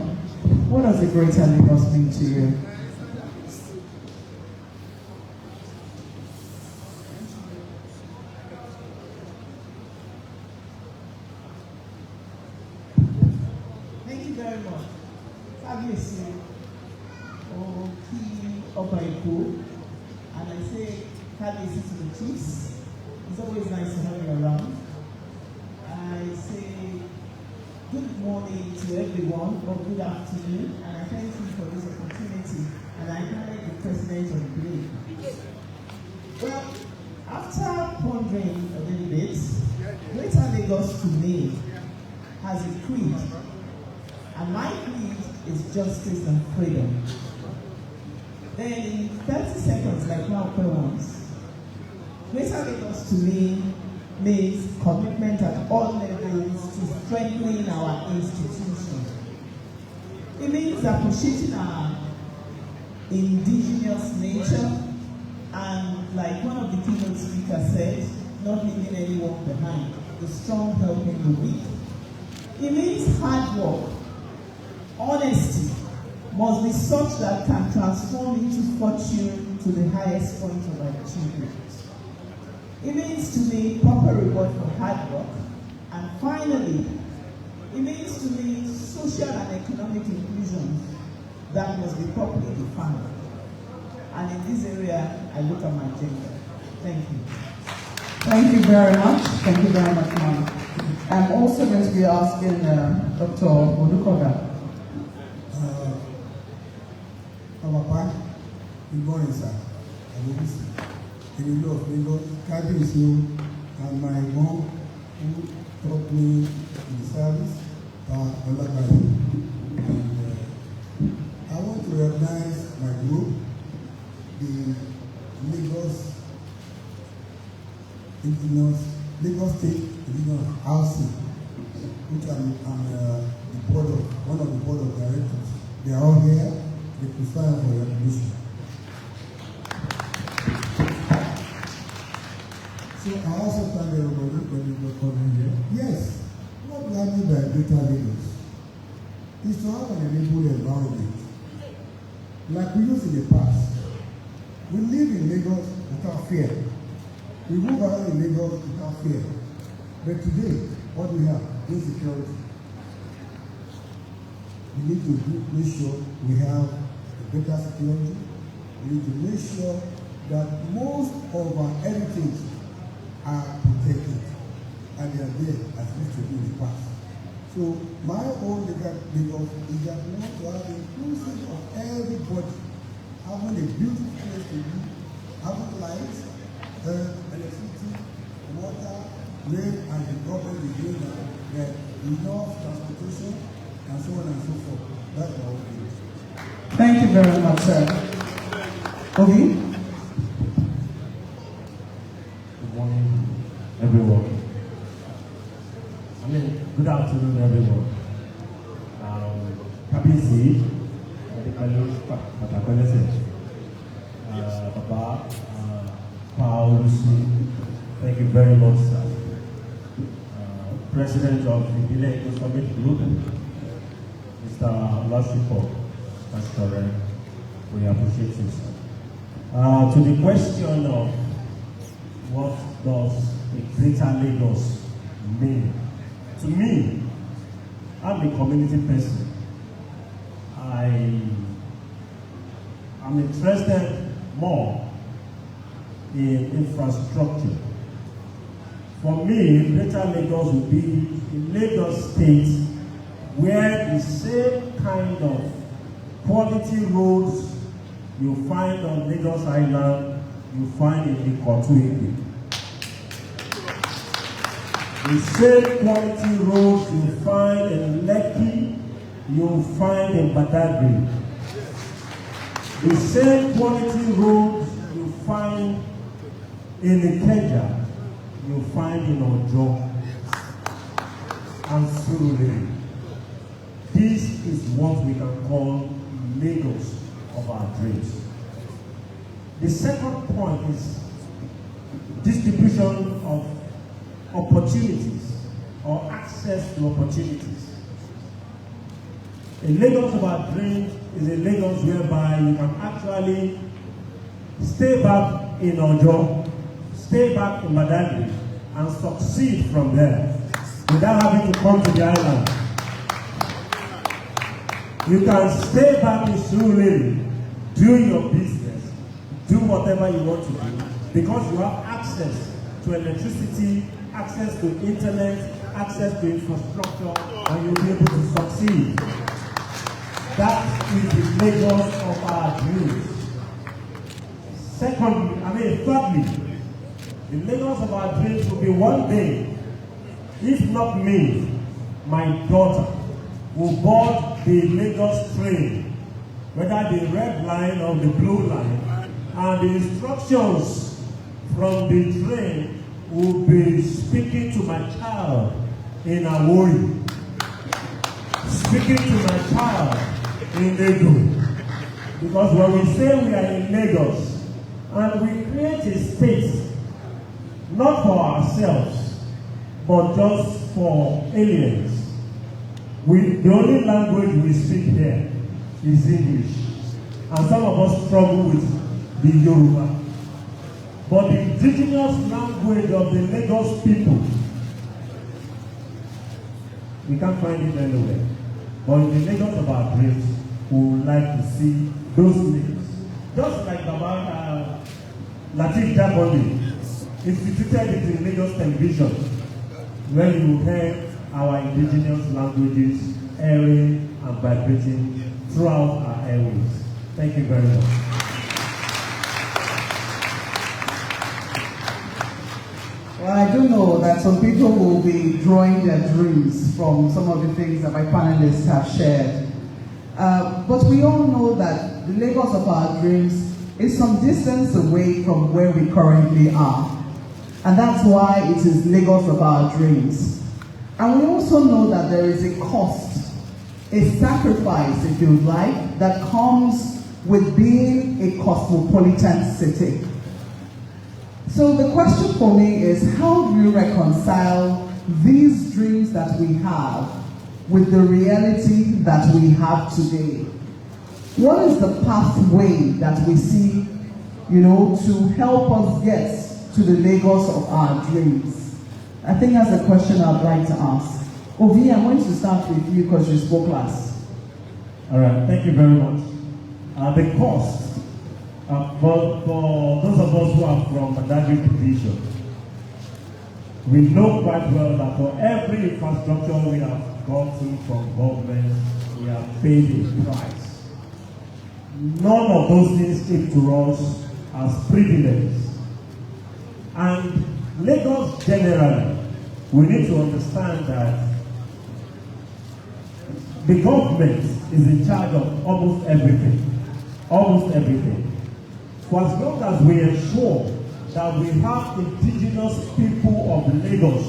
what does the greater Lagos mean to you? Thank you very much. Obviously, Maupe Eko, and I say Kabiyesi to the chiefs. It's always nice to have you around. I say good morning to everyone, or good afternoon, and I thank you for this opportunity, and I acknowledge the President of the League. Well, after pondering a little bit, Greater Lagos to me has a creed, and my creed is justice and freedom. Then in 30 seconds, like Maupe wants, Greater Lagos to me means commitment at all levels to strengthening our institutions. It means appreciating our indigenous nature and, like one of the keynote speakers said, not leaving anyone behind, the strong helping the weak. It means hard work, honesty must be such that can transform into fortune to the highest point of achievement. It means to me proper reward for hard work. And finally, it means to me social and economic inclusion that must be properly defined. And in this area, I look at my gender. Thank you. Thank you very much. Thank you very much, ma'am. I'm also going to be asking Dr. Odukoga. Papa, good morning, sir. In the law of Lagos, Kadri and my mom who taught me in the service are Olabari. And I want to recognize my group, the Lagos Indigenous, Lagos State Indigenous Housing, which I'm the board of, one of the board of directors. They are all here. They preside for recognition. So I also thank everybody for coming here. Yes, what we are doing by Greater Lagos is to have an enable environment like we used in the past. We live in Lagos without fear. We move around in Lagos without fear. But today, what do we have? Insecurity. We need to make sure we have a better security. We need to make sure that most of our heritage are protected and they are there as used to be in the past. So my own Lagos is that we want to have inclusive of everybody, having a beautiful place to live, having lights, electricity, water, rain, and the government is doing that, enough transportation, and so on and so forth. That's all we do. Thank you very much, sir. Obi? Good morning, everyone. Good afternoon, everyone. Kabisi, Papa, Paul, thank you very much, sir. President of the Ibile Eko Summit Group, Mr. Lasipo, that's correct. We appreciate you, sir. To the question of what does a Greater Lagos mean? To me, I'm a community person. I'm interested more in infrastructure. For me, Greater Lagos will be a Lagos state where the same kind of quality roads you find on Lagos Island, you find in Ikotu. The same quality roads you find in Lekki, you find in Badagry. The same quality roads you find in Ikeja, you find in Ojo and Surulere. This is what we can call Lagos of our dreams. The second point is distribution of opportunities or access to opportunities. A Lagos of our dreams is a Lagos whereby you can actually stay back in Ojo, stay back in Badagry, and succeed from there without having to come to the island. You can stay back in Surulere, do your business, do whatever you want to do, because you have access to electricity, access to internet, access to infrastructure, and you'll be able to succeed. That is the Lagos of our dreams. Thirdly, the Lagos of our dreams will be one day, if not me, my daughter will board the Lagos train, whether the red line or the blue line, and the instructions from the train will be speaking to my child in Awori, speaking to my child in Edo. Because when we say we are in Lagos and we create a state, not for ourselves, but just for aliens, the only language we speak here is English. And some of us struggle with the Yoruba. But the indigenous language of the Lagos people, we can't find it anywhere. But in the Lagos of our dreams, we would like to see those names. Just like Baba Latif Jabondi instituted it in Lagos television, where you hear our indigenous languages airing and vibrating throughout our airways. Thank you very much. Well, I do know that some people will be drawing their dreams from some of the things that my panelists have shared. But we all know that the Lagos of our dreams is some distance away from where we currently are. And that's why it is Lagos of our dreams. And we also know that there is a cost, a sacrifice, if you like, that comes with being a cosmopolitan city. So the question for me is, how do you reconcile these dreams that we have with the reality that we have today? What is the pathway that we see, to help us get to the Lagos of our dreams? I think that's a question I'd like to ask. Ovi, I'm going to start with you because you spoke last. All right, thank you very much. The cost, for those of us who are from Badagry division, we know quite well that for every infrastructure we have gotten from government, we have paid a price. None of those things came to us as privilege. And Lagos generally, we need to understand that the government is in charge of almost everything. Almost everything. For as long as we ensure that we have indigenous people of Lagos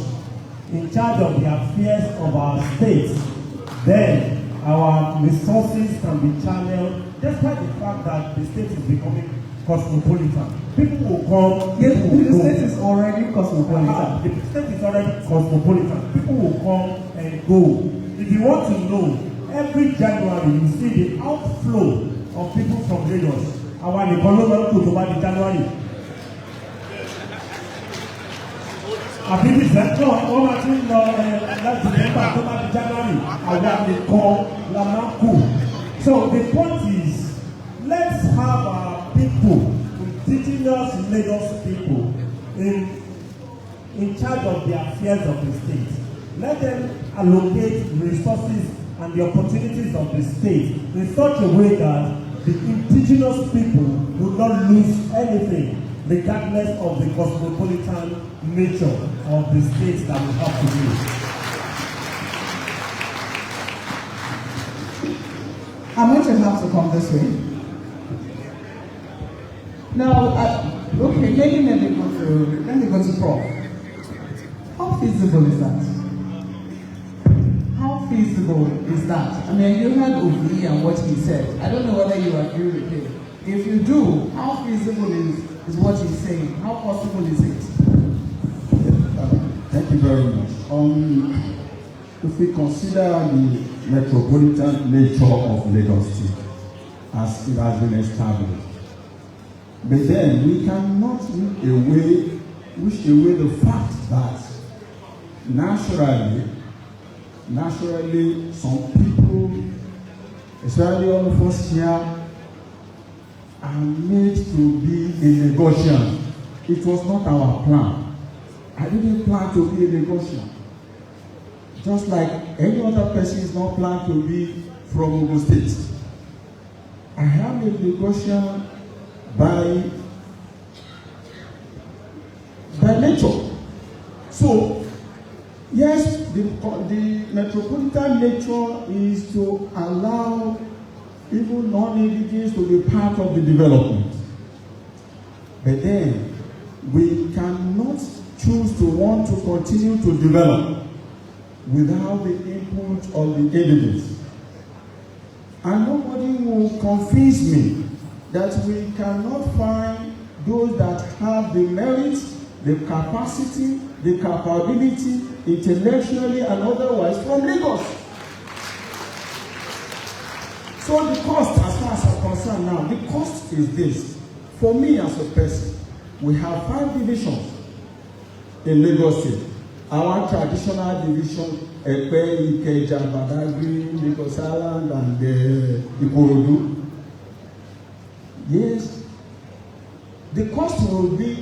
in charge of the affairs of our state, then our resources can be channeled, despite the fact that the state is becoming cosmopolitan. People will come. Yes, the state is already cosmopolitan. The state is already cosmopolitan. People will come and go. If you want to know, every January you see the outflow of people from Lagos. Our economy to the January. Àbí December, wọ́n máa ti ń lọ láti December tó bá di January, àwọn nìkan la máa kù. So the point is, let's have our people, indigenous Lagos people, in charge of the affairs of the state. Let them allocate resources and the opportunities of the state in such a way that the indigenous people will not lose anything, regardless of the cosmopolitan nature of the states that we have today. I'm going to have to come this way. Now, okay, let me go to Prof. How feasible is that? How feasible is that? I mean, you heard Ovi and what he said. I don't know whether you agree with him. If you do, how feasible is what he's saying? How possible is it? Thank you very much. If we consider the metropolitan nature of Lagos State as it has been established, but then we cannot wish away the fact that naturally, some people, especially all of us here, are made to be a Lagosian. It was not our plan. I didn't plan to be a Lagosian. Just like any other person is not planned to be from Ogun State. I am a Lagosian by nature. So, yes, the metropolitan nature is to allow even non-indigenous to be part of the development. But then, we cannot choose to want to continue to develop without the input of the indigenous. And nobody will convince me that we cannot find those that have the merit, the capacity, the capability, intellectually and otherwise from Lagos. So the cost, as far as I'm concerned now, the cost is this. For me as a person, we have 5 divisions in Lagos State. Our traditional division, Epe, Ikeja, Badagry, Lagos Island, and Ikorodu. Yes. The cost will be,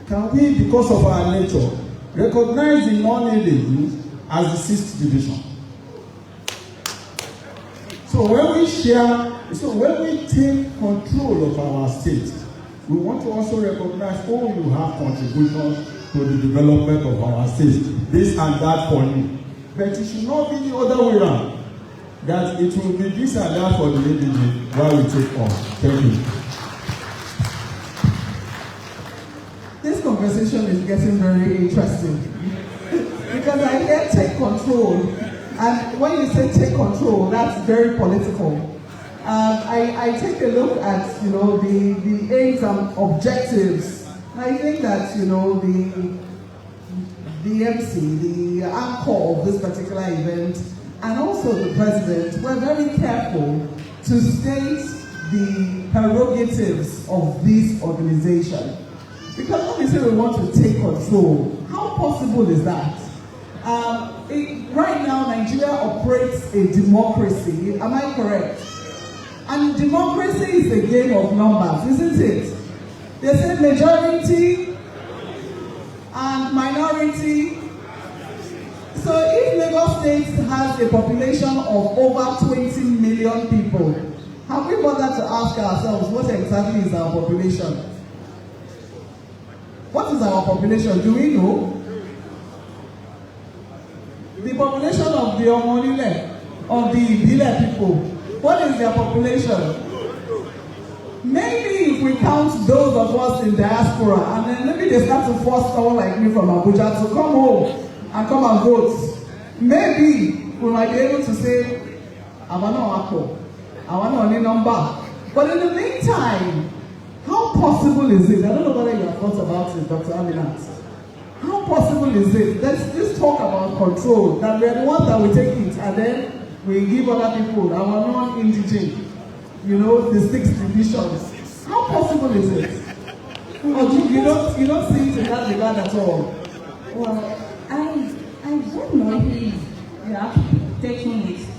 can we, because of our nature, recognize the non-indigenous as the 6th division? So when we take control of our state, we want to also recognize, you have contributions to the development of our state, this and that for you. But it should not be the other way around, that it will be this and that for the indigenous while we take on. Thank you. This conversation is getting very interesting because I hear take control, and when you say take control, that's very political. I take a look at the aims and objectives. I think that the MC, the anchor of this particular event, and also the president were very careful to state the prerogatives of this organization. Because when we say we want to take control, how possible is that? Right now, Nigeria operates a democracy. Am I correct? And democracy is a game of numbers, isn't it? They say majority and minority. So if Lagos State has a population of over 20 million people, have we bothered to ask ourselves what exactly is our population? What is our population? Do we know? The population of the Omonile, of the Ibile people, what is their population? Maybe if we count those of us in diaspora, and then maybe they start to force someone like me from Abuja to come home and come and vote, maybe we might be able to say, Awano Ako, Awano Oni number. But in the meantime, how possible is it? I don't know whether you have thought about it, Dr. Aminat. How possible is it? Let's talk about control, that we are the ones that will take it, and then we give other people, our non-indigenous, the 6 divisions. How possible is it? Or you don't see it in that regard at all? Well, I don't know if you have to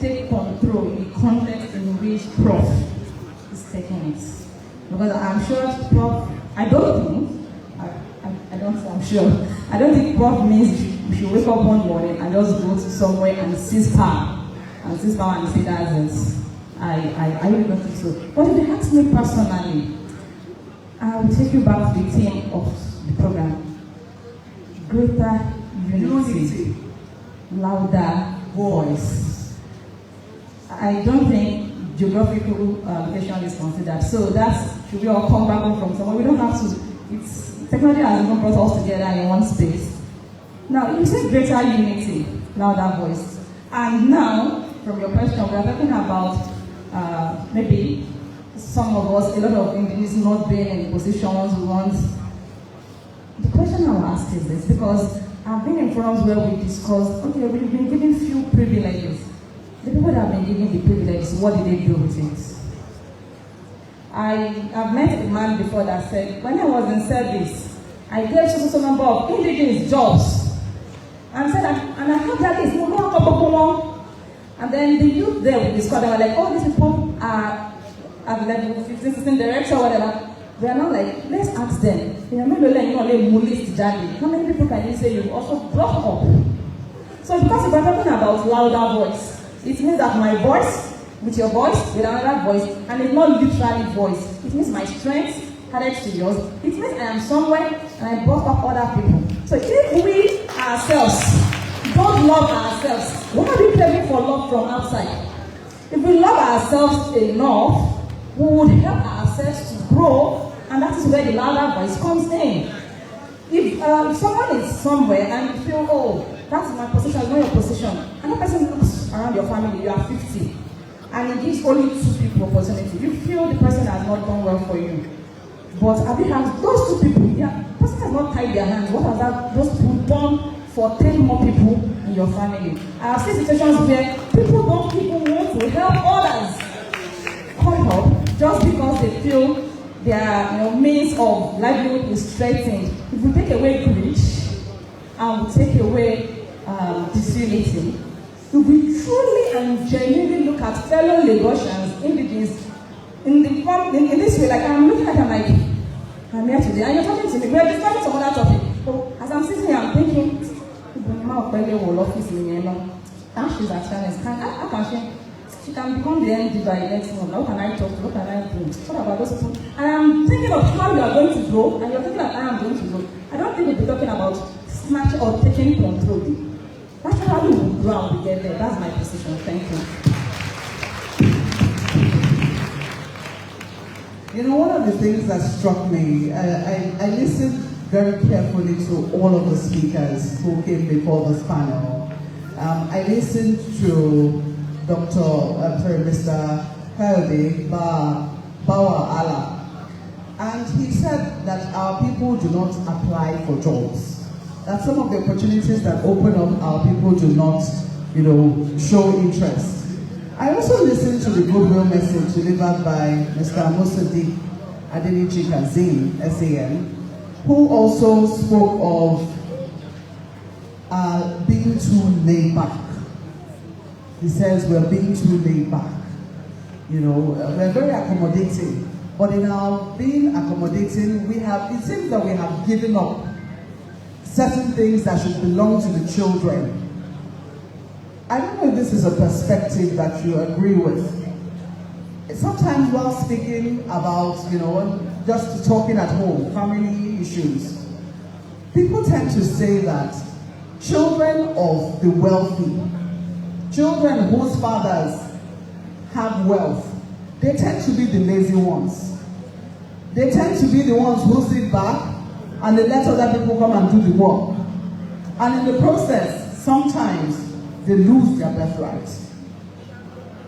take control in the context in which Prof is taking it. Because I'm sure Prof, I don't think Prof means we should wake up one morning and just go to somewhere and seize power. And say that's it. I really don't think so. But if you ask me personally, I will take you back to the theme of the program. Greater unity, louder voice. I don't think geographical location is considered. So should we all come back home from somewhere? We don't have to. Technology has even brought us together in one space. Now, you say greater unity, louder voice. And now, from your question, we are talking about maybe some of us, a lot of individuals not being in positions we want. The question I will ask is this, because I've been in forums where we discussed, okay, we've been given few privileges. The people that have been given the privileges, what did they do with it? I've met a man before that said, when I was in service, I gave so number of indigenous jobs. And said, and I have that list, and then the youth there with the squad, they were like, oh, these people are at level 15, 16 director, whatever. They are not like, let's ask them. How many people can you say you also brought up? So because if we're talking about louder voice, it means that my voice, with your voice, with another voice, and it's not literally voice. It means my strength added to yours. It means I am somewhere and I brought up other people. So if we ourselves don't love ourselves, why are we craving for love from outside? If we love ourselves enough, we would help ourselves to grow, and that is where the louder voice comes in. If someone is somewhere and you feel, oh, that's my position, it's not your position, another person looks around your family, you are 50, and it gives only 2 people opportunity, you feel the person has not done well for you. But have you had those 2 people, the person has not tied their hands, what have those people done for 10 more people in your family? I have seen situations where people don't even want to help others come up just because they feel their means of livelihood is threatened. If we take away greed and we take away disunity, if we truly and genuinely look at fellow Lagosians, indigenous, in this way, like I'm looking at them like, I'm here today, and you're talking to me, we're discussing some other topic. So as I'm sitting here, I'm thinking, Maupe Ogun office in and she's at challenge. How can she can become the MD by next month? How can I talk to? What can I do? What about those people? And I'm thinking of how you are going to grow, and you're thinking of how I'm going to grow. I don't think we'll be talking about snatch or taking control. That's how we will grow and we get there. That's my position. Thank you. You know, one of the things that struck me, I listened very carefully to all of the speakers who came before this panel. I listened to Mr. Helde Bawa Allah, and he said that our people do not apply for jobs. That some of the opportunities that open up, our people do not, show interest. I also listened to the goodwill message delivered by Mr. Musadi Adenichi Kazim, SAN, who also spoke of being too laid back. He says we're being too laid back. We're very accommodating, but in our being accommodating, it seems that we have given up certain things that should belong to the children. I don't know if this is a perspective that you agree with. Sometimes while speaking about, just talking at home, family issues, people tend to say that children of the wealthy, children whose fathers have wealth, they tend to be the lazy ones. They tend to be the ones who sit back and they let other people come and do the work. And in the process, sometimes they lose their birthright.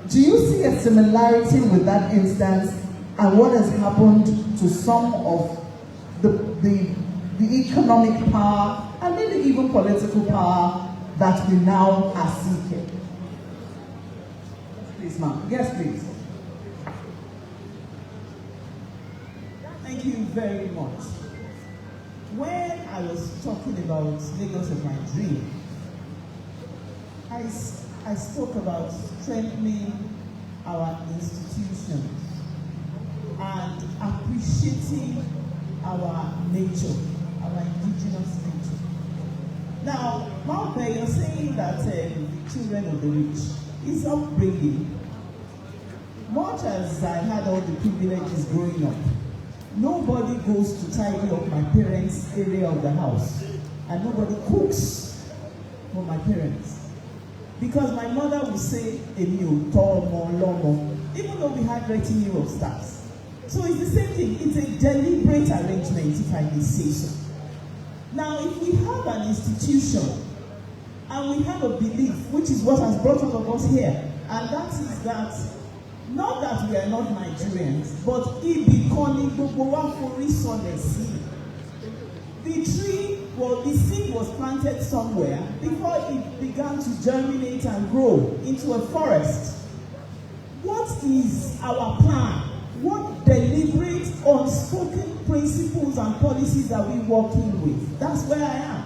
Do you see a similarity with that instance and what has happened to some of the economic power and maybe even political power that we now are seeking? Please, ma'am. Yes, please. Thank you very much. When I was talking about Lagos of my dream, I spoke about strengthening our institutions and appreciating our nature, our indigenous nature. Now, Maupe, you're saying that the children of the rich is upbringing. Much as I had all the privileges growing up, nobody goes to tidy up my parents' area of the house, and nobody cooks for my parents. Because my mother would say, even though we had retinue of staffs. So it's the same thing. It's a deliberate arrangement, if I may say so. Now, if we have an institution and we have a belief, which is what has brought all of us here, and that is that, not that we are not Nigerians, but the seed was planted somewhere before it began to germinate and grow into a forest. What is our plan? What deliberate, unspoken principles and policies are we working with? That's where I am.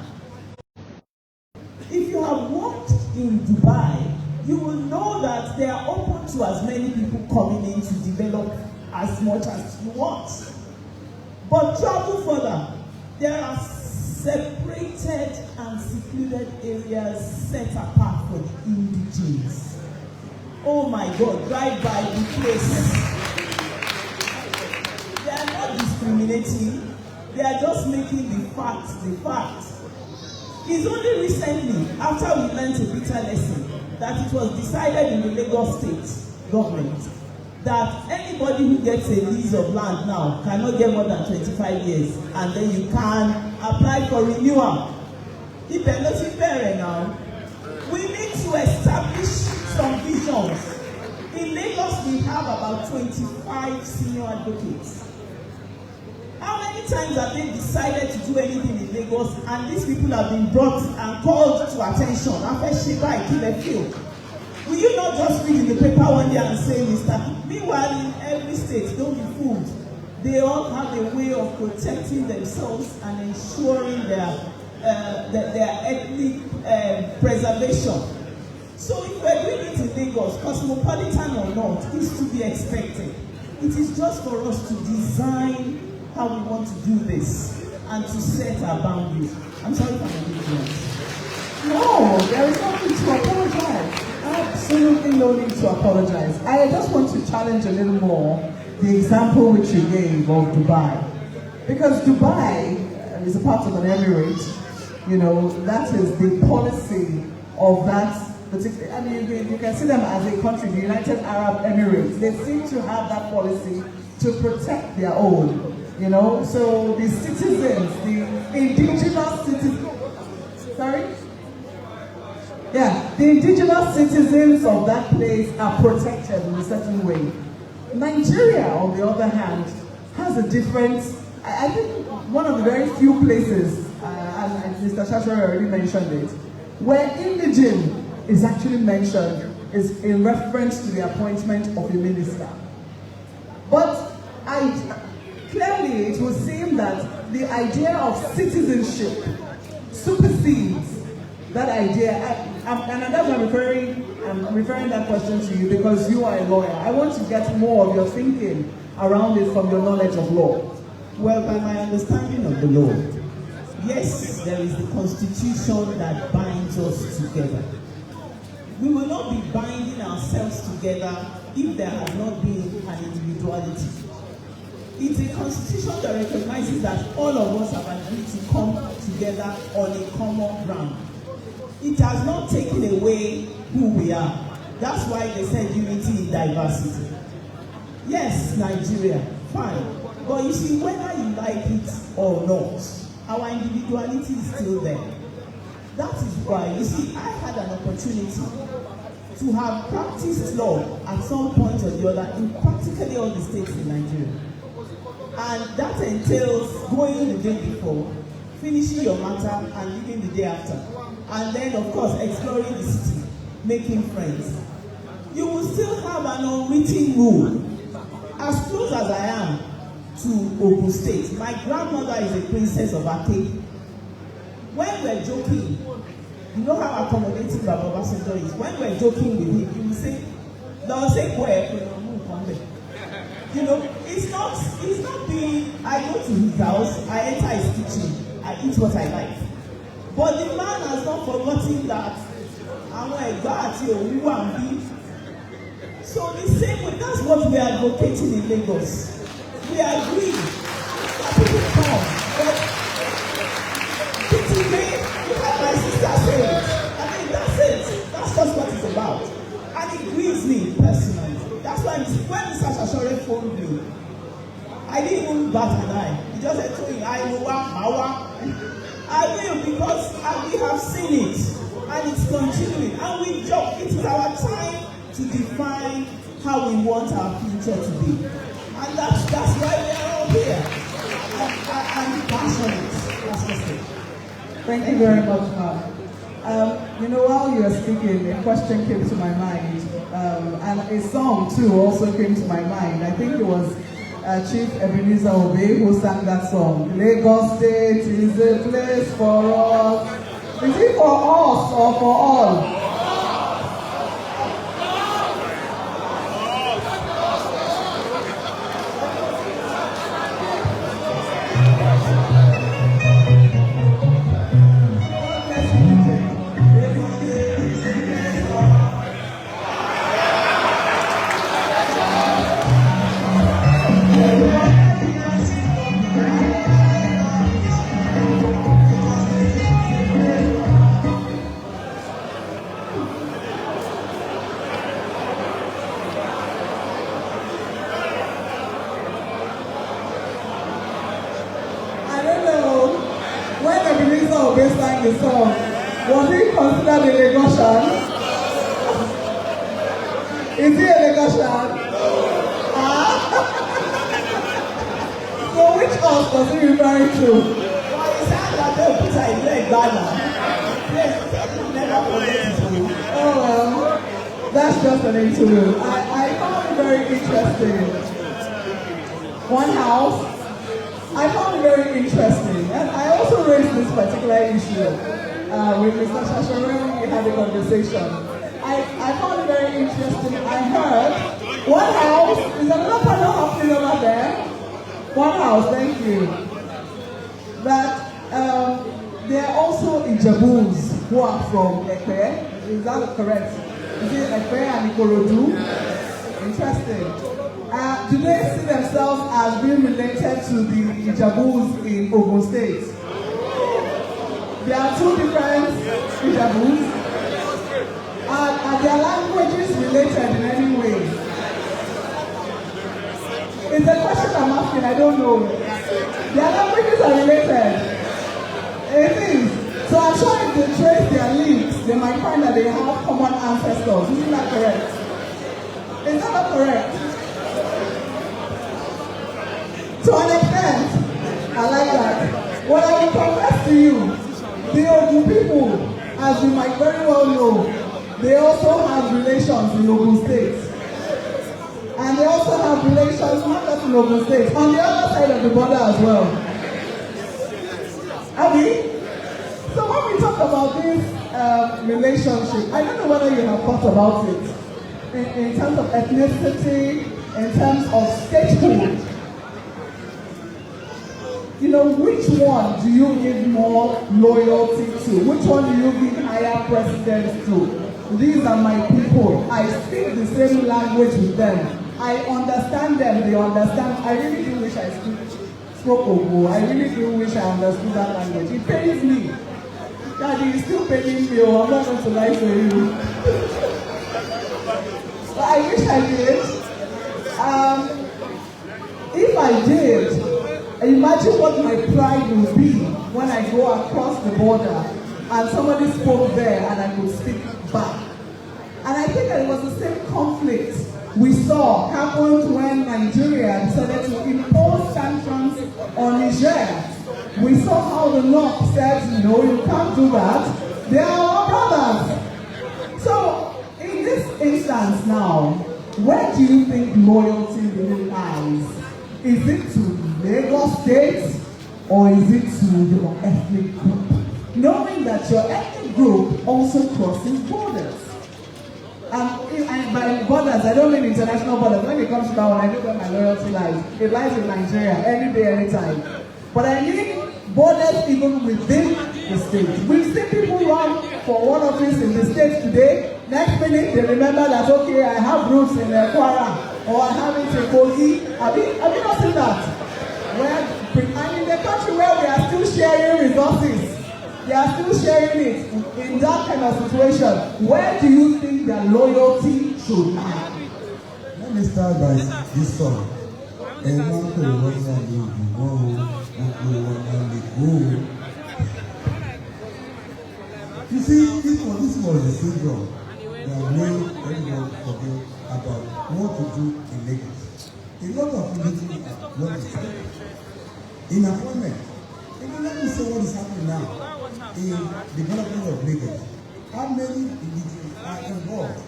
If you have worked in Dubai, you will know that they are open to as many people coming in to develop as much as you want. But travel further. There are separated and secluded areas set apart for the indigenous. Oh my God, drive by the place. They are not discriminating. They are just making the facts the facts. It's only recently, after we learned a bitter lesson, that it was decided in the Lagos state government that anybody who gets a lease of land now cannot get more than 25 years, and then you can apply for renewal. Ibile Eko now. We need to establish some visions. In Lagos, we have about 25 senior advocates. How many times have they decided to do anything in Lagos, and these people have been brought and called to attention? Will you not just read in the paper one day and say, Mr. Meanwhile, in every state, don't be fooled. They all have a way of protecting themselves and ensuring their ethnic preservation. So if we're doing it in Lagos, cosmopolitan or not, is to be expected. It is just for us to design how we want to do this and to set our boundaries. I'm sorry for my ignorance. No, there is no need to apologize. Absolutely no need to apologize. I just want to challenge a little more the example which you gave of Dubai. Because Dubai is a part of an emirate. You know, that is the policy of that particular, I mean, you can see them as a country, the United Arab Emirates. They seem to have that policy to protect their own, you know. So the citizens, the indigenous citizens, sorry? Yeah, the indigenous citizens of that place are protected in a certain way. Nigeria, on the other hand, has a different, I think one of the very few places, and Mr. Shashore already mentioned it, where indigene is actually mentioned is in reference to the appointment of a minister. But clearly it would seem that the idea of citizenship supersedes that idea. And that's why I'm referring that question to you, because you are a lawyer. I want to get more of your thinking around it from your knowledge of law. Well, by my understanding of the law, yes, there is the Constitution that binds us together. We will not be binding ourselves together if there has not been an individuality. It's a Constitution that recognizes that all of us have agreed to come together on a common ground. It has not taken away who we are. That's why they said unity in diversity. Yes, Nigeria, fine. But you see, whether you like it or not, our individuality is still there. That is why, you see, I had an opportunity to have practiced law at some point or the other in practically all the states in Nigeria. And that entails going the day before, finishing your matter, and leaving the day after. And then, of course, exploring the city, making friends. You will still have an unwritten rule. As close as I am to Ogun State, my grandmother is a princess of Ake. When we're joking, you know how accommodating Baba Obasanjo is. When we're joking with him, he will say, "Don't say you know, it's not being, I go to his house, I enter his kitchen, I eat what I like." But the man has not forgotten that so the same way, that's what we are advocating in Lagos. We agree that people come, but my sister said, I mean, that's it. That's just what it's about. And it grieves me personally. That's why when Mr. Shashore phoned me, I didn't even bat an eye. He just said to me, I will, because we have seen it, and it's continuing. And we joke, it is our time to define how we want our future to be. And that's why we are all here. I'm passionate. That's just it. Thank you very much, ma'am. You know, while you were speaking, a question came to my mind, and a song too also came to my mind. I think it was Chief Ebenezer Obey who sang that song. Lagos State is a place for us. Is it for us or for all? they sang the song, was he considered a Lagosian? Is he a Lagosian? So which us was he referring to? Well, he sang that they put her in leg Ghana. Yes, never forget it. Oh well, that's just an interlude. I found it very interesting. One house, I found it very interesting. And I also raised this particular issue with Mr. Shashore when we had a conversation. I found it very interesting. I heard one house, is another panel happening over there? One house, thank you. That there are also Ijabus who are from Ekpe. Is that correct? Is it Ekpe and Ikorodu? Interesting. Do they see themselves as being related to the Ijabus in Ogun State? There are two different Ijabus. Are their languages related in any way? It's a question I'm asking, I don't know. Their languages are related. It is. So I'm sure if they trace their links, they might find that they have common ancestors. Isn't that correct? Is that not correct? To an extent, I like that. What I will confess to you, the Ogun people, as you might very well know, they also have relations in Ogun State. And they also have relations not just in Ogun State, on the other side of the border as well. Abby? So when we talk about this relationship, I don't know whether you have thought about it in terms of ethnicity, in terms of statehood. You know, which one do you give more loyalty to? Which one do you give higher precedence to? These are my people. I speak the same language with them. I understand them, they understand. I really do wish I spoke Ogo. I really do wish I understood that language. It pains me. Daddy, it's still paying me. Oh, I'm not going to lie to you. But I wish I did. If I did, imagine what my pride would be when I go across the border and somebody spoke there and I could speak back. And I think that it was the same conflict we saw happened when Nigeria decided to impose sanctions on Niger. We saw how the North said, no, you can't do that. They are our brothers. So, in this instance now, where do you think loyalty really lies? Is it to Lagos State or is it to your ethnic group? Knowing that your ethnic group also crosses borders. And by borders, I don't mean international borders. When it comes to that one, I know where my loyalty lies. It lies in Nigeria, any day, anytime. But I mean borders even within the state. We've seen people run for one office in the state today. Next minute, they remember that, okay, I have roots in Kwara, or I have it in Kogi. Have you not seen that? Where, and in the country where we are still sharing resources, they are still sharing it in that kind of situation. Where do you think their loyalty should lie? Let me start by this song. You see, this was the syndrome that made everyone forget about what to do in Lagos. A lot of individuals are not expected. In appointment, even let me say what is happening now in development of Lagos. How many individuals are involved?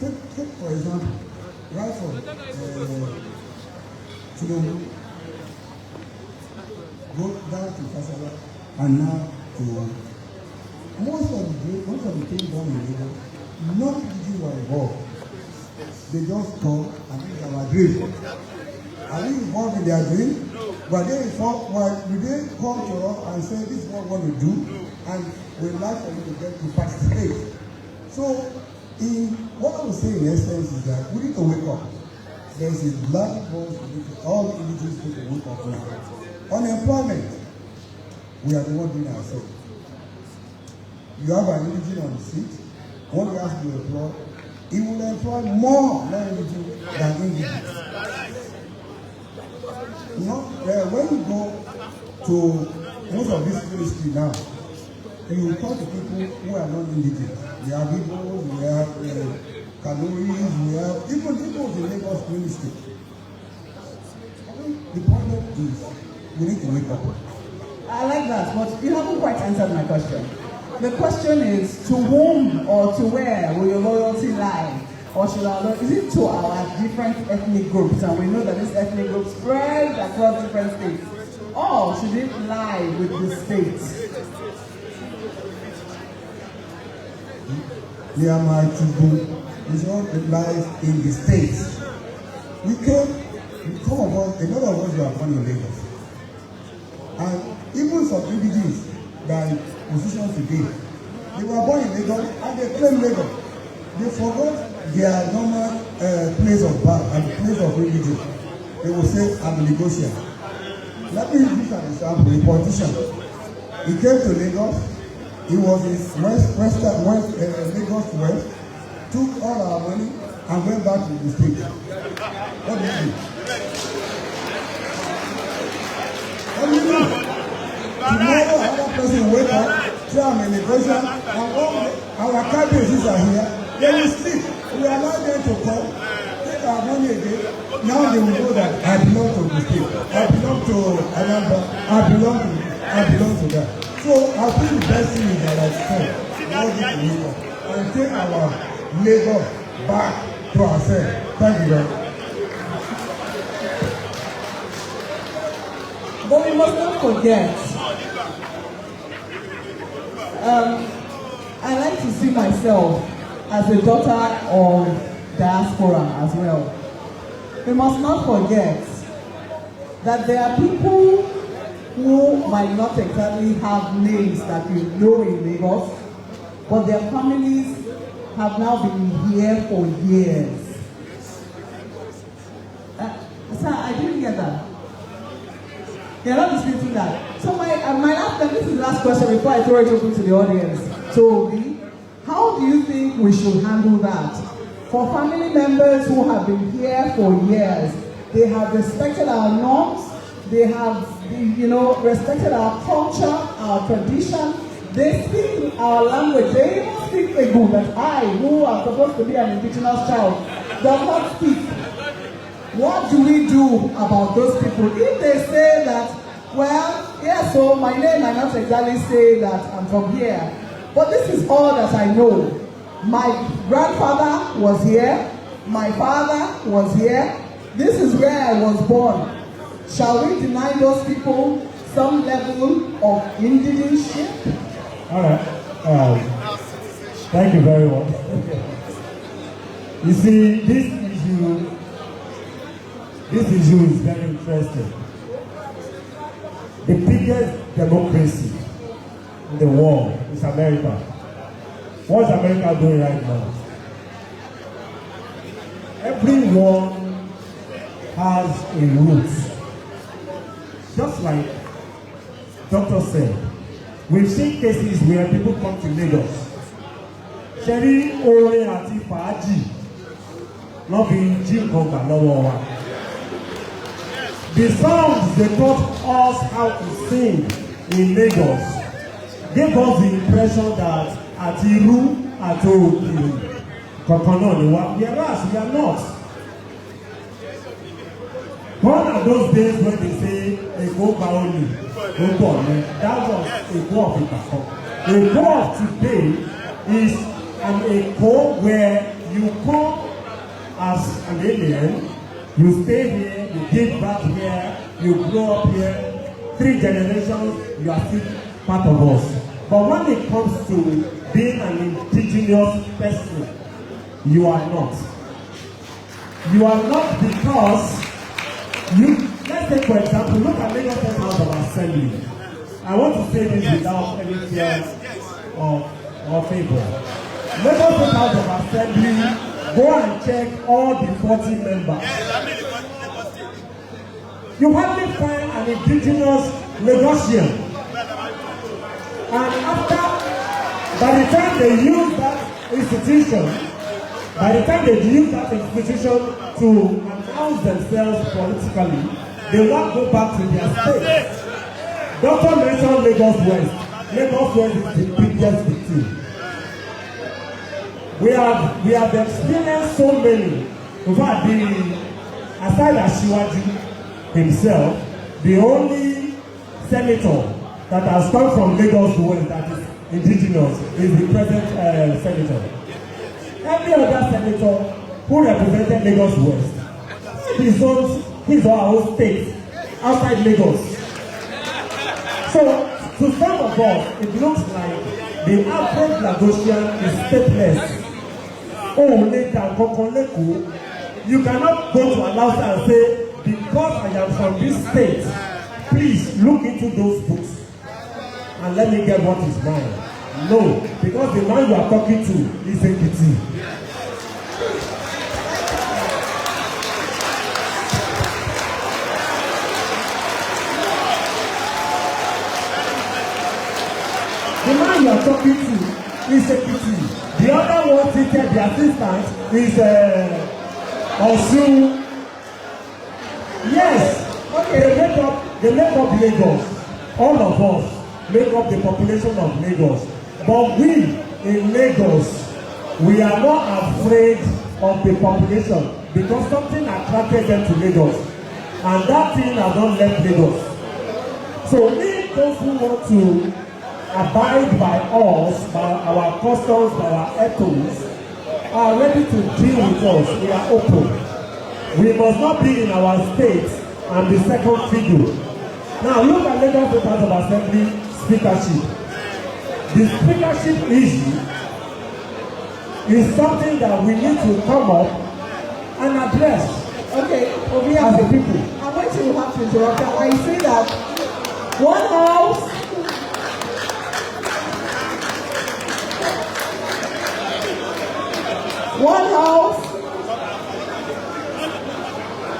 Take for example, right from Tinubu, go down to Kasala, and now to most of the things done in Lagos, not individuals were involved. They just come and think our dream. Are we involved in their dream? But they involved, well, do they come to us and say this is what we want to do, and we'd like for you to get to participate? So, what I was saying in essence is that we need to wake up. There's a large voice, all individuals need to wake up now. Unemployment, we are the one doing ourselves. You have an individual on the seat, what you have to employ, he will employ more non-individuals than individuals. You know, when you go to most of this ministry now, you talk to people who are not indigenous. We have Igbos, we have Kanoris, we have even Igbos in Lagos ministry. The problem is we need to wake up. I like that, but you haven't quite answered my question. The question is, to whom or to where will your loyalty lie? Or should our is it to our different ethnic groups? And we know that this ethnic group spread across different states. Or should it lie with the states? Myanmar to go is all that lies in the states. We came, some of us, a lot of us were born in Lagos. And even some indigenous that are in position today, they were born in Lagos and they claim Lagos. They forgot their normal place of birth and place of religion. They will say, I'm a Lagosian. Let me use an example. A politician, he came to Lagos, he was in Lagos West, took all our money and went back to the state. What did he do? What do you do? Tomorrow another person wake up, say I'm a Lagosian, and all our cabbages are here. They will sleep. We allow them to come, take our money again. Now they will know that I belong to the state. I belong to Anambra. I belong to that. So I think the best thing is that I say, all this labor and take our labor back to ourselves. Thank you very much. But we must not forget, I like to see myself as a daughter of diaspora as well. We must not forget that there are people who might not exactly have names that we know in Lagos, but their families have now been here for years. Sir, I didn't get that. You're not disputing that. So my last, this is the last question before I throw it open to the audience. So, how do you think we should handle that? For family members who have been here for years, they have respected our norms, they have, respected our culture, our tradition, they speak our language, they even speak Egu that I, who am supposed to be an indigenous child, does not speak. What do we do about those people? If they say that, well, yeah, so my name might not exactly say that I'm from here, but this is all that I know. My grandfather was here, my father was here, this is where I was born. Shall we deny those people some level of indigenship? All right. Thank you very much. You see, this issue is very interesting. The biggest democracy in the world is America. What's America doing right now? Everyone has a root. Just like Doctor said, we've seen cases where people come to Lagos. Sherry, Ore, àti Fàájì, not being Jim Conga, no one. The songs they taught us how to sing in Lagos gave us the impression that Atiru, Atokiru, Kokono, whereas we are not. One of those days when they say Eko Baoli, that was Eko of Ipako. Eko of today is an Eko where you come as an alien, you stay here, you give back here, you grow up here, 3 generations, you are still part of us. But when it comes to being an indigenous person, you are not. You are not because let's take for example, look at Lagos State House of Assembly. I want to say this without any fear or favor. Lagos State House of Assembly, go and check all the 40 members. You hardly find an indigenous Lagosian. And by the time they use that institution to announce themselves politically, they won't go back to their state. Doctor mentioned Lagos West. Lagos West is the biggest victim. We have experienced so many. In fact, aside Asiwaju himself, the only senator that has come from Lagos West that is indigenous is the present senator. Every other senator who represented Lagos West his or her own state outside Lagos. So, to some of us, it looks like the average Lagosian is stateless. Oh, you cannot go to Alausa and say, because I am from this state, please look into those books and let me get what is mine. No, because the man you are talking to is Ekiti. The man you are talking to is Ekiti. The other one seated, the assistant, is Osun. Yes, okay. They make up Lagos. All of us make up the population of Lagos. But we in Lagos, we are not afraid of the population because something attracted them to Lagos. And that thing has not left Lagos. So if those who want to abide by us, by our customs, by our ethos, are ready to deal with us, we are open. We must not be in our state and be second figure. Now look at Lagos State House of Assembly speakership. The speakership issue is something that we need to come up and address. Okay, we as a people. I'm going to have to interrupt you. I say that one house.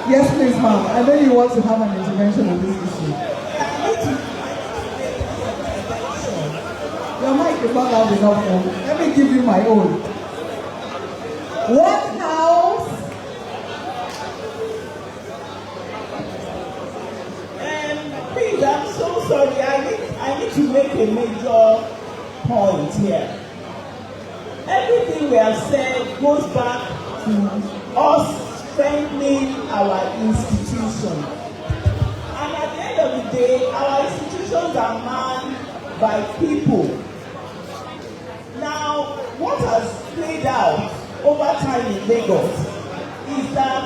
Yes, please, ma'am. I know you want to have an intervention on this issue. Your mic is not loud enough. Let me give you my own. One house. Please, I'm so sorry. I need to make a major point here. Everything we have said goes back to us strengthening our institution. And at the end of the day, our institutions are manned by people. Now, what has played out over time in Lagos is that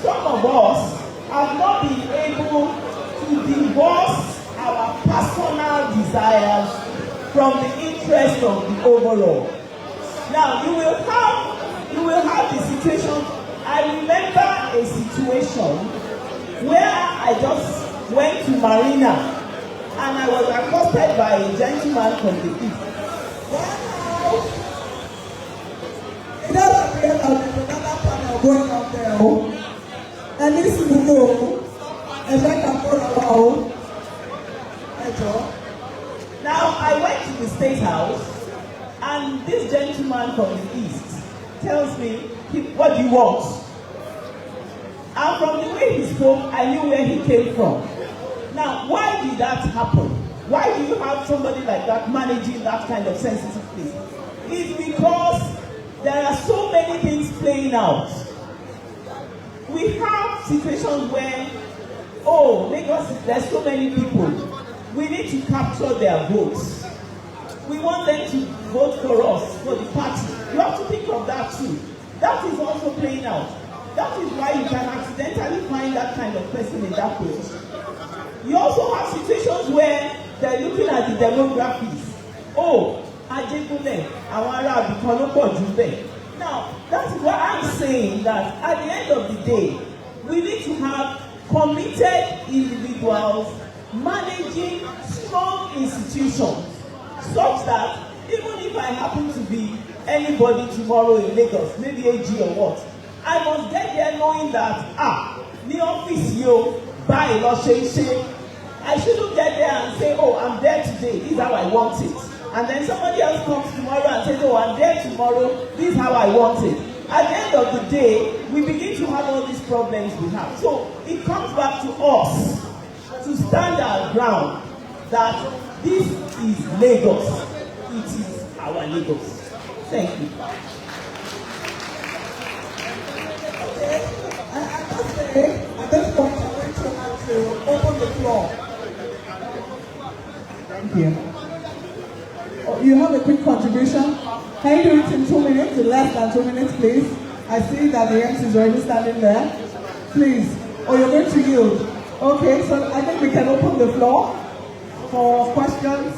some of us have not been able to divorce our personal desires from the interest of the overall. Now, you will have the situation. I remember a situation where I just went to Marina and I was accosted by a gentleman from the east. Going out there, and this is the and like now I went to the State House, and this gentleman from the east tells me, "What do you want?" And from the way he spoke, I knew where he came from. Now, why did that happen? Why do you have somebody like that managing that kind of sensitive place? It's because there are so many things playing out. We have situations where, Lagos, there's so many people. We need to capture their votes. We want them to vote for us, for the party. You have to think of that too. That is also playing out. That is why you can accidentally find that kind of person in that position. You also have situations where they're looking at the demographics. Ajégúnlẹ̀, àwọn ará àbíkan ló pọ̀ jù bẹ́ẹ̀. Now, that is why I'm saying that at the end of the day, we need to have committed individuals managing strong institutions such that even if I happen to be anybody tomorrow in Lagos, maybe AG or what, I must get there knowing that, ní ọ́fíìsì yóò báyìí lọ ṣe. I shouldn't get there and say, I'm there today, this is how I want it. And then somebody else comes tomorrow and says, I'm there tomorrow, this is how I want it. At the end of the day, we begin to have all these problems we have. So it comes back to us to stand our ground that this is Lagos. It is our Lagos. Thank you. At this point, I'm going to have to open the floor. Thank you. Oh, you have a quick contribution. Can you do it in 2 minutes, in less than 2 minutes, please? I see that the MC is already standing there. Please. Oh, you're going to yield. Okay, so I think we can open the floor for questions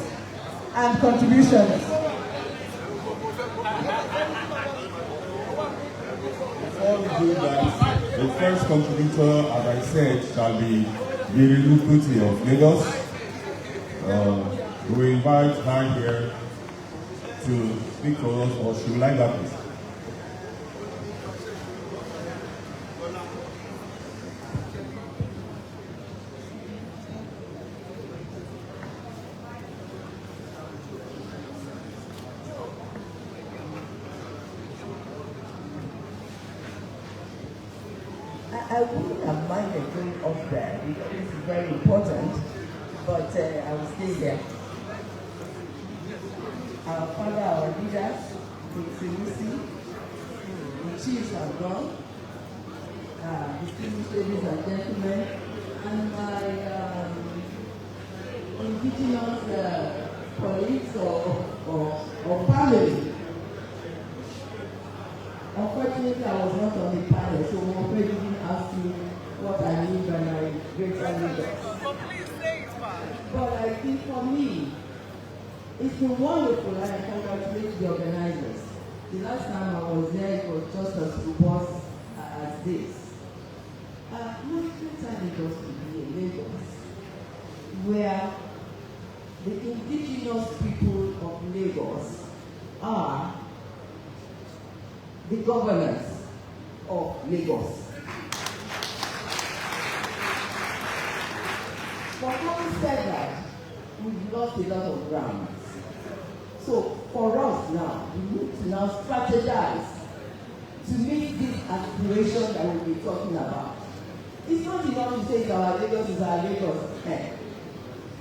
and contributions. Before we do that, the first contributor, as I said, shall be the Lukuti of Lagos. We invite her here to speak for us, or she would like that please. I wouldn't have minded going up there because this is very important, but I will stay there. Our father, our leaders, the chiefs have gone, distinguished ladies and gentlemen, and my indigenous colleagues or family. Unfortunately, I was not on the panel, so I'm afraid you didn't ask me what I mean by my greater Lagos. But I think for me, it's been wonderful, and I congratulate the organizers. The last time I was there, it was just as robust as this. My greater Lagos to be in Lagos, where the indigenous people of Lagos are the governors of Lagos. For having said that, we've lost a lot of ground. So for us now, we need to now strategize to meet this aspiration that we'll be talking about. It's not enough to say our Lagos is our Lagos.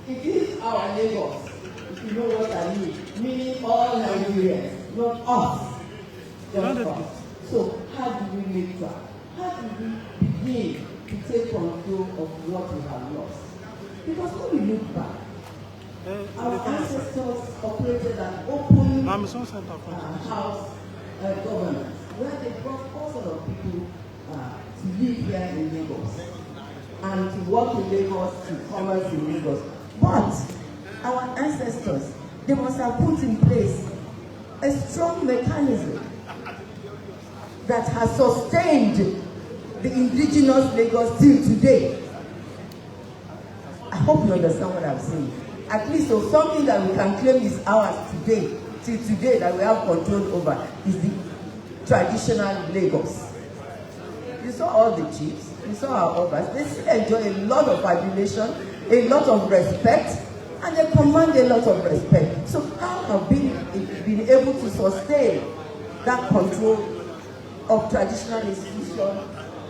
It is our Lagos, if you know what I mean, meaning all Nigerians, not us. So how do we make that? How do we begin to take control of what we have lost? Because when we look back, our ancestors operated an open house governance, where they brought all sorts of people to live here in Lagos and to work in Lagos, to commerce in Lagos. But our ancestors, they must have put in place a strong mechanism that has sustained the indigenous Lagos till today. I hope you understand what I'm saying. At least so something that we can claim is ours today, till today, that we have control over, is the traditional Lagos. You saw all the chiefs, you saw our obas, they still enjoy a lot of adulation, a lot of respect, and they command a lot of respect. So how have we been able to sustain that control of traditional institutions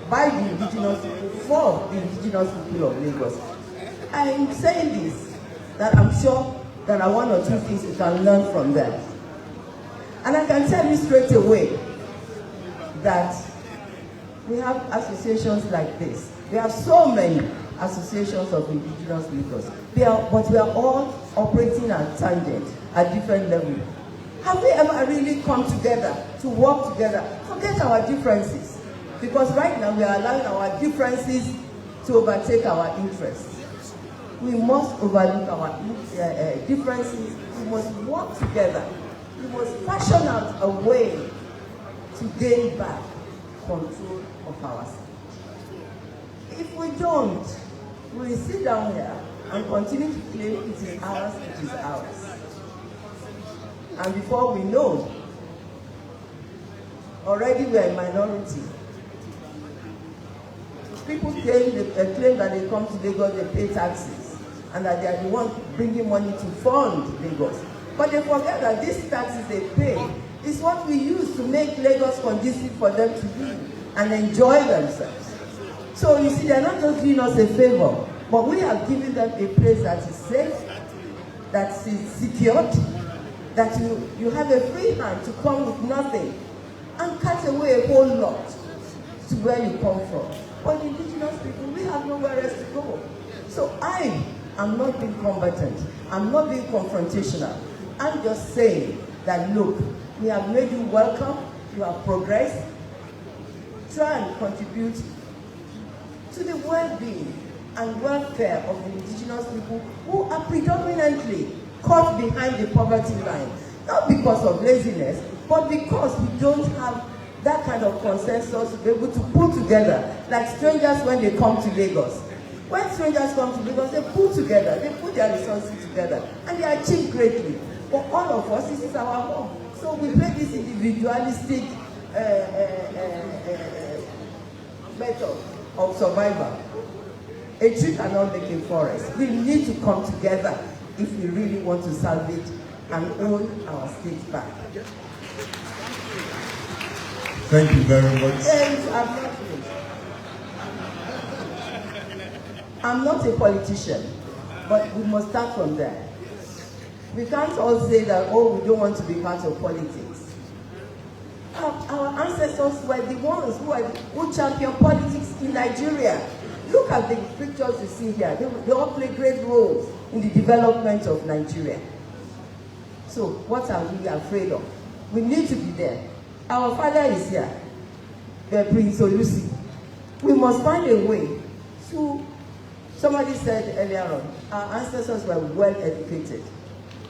by the indigenous people, for the indigenous people of Lagos? I'm saying this, that I'm sure there are one or two things you can learn from that. And I can tell you straight away that we have associations like this. We have so many associations of indigenous Lagos. But we are all operating at tangent, at different levels. Have we ever really come together to work together? Forget our differences. Because right now we are allowing our differences to overtake our interests. We must overlook our differences. We must work together. We must fashion out a way to gain back control of ourselves. If we don't, we will sit down here and continue to claim it is ours, it is ours. And before we know, already we are a minority. People claim that they come to Lagos, they pay taxes, and that they are the ones bringing money to fund Lagos. But they forget that these taxes they pay is what we use to make Lagos conducive for them to live and enjoy themselves. So you see, they're not just doing us a favor, but we have given them a place that is safe, that is secured, that you have a free hand to come with nothing and cut away a whole lot to where you come from. But indigenous people, we have nowhere else to go. So I am not being combatant. I'm not being confrontational. I'm just saying that, look, we have made you welcome. You have progressed. Try and contribute to the well-being and welfare of the indigenous people who are predominantly caught behind the poverty line. Not because of laziness, but because we don't have that kind of consensus to be able to pull together, like strangers when they come to Lagos. When strangers come to Lagos, they pull together, they put their resources together, and they achieve greatly. For all of us, this is our home. So we play this individualistic method of survival. A tree cannot make a forest. We need to come together if we really want to salvage and own our state back. Thank you very much. I'm not a politician, but we must start from there. We can't all say that, oh, we don't want to be part of politics. Our ancestors were the ones who championed politics in Nigeria. Look at the pictures you see here. They all play great roles in the development of Nigeria. So what are we afraid of? We need to be there. Our father is here, Prince Olusi. We must find a way to, somebody said earlier on, our ancestors were well educated.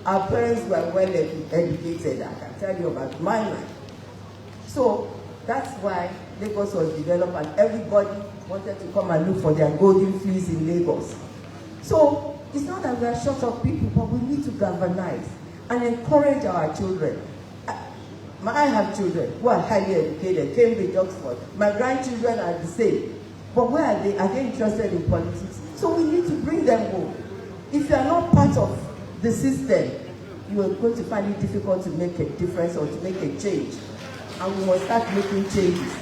Our parents were well educated, I can tell you about my life. So that's why Lagos was developed and everybody wanted to come and look for their golden fields in Lagos. So it's not that we are short of people, but we need to galvanize and encourage our children. I have children who are highly educated, Cambridge, Oxford. My grandchildren are the same. But where are they? Are they interested in politics? So we need to bring them home. If you are not part of the system, you are going to find it difficult to make a difference or to make a change. And we must start making changes.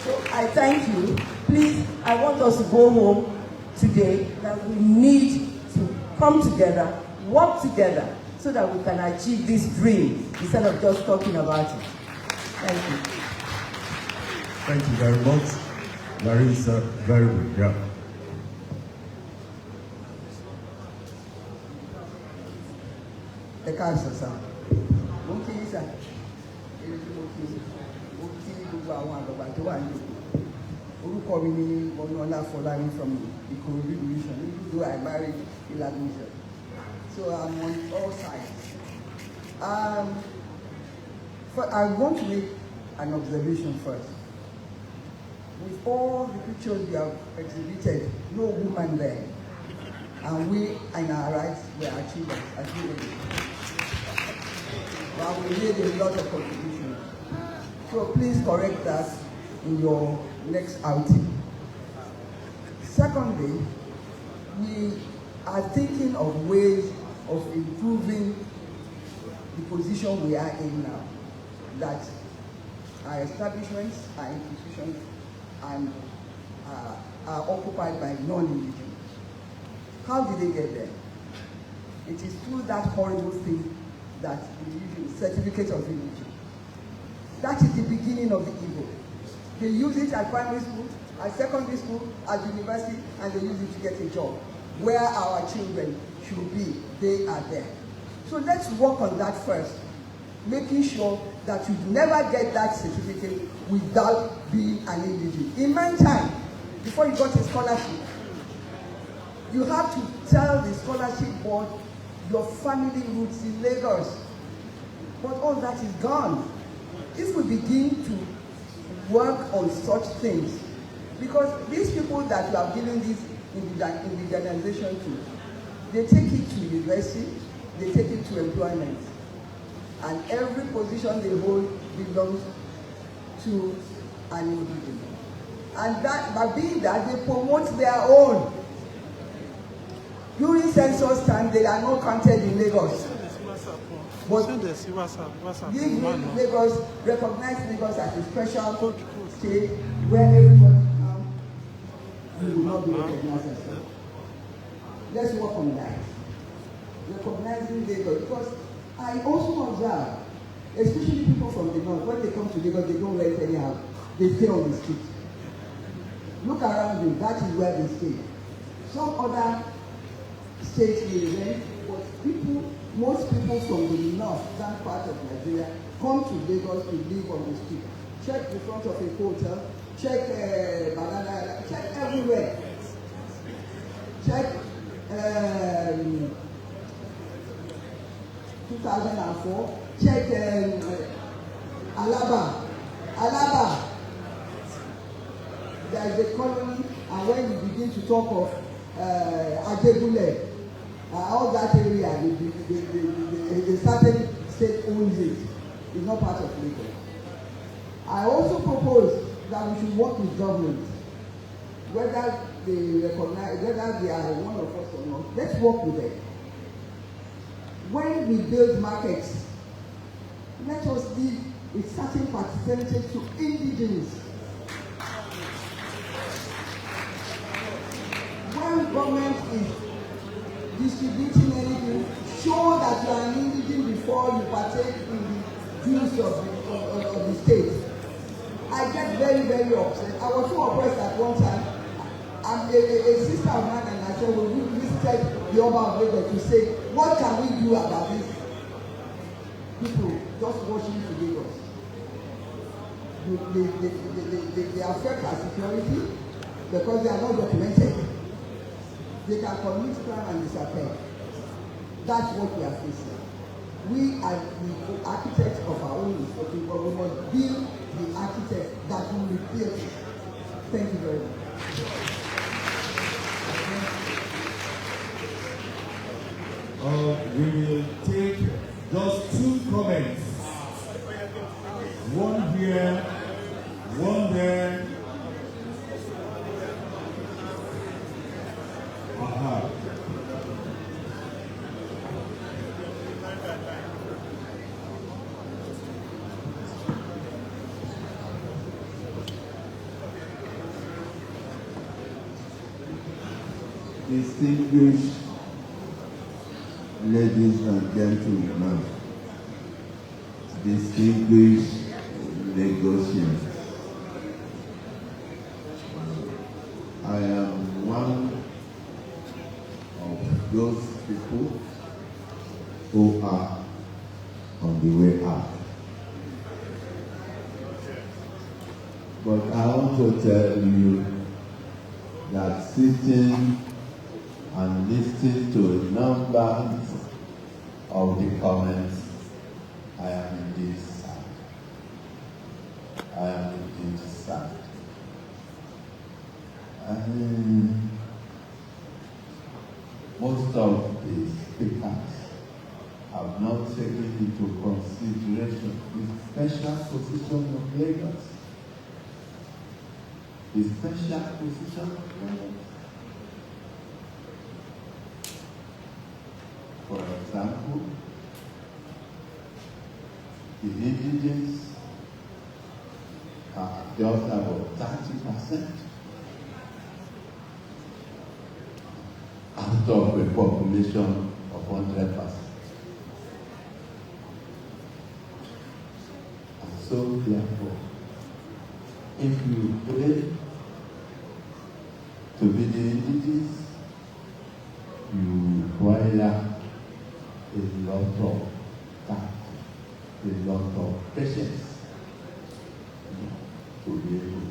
So I thank you. Please, I want us to go home today, that we need to come together, work together, so that we can achieve this dream instead of just talking about it. Thank you. Thank you very much. Larissa, very good. Yeah. Orúkọ mi ni Ọ̀nà Fọlárin from Ikorodu division, even though I married in Lagunja. So I'm on all sides. I want to make an observation first. With all the pictures you have exhibited, no woman there. And we, in our rights, were achievers, as you know. Well, we made a lot of contributions. So please correct that in your next outing. Secondly, we are thinking of ways of improving the position we are in now, that our establishments, our institutions, and are occupied by non-indigenous. How did they get there? It is through that horrible thing that the certificate of religion. That is the beginning of the evil. They use it at primary school, at secondary school, at university, and they use it to get a job. Where our children should be, they are there. So let's work on that first, making sure that you never get that certificate without being an individual. In my time, before you got a scholarship, you have to tell the scholarship board your family roots in Lagos. But all that is gone. If we begin to work on such things, because these people that you are giving this indigenization to, they take it to university, they take it to employment, and every position they hold belongs to an individual. And that, by being that, they promote their own. During census time, they are not counted in Lagos. But give Lagos, recognize Lagos as a special state where everybody will not be recognized as well. Let's work on that. recognizing Lagos, because I also observe, especially people from the north, when they come to Lagos, they don't rent any house. They stay on the street. Look around you, that is where they stay. Some other states may rent, but most people from the northern part of Nigeria come to Lagos to live on the street. Check the front of a hotel, check Banana, check everywhere. Check 2004, check Alaba. There is a colony, and when you begin to talk of Ajebule, all that area, the certain state owns it. It's not part of Lagos. I also propose that we should work with government, whether they recognize, whether they are one of us or not. Let's work with them. When we build markets, let us give a certain percentage to indigenous. When government is distributing anything, show that you are an indigene before you partake in the dues of the state. I get very, very upset. I was so oppressed at one time. And a sister of mine and I said, well, we visited the Oba of Lagos to say, what can we do about this? People just rushing to Lagos. They affect our security because they are not documented. They can commit crime and disappear. That's what we are facing. We are the architects of our own history, but we must build the architect that will replace it. Thank you very much. We will take just 2 comments. One here, one there. Distinguished ladies and gentlemen, distinguished Lagosians, I am one of those people who are on the way out. But I want to tell you that sitting and listening to a number of the comments, I am indeed sad. I am indeed sad. And most of the speakers have not taken into consideration the special position of Lagos. The special position of Lagos. For example, the indigenous are just about 30% out of a population of 100%. And so therefore, if you pray to be the indigenous, you require a lot of tact, a lot of patience to be able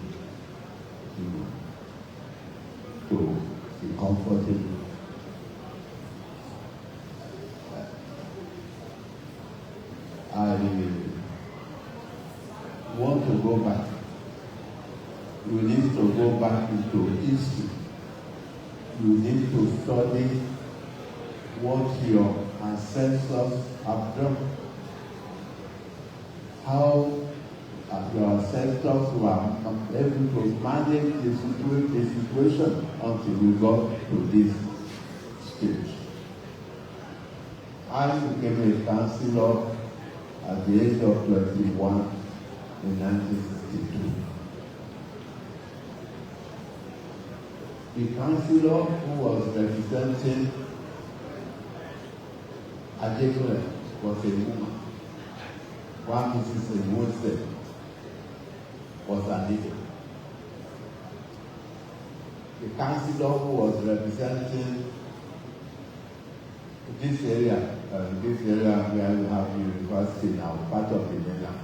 to be comfortable. I want to go back. You need to go back into history. You need to study what your ancestors have done. How your ancestors were able to manage the situation until we got to this stage. I became a councillor at the age of 21 in 1962. The councillor who was representing Ibile was a woman. One Mrs. Wednesday was an Igbo. The councillor who was representing this area where you have the university now, part of the mainland,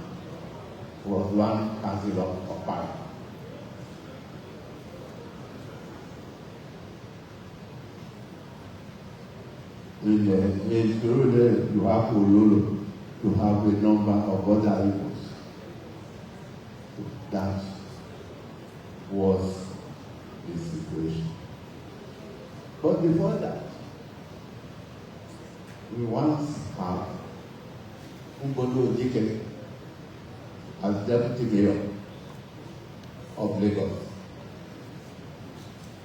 was one councillor of Pai. In Surulere, you have Ololo, to have a number of other Igbos. That was the situation. But before that, we once had Umbodo Ojike as deputy mayor of Lagos.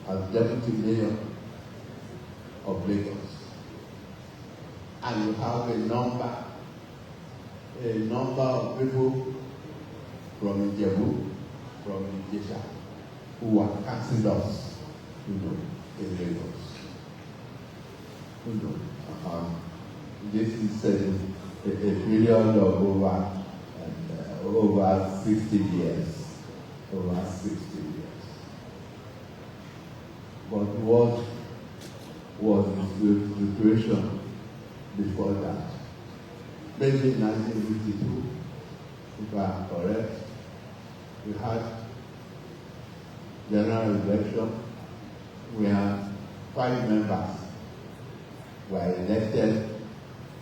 As deputy mayor of Lagos. And you have a number of people from Ijebu, from Ijesha, who were councillors, in Lagos. This is a period of over 60 years. Over 60 years. But what was the situation before that? Maybe in 1952, if I'm correct, we had general election where 5 members were elected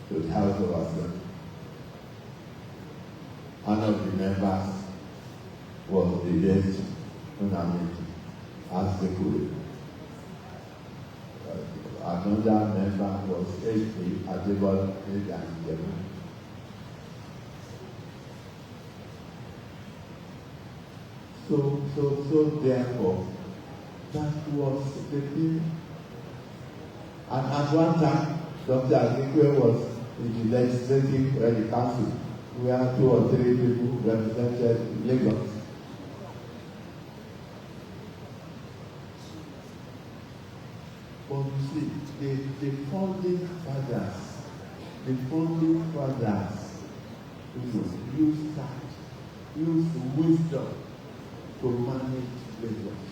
to the House of Assembly. One of the members was the late as the Kuru. Another member was H.P. Adebol Ejanjemu. So therefore, that was the thing. And at one time, Dr. Azikiwe was in the legislative council, where 2 or 3 people represented Lagos. But you see, the founding fathers, used wisdom to manage Lagos.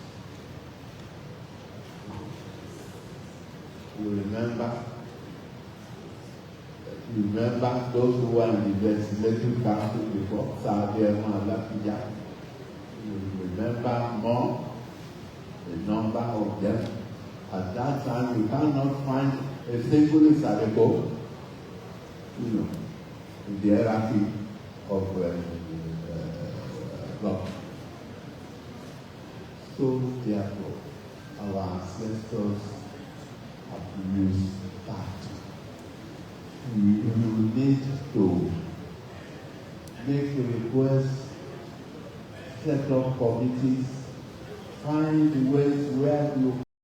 You remember those who were in the legislative council before, you remember more, the number of them. At that time, you cannot find a single Isaleko, in the hierarchy of law. So therefore, our ancestors have used that. You need to make a request, set up committees, find ways where you